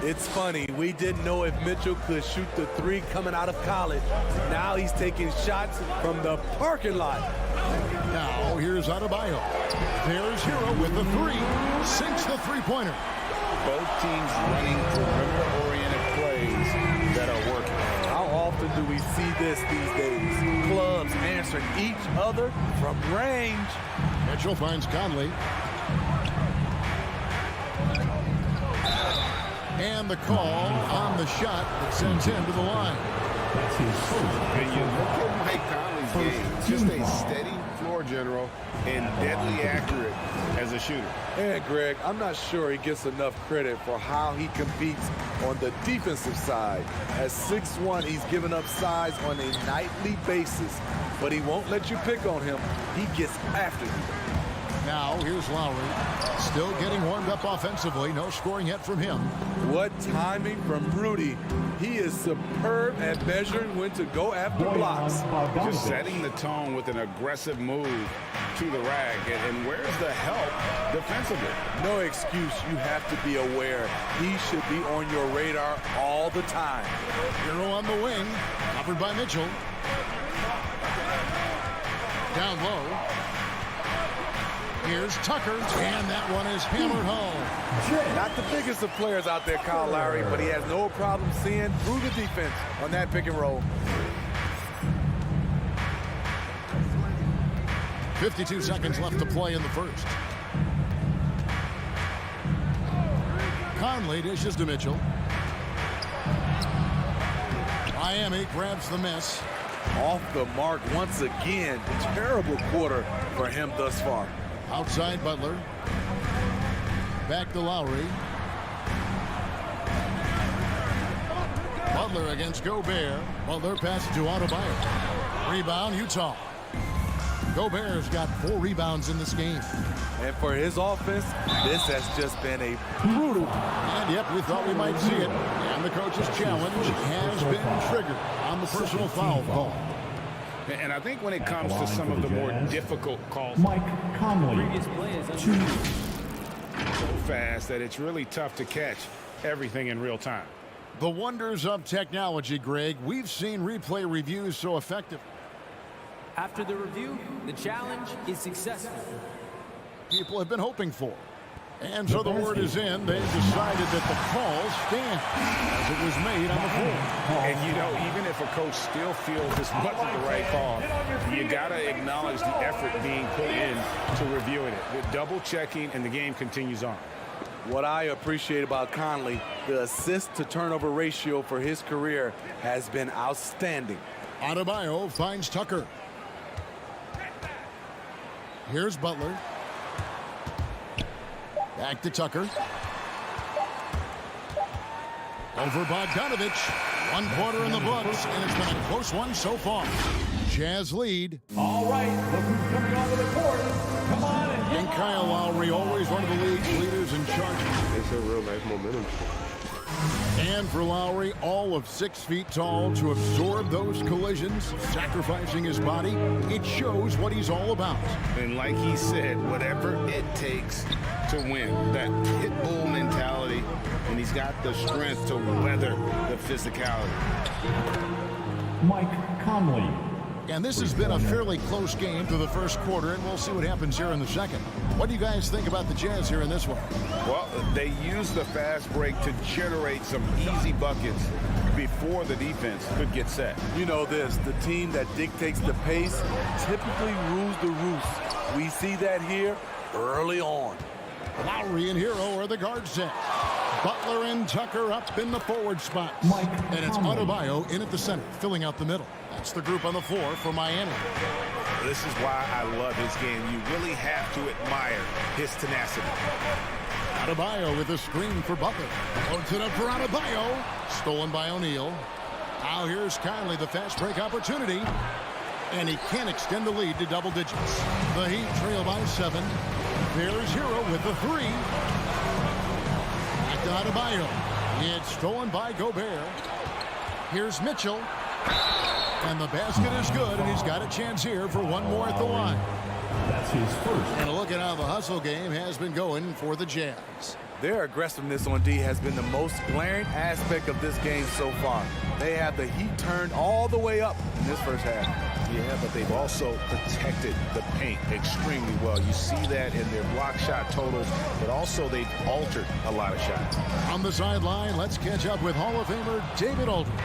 It's funny, we didn't know if Mitchell could shoot the 3 coming out of college. Now he's taking shots from the parking lot. Now here's Adebayo. There's Hero with the 3. Sinks the 3-pointer. Both teams running perimeter-oriented plays that are working. How often do we see this these days? Clubs answering each other from range. Mitchell finds Conley. And the call on the shot that sends him to the line. That's his first. When you look at Mike Conley's game, just a steady floor general and deadly accurate as a shooter. And Greg, I'm not sure he gets enough credit for how he competes on the defensive side. At 6'1", he's given up size on a nightly basis, but he won't let you pick on him. He gets after you. Now here's Lowry, still getting warmed up offensively. No scoring yet from him. What timing from Rudy. He is superb at measuring when to go after blocks. Just setting the tone with an aggressive move to the rack. And where's the help defensively? No excuse. You have to be aware. He should be on your radar all the time. Hero on the wing, covered by Mitchell. Down low. Here's Tucker, and that one is hammered home. Not the biggest of players out there, Kyle Lowry, but he has no problem seeing through the defense on that pick and roll. 52 seconds left to play in the first. Conley dishes to Mitchell. Miami grabs the miss. Off the mark once again. Terrible quarter for him thus far. Outside Butler. Back to Lowry. Butler against Gobert. Butler passes to Adebayo. Rebound, Utah. Gobert's got 4 rebounds in this game. And for his offense, this has just been a brutal. And yep, we thought we might see it. And the coach's challenge has been triggered on the personal foul call. And I think when it comes to some of the more difficult calls, Mike Conley. Previous play is so fast that it's really tough to catch everything in real time. The wonders of technology, Greg. We've seen replay reviews so effective. After the review, the challenge is successful. People have been hoping for. And so the word is in. They've decided that the call stands as it was made on the floor. And, you know, even if a coach still feels this wasn't the right call, you got to acknowledge the effort being put in to reviewing it. The double checking, and the game continues on. What I appreciate about Conley, the assist to turnover ratio for his career has been outstanding. Adebayo finds Tucker. Here's Butler. Back to Tucker. Over Bogdanovich. 1 quarter in the books, and it's been a close one so far. Jazz lead. All right, look who's coming onto the court. Come on And Kyle Lowry, always one of the league's leaders in charge. It's a real nice momentum. And for Lowry, all of 6 feet tall, to absorb those collisions, sacrificing his body, it shows what he's all about. And like he said, whatever it takes to win, that pit bull mentality, and he's got the strength to weather the physicality. Mike Conley. And this has been a fairly close game through the first quarter, and we'll see what happens here in the second. What do you guys think about the Jazz here in this one? Well, they used the fast break to generate some easy buckets before the defense could get set. You know this, the team that dictates the pace typically rules the roost. We see that here early on. Lowry and Hero are the guard set. Butler and Tucker up in the forward spot. And it's Adebayo in at the center, filling out the middle. That's the group on the floor for Miami. This is why I love his game. You really have to admire his tenacity. Adebayo with a screen for Butler. Loads it up for Adebayo. Stolen by O'Neal. Now here's Conley, the fast break opportunity. And he can extend the lead to double digits. The Heat trail by 7. There's Hero with the 3. Back to Adebayo. It's stolen by Gobert. Here's Mitchell. And the basket is good, and he's got a chance here for one more at the line. That's his first. And a look at how the hustle game has been going for the Jazz. Their aggressiveness on D has been the most glaring aspect of this game so far. They have the heat turned all the way up in this first half. Yeah, but they've also protected the paint extremely well. You see that in their block shot totals, but also they've altered a lot of shots. On the sideline, let's catch up with Hall of Famer David Aldridge.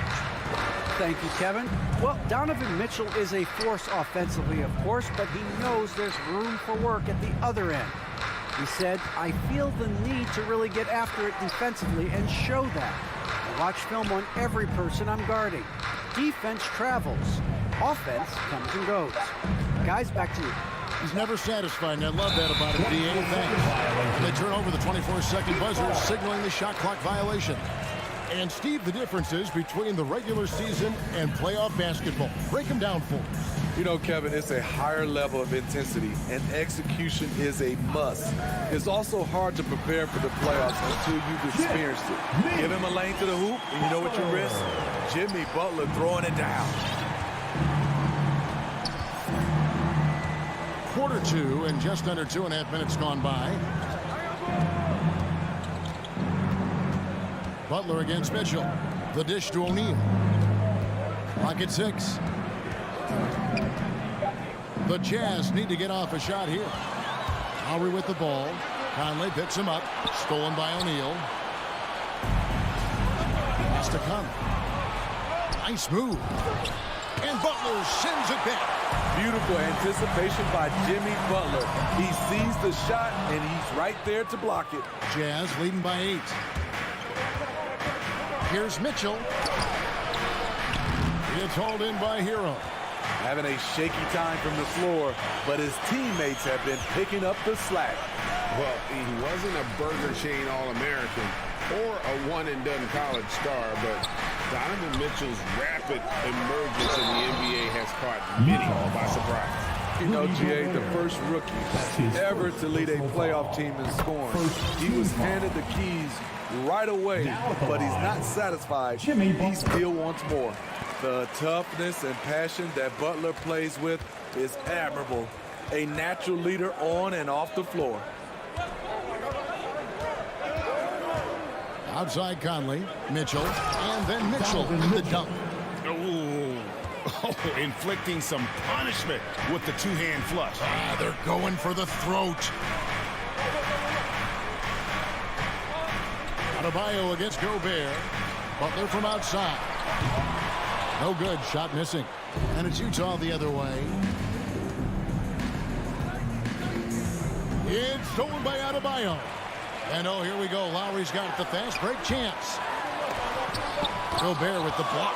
Thank you, Kevin. Well, Donovan Mitchell is a force offensively, of course, but he knows there's room for work at the other end. He said, I feel the need to really get after it defensively and show that. I watch film on every person I'm guarding. Defense travels. Offense comes and goes. Guys, back to you. He's never satisfied, and I love that about him, D.A. Thanks. They turn over the 24-second buzzer, signaling the shot clock violation. And, Steve, the differences between the regular season and playoff basketball. Break them down for us. You know, Kevin, it's a higher level of intensity, and execution is a must. It's also hard to prepare for the playoffs until you've experienced it. Give him a lane to the hoop, and you know what you risk? Jimmy Butler throwing it down. Quarter 2, and just under 2.5 minutes gone by. Butler against Mitchell. The dish to O'Neal. Clock at 6. The Jazz need to get off a shot here. Lowry with the ball. Conley picks him up. Stolen by O'Neal. Has to come. Nice move. And Butler sends it back. Beautiful anticipation by Jimmy Butler. He sees the shot, and he's right there to block it. Jazz leading by 8. Here's Mitchell. It's hauled in by Hero. Having a shaky time from the floor, but his teammates have been picking up the slack. Well, he wasn't a Burger Chain All-American or a one-and-done college star, but Donovan Mitchell's rapid emergence in the NBA has caught many by surprise. You know, GA, the first rookie ever to lead a playoff team in scoring. He was handed the keys right away, but he's not satisfied. He still wants more. The toughness and passion that Butler plays with is admirable. A natural leader on and off the floor. Outside Conley, Mitchell, and then Mitchell in the dunk. Oh, inflicting some punishment with the two-hand flush. They're going for the throat. Adebayo against Gobert. Butler from outside. No good. Shot missing. And it's Utah the other way. It's stolen by Adebayo. And oh, here we go. Lowry's got it. The fast break chance. Gobert with the block.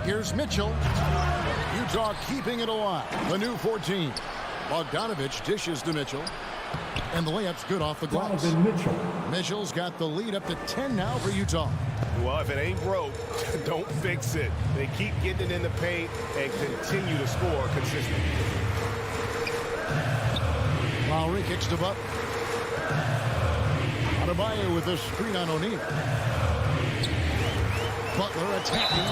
Here's Mitchell. Utah keeping it alive. The new 14. Bogdanovich dishes to Mitchell. And the layup's good off the glass. Mitchell's got the lead up to 10 now for Utah. Well, if it ain't broke, don't fix it. They keep getting it in the paint and continue to score consistently. Lowry kicks to Butler. Adebayo with a screen on O'Neal. Butler attacking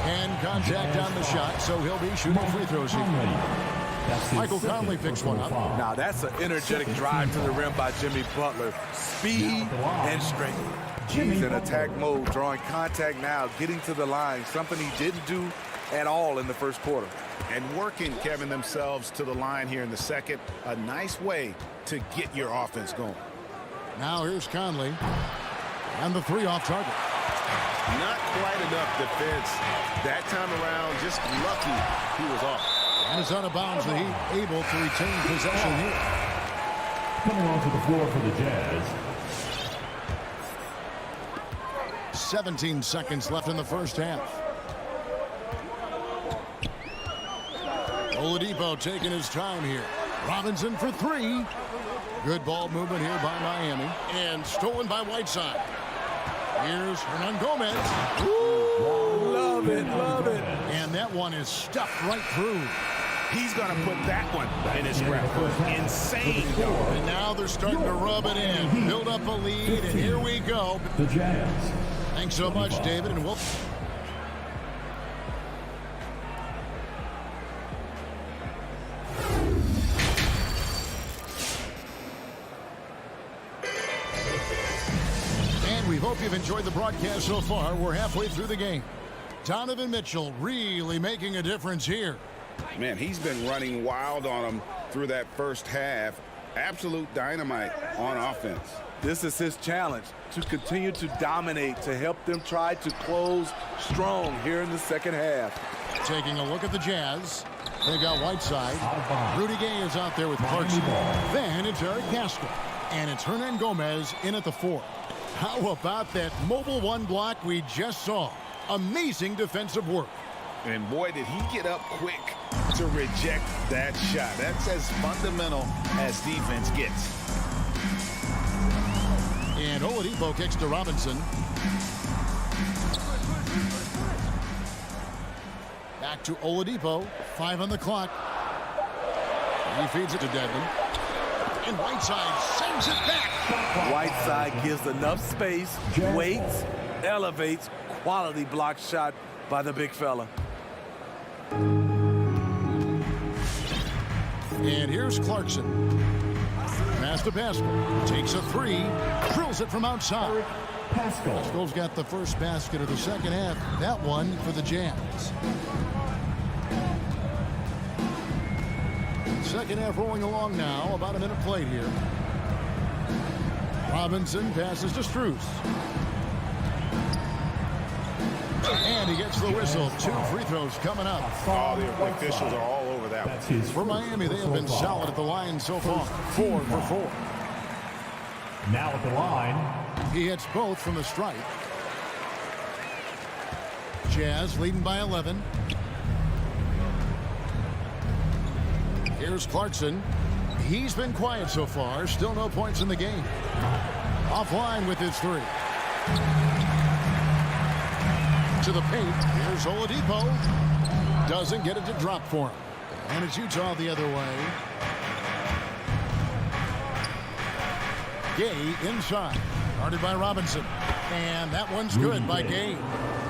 and contact on the shot, so he'll be shooting free throws here. Michael Conley picks one up. Now that's an energetic drive to the rim by Jimmy Butler. Speed and strength. He's in attack mode, drawing contact now, getting to the line, something he didn't do at all in the first quarter. And working, Kevin, themselves to the line here in the second. A nice way to get your offense going. Now here's Conley. And the three off target. Not quite enough defense that time around. Just lucky he was off. And it's out of bounds. The Heat able to retain possession here. Coming onto the floor for the Jazz. 17 seconds left in the first half. Oladipo taking his time here. Robinson for three. Good ball movement here by Miami. And stolen by Whiteside. Here's Hernan Gomez. Ooh, love it, love it. And that one is stuffed right through. He's going to put that one in his scrapbook. Insane, though. And now they're starting to rub it in. Build up a lead, and here we go. The Jazz. Thanks so much, David, and we'll... We hope you've enjoyed the broadcast so far. We're halfway through the game. Donovan Mitchell really making a difference here. Man, he's been running wild on him through that first half. Absolute dynamite on offense. This is his challenge, to continue to dominate, to help them try to close strong here in the second half. Taking a look at the Jazz. They got Whiteside. Rudy Gay is out there with Clarkson. Then it's Eric Gaskin. And it's Hernan Gomez in at the 4. How about that mobile one block we just saw? Amazing defensive work. And boy, did he get up quick to reject that shot. That's as fundamental as defense gets. And Oladipo kicks to Robinson. Back to Oladipo. 5 on the clock. He feeds it to Dedmon. And Whiteside sends it back. Whiteside gives enough space, waits, elevates. Quality block shot by the big fella. And here's Clarkson. Pass to Pascal. Takes a 3. Drills it from outside. Pascal's got the first basket of the second half. That one for the Jazz. Second half rolling along now. About a minute played here. Robinson passes to Strus. And he gets the whistle. 2 free throws coming up. Oh, the officials are all over that one. For Miami, they have been solid at the line so far. 4 for 4. Now at the line. He hits both from the stripe. Jazz leading by 11. Here's Clarkson. He's been quiet so far. Still no points in the game. Offline with his 3. To the paint. Here's Oladipo. Doesn't get it to drop for him. And it's Utah the other way. Gay inside. Guarded by Robinson. And that one's good by Gay.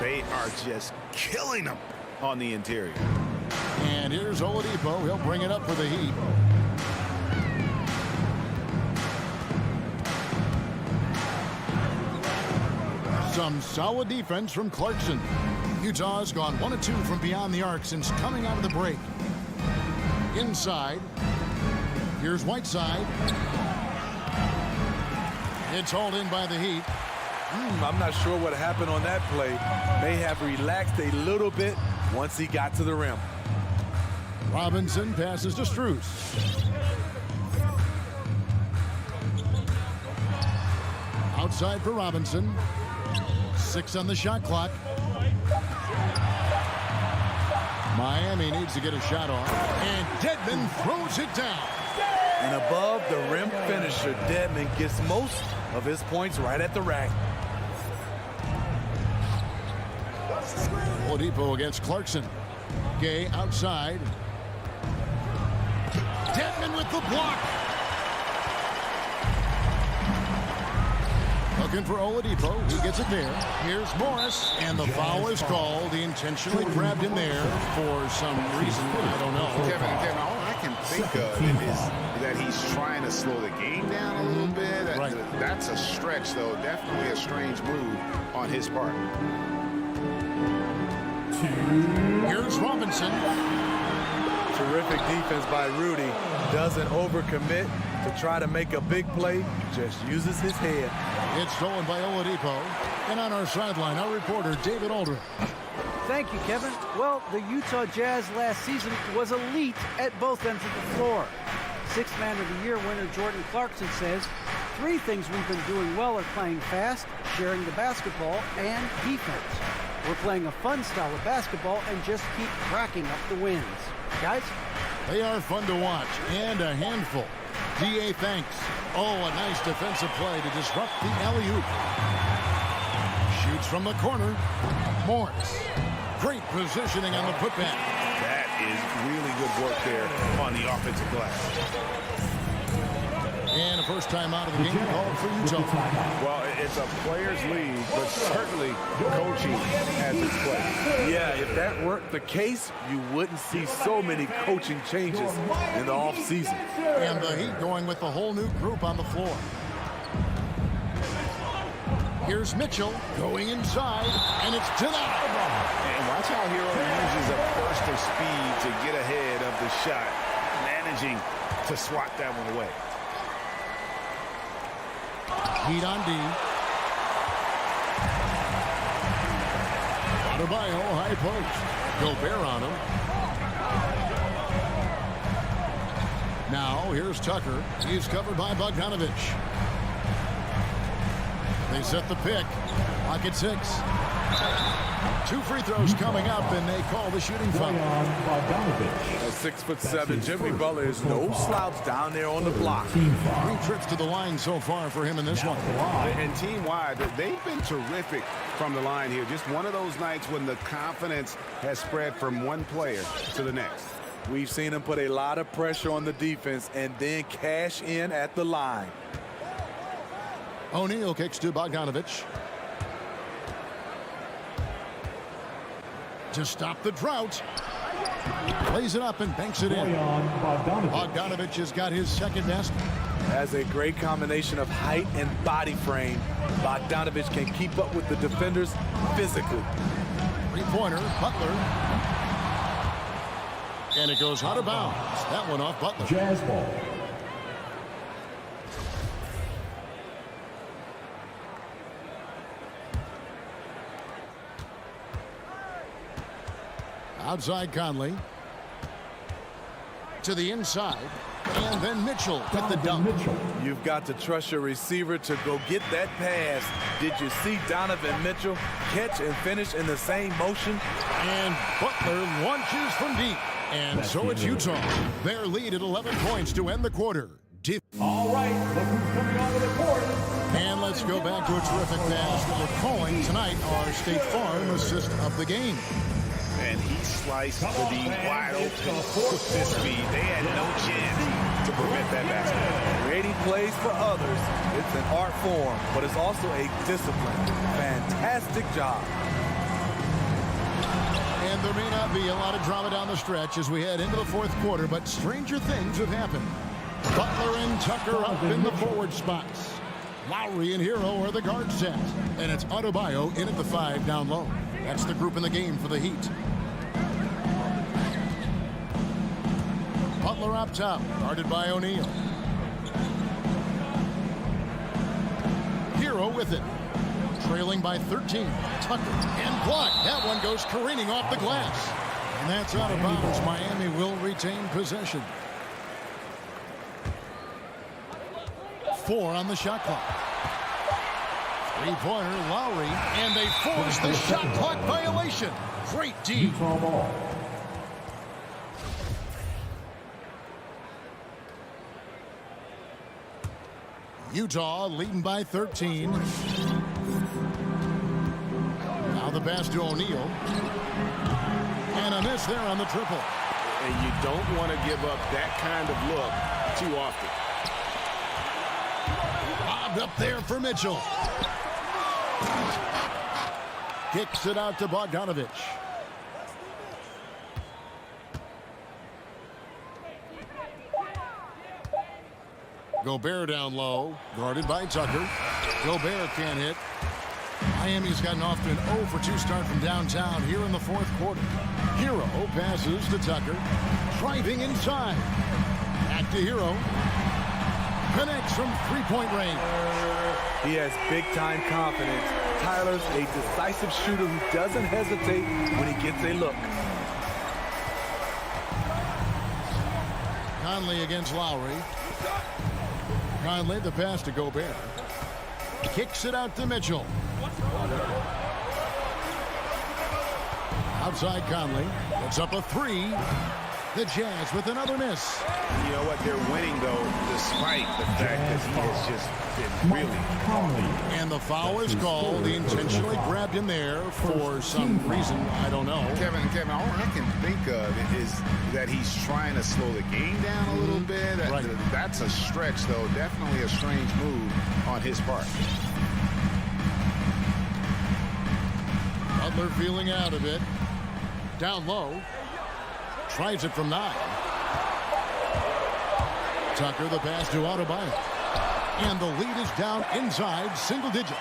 They are just killing them on the interior. And here's Oladipo. He'll bring it up for the Heat. Some solid defense from Clarkson. Utah's gone 1 of 2 from beyond the arc since coming out of the break. Inside. Here's Whiteside. It's hauled in by the Heat. I'm not sure what happened on that play. May have relaxed a little bit once he got to the rim. Robinson passes to Strus. Outside for Robinson. 6 on the shot clock. Miami needs to get a shot off. And Dedmon throws it down. And above the rim finisher, Dedmon gets most of his points right at the rack. Oladipo against Clarkson. Gay outside. Dedmon with the block. Looking for Oladipo. He gets it there. Here's Morris. And the foul is called. He intentionally grabbed him there for some reason. I don't know. Kevin, all I can think of is that he's trying to slow the game down a little bit. Right. That's a stretch, though. Definitely a strange move on his part. Here's Robinson. Terrific defense by Rudy. Doesn't overcommit to try to make a big play. Just uses his head. It's stolen by Oladipo. And on our sideline, our reporter, David Aldridge. Thank you, Kevin. Well, the Utah Jazz last season was elite at both ends of the floor. Sixth Man of the Year winner Jordan Clarkson says, 3 things we've been doing well are playing fast, sharing the basketball, and defense. We're playing a fun style of basketball and just keep cracking up the wins. Guys? They are fun to watch and a handful. DA thanks. Oh, a nice defensive play to disrupt the alley-oop. Shoots from the corner. Morris. Great positioning on the putback. That is really good work there on the offensive glass. And a first time out of the game called for Utah. Well, it's a players' league, but certainly coaching has its place. Yeah, if that weren't the case, you wouldn't see so many coaching changes in the offseason. And the Heat going with the whole new group on the floor. Here's Mitchell going inside, and it's to that. And watch how Hero uses a burst of speed to get ahead of the shot, managing to swat that one away. Heat on D. Adebayo, high post. Gobert on him. Now, here's Tucker. He's covered by Bogdanovich. They set the pick. Clock at 6. 2 free throws coming up, and they call the shooting foul. At 6'7", Jimmy Butler is no slouch down there on the block. 3 trips to the line so far for him in this one. And team-wide, they've been terrific from the line here. Just one of those nights when the confidence has spread from one player to the next. We've seen him put a lot of pressure on the defense and then cash in at the line. O'Neal kicks to Bogdanovich. To stop the drought. Plays it up and banks it in. Bogdanovich has got his second basket. Has a great combination of height and body frame. Bogdanovich can keep up with the defenders physically. 3-pointer, Butler. And it goes out of bounds. That one off Butler. Jazz ball. Outside Conley. To the inside. And then Mitchell with the dunk. You've got to trust your receiver to go get that pass. Did you see Donovan Mitchell catch and finish in the same motion? And Butler launches from deep. And so it's Utah. Their lead at 11 points to end the quarter. All right, look who's coming onto the court. And let's go back to a terrific pass that we're calling tonight our State Farm assist of the game. and he sliced the D wide open with his speed. They had no chance to prevent that basket. Creating plays for others, it's an art form, but it's also a discipline. Fantastic job. And there may not be a lot of drama down the stretch as we head into the fourth quarter, but stranger things have happened. Butler and Tucker up in the forward spots. Lowry and Hero are the guard set. And it's Adebayo in at the 5 down low. That's the group in the game for the Heat. Butler up top, guarded by O'Neal. Hero with it. Trailing by 13. Tucker and blocked. That one goes careening off the glass. And that's out of bounds. Miami will retain possession. 4 on the shot clock. Three-pointer, Lowry, and they force the shot clock violation. Great D. Utah leading by 13. Now the pass to O'Neal. And a miss there on the triple. And you don't want to give up that kind of look too often. Bobbed up there for Mitchell. Kicks it out to Bogdanovich. Gobert down low, guarded by Tucker. Gobert can't hit. Miami's gotten off to an 0 for 2 start from downtown here in the fourth quarter. Hero passes to Tucker. Driving inside. Back to Hero. Connects from three-point range. He has big-time confidence. Tyler's a decisive shooter who doesn't hesitate when he gets a look. Conley against Lowry. Conley the pass to Gobert. Kicks it out to Mitchell. Outside Conley. Puts up a 3. The Jazz with another miss. You know what? They're winning, though, despite the fact that he has just been really... And the foul is called. He intentionally grabbed him there for some reason. I don't know. Kevin, all I can think of is that he's trying to slow the game down a little bit. Right. That's a stretch, though. Definitely a strange move on his part. Butler feeling out of it. Down low. Tries it from 9. Tucker the pass to Adebayo. And the lead is down inside single digits.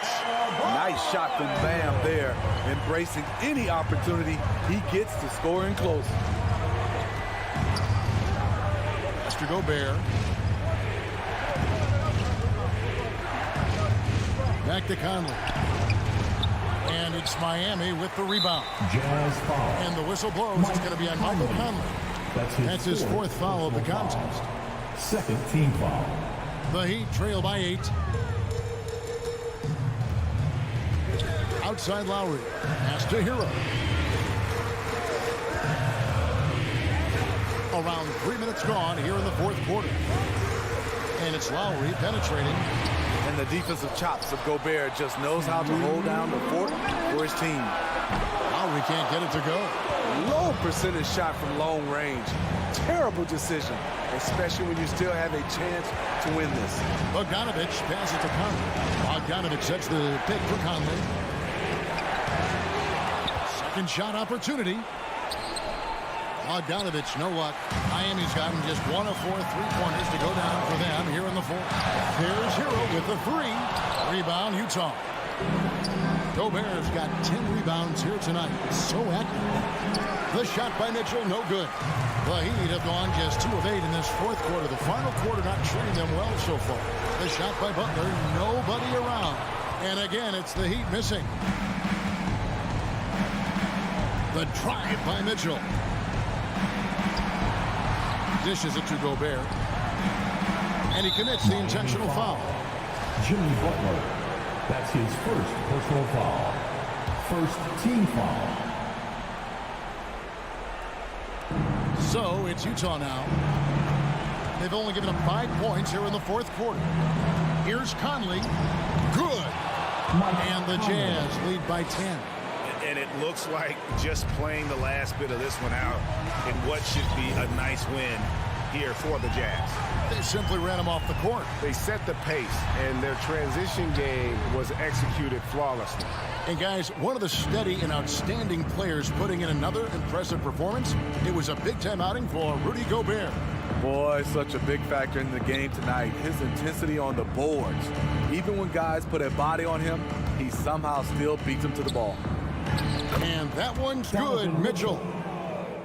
Nice shot from Bam there. Embracing any opportunity he gets to scoring close. Mr. Gobert. Back to Conley. And it's Miami with the rebound. Jazz foul. And the whistle blows. It's going to be on Michael Conley. That's his fourth foul of the contest. Second team foul. The Heat trail by 8. Outside Lowry. Pass to Hero. Around 3 minutes gone here in the fourth quarter. And it's Lowry penetrating. And the defensive chops of Gobert just knows how to hold down the fort for his team. Lowry can't get it to go. Low percentage shot from long range. Terrible decision, especially when you still have a chance to win this. Bogdanovich passes to Conley. Bogdanovich sets the pick for Conley. Second shot opportunity. Bogdanovich, no luck. Miami's gotten just 1 of 4 3-pointers to go down for them here in the fourth. There's Hero with the 3. Rebound, Utah. Gobert's got 10 rebounds here tonight. So active. The shot by Mitchell, no good. The Heat have gone just 2 of 8 in this fourth quarter. The final quarter not treating them well so far. The shot by Butler, nobody around. And again, it's the Heat missing. The drive by Mitchell. Dishes it to Gobert. And he commits the intentional foul. Jimmy Butler. That's his first personal foul. First team foul. So it's Utah now. They've only given up 5 points here in the fourth quarter. Here's Conley. Good. And the Jazz lead by 10. And it looks like just playing the last bit of this one out in what should be a nice win here for the Jazz. They simply ran him off the court. They set the pace, and their transition game was executed flawlessly. And guys, one of the steady and outstanding players putting in another impressive performance, it was a big-time outing for Rudy Gobert. Boy, such a big factor in the game tonight. His intensity on the boards. Even when guys put a body on him, he somehow still beats them to the ball. And that one's good, Mitchell.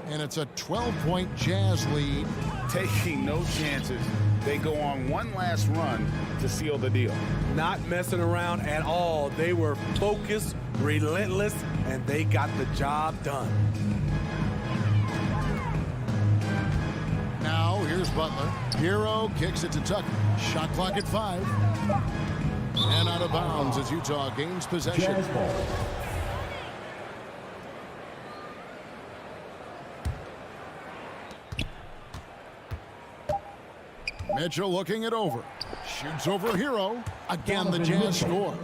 And it's a 12-point Jazz lead. Taking no chances. They go on one last run to seal the deal. Not messing around at all. They were focused, relentless, and they got the job done. Now, here's Butler. Hero kicks it to Tucker. Shot clock at 5. And out of bounds as Utah gains possession. Jazz ball. Mitchell looking it over. Shoots over Hero. Again, the Jazz score.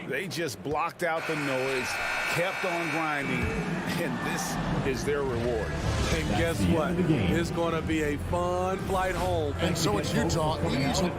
They just blocked out the noise, kept on grinding, and this is their reward. And guess what? It's going to be a fun flight home. And so it's Utah easily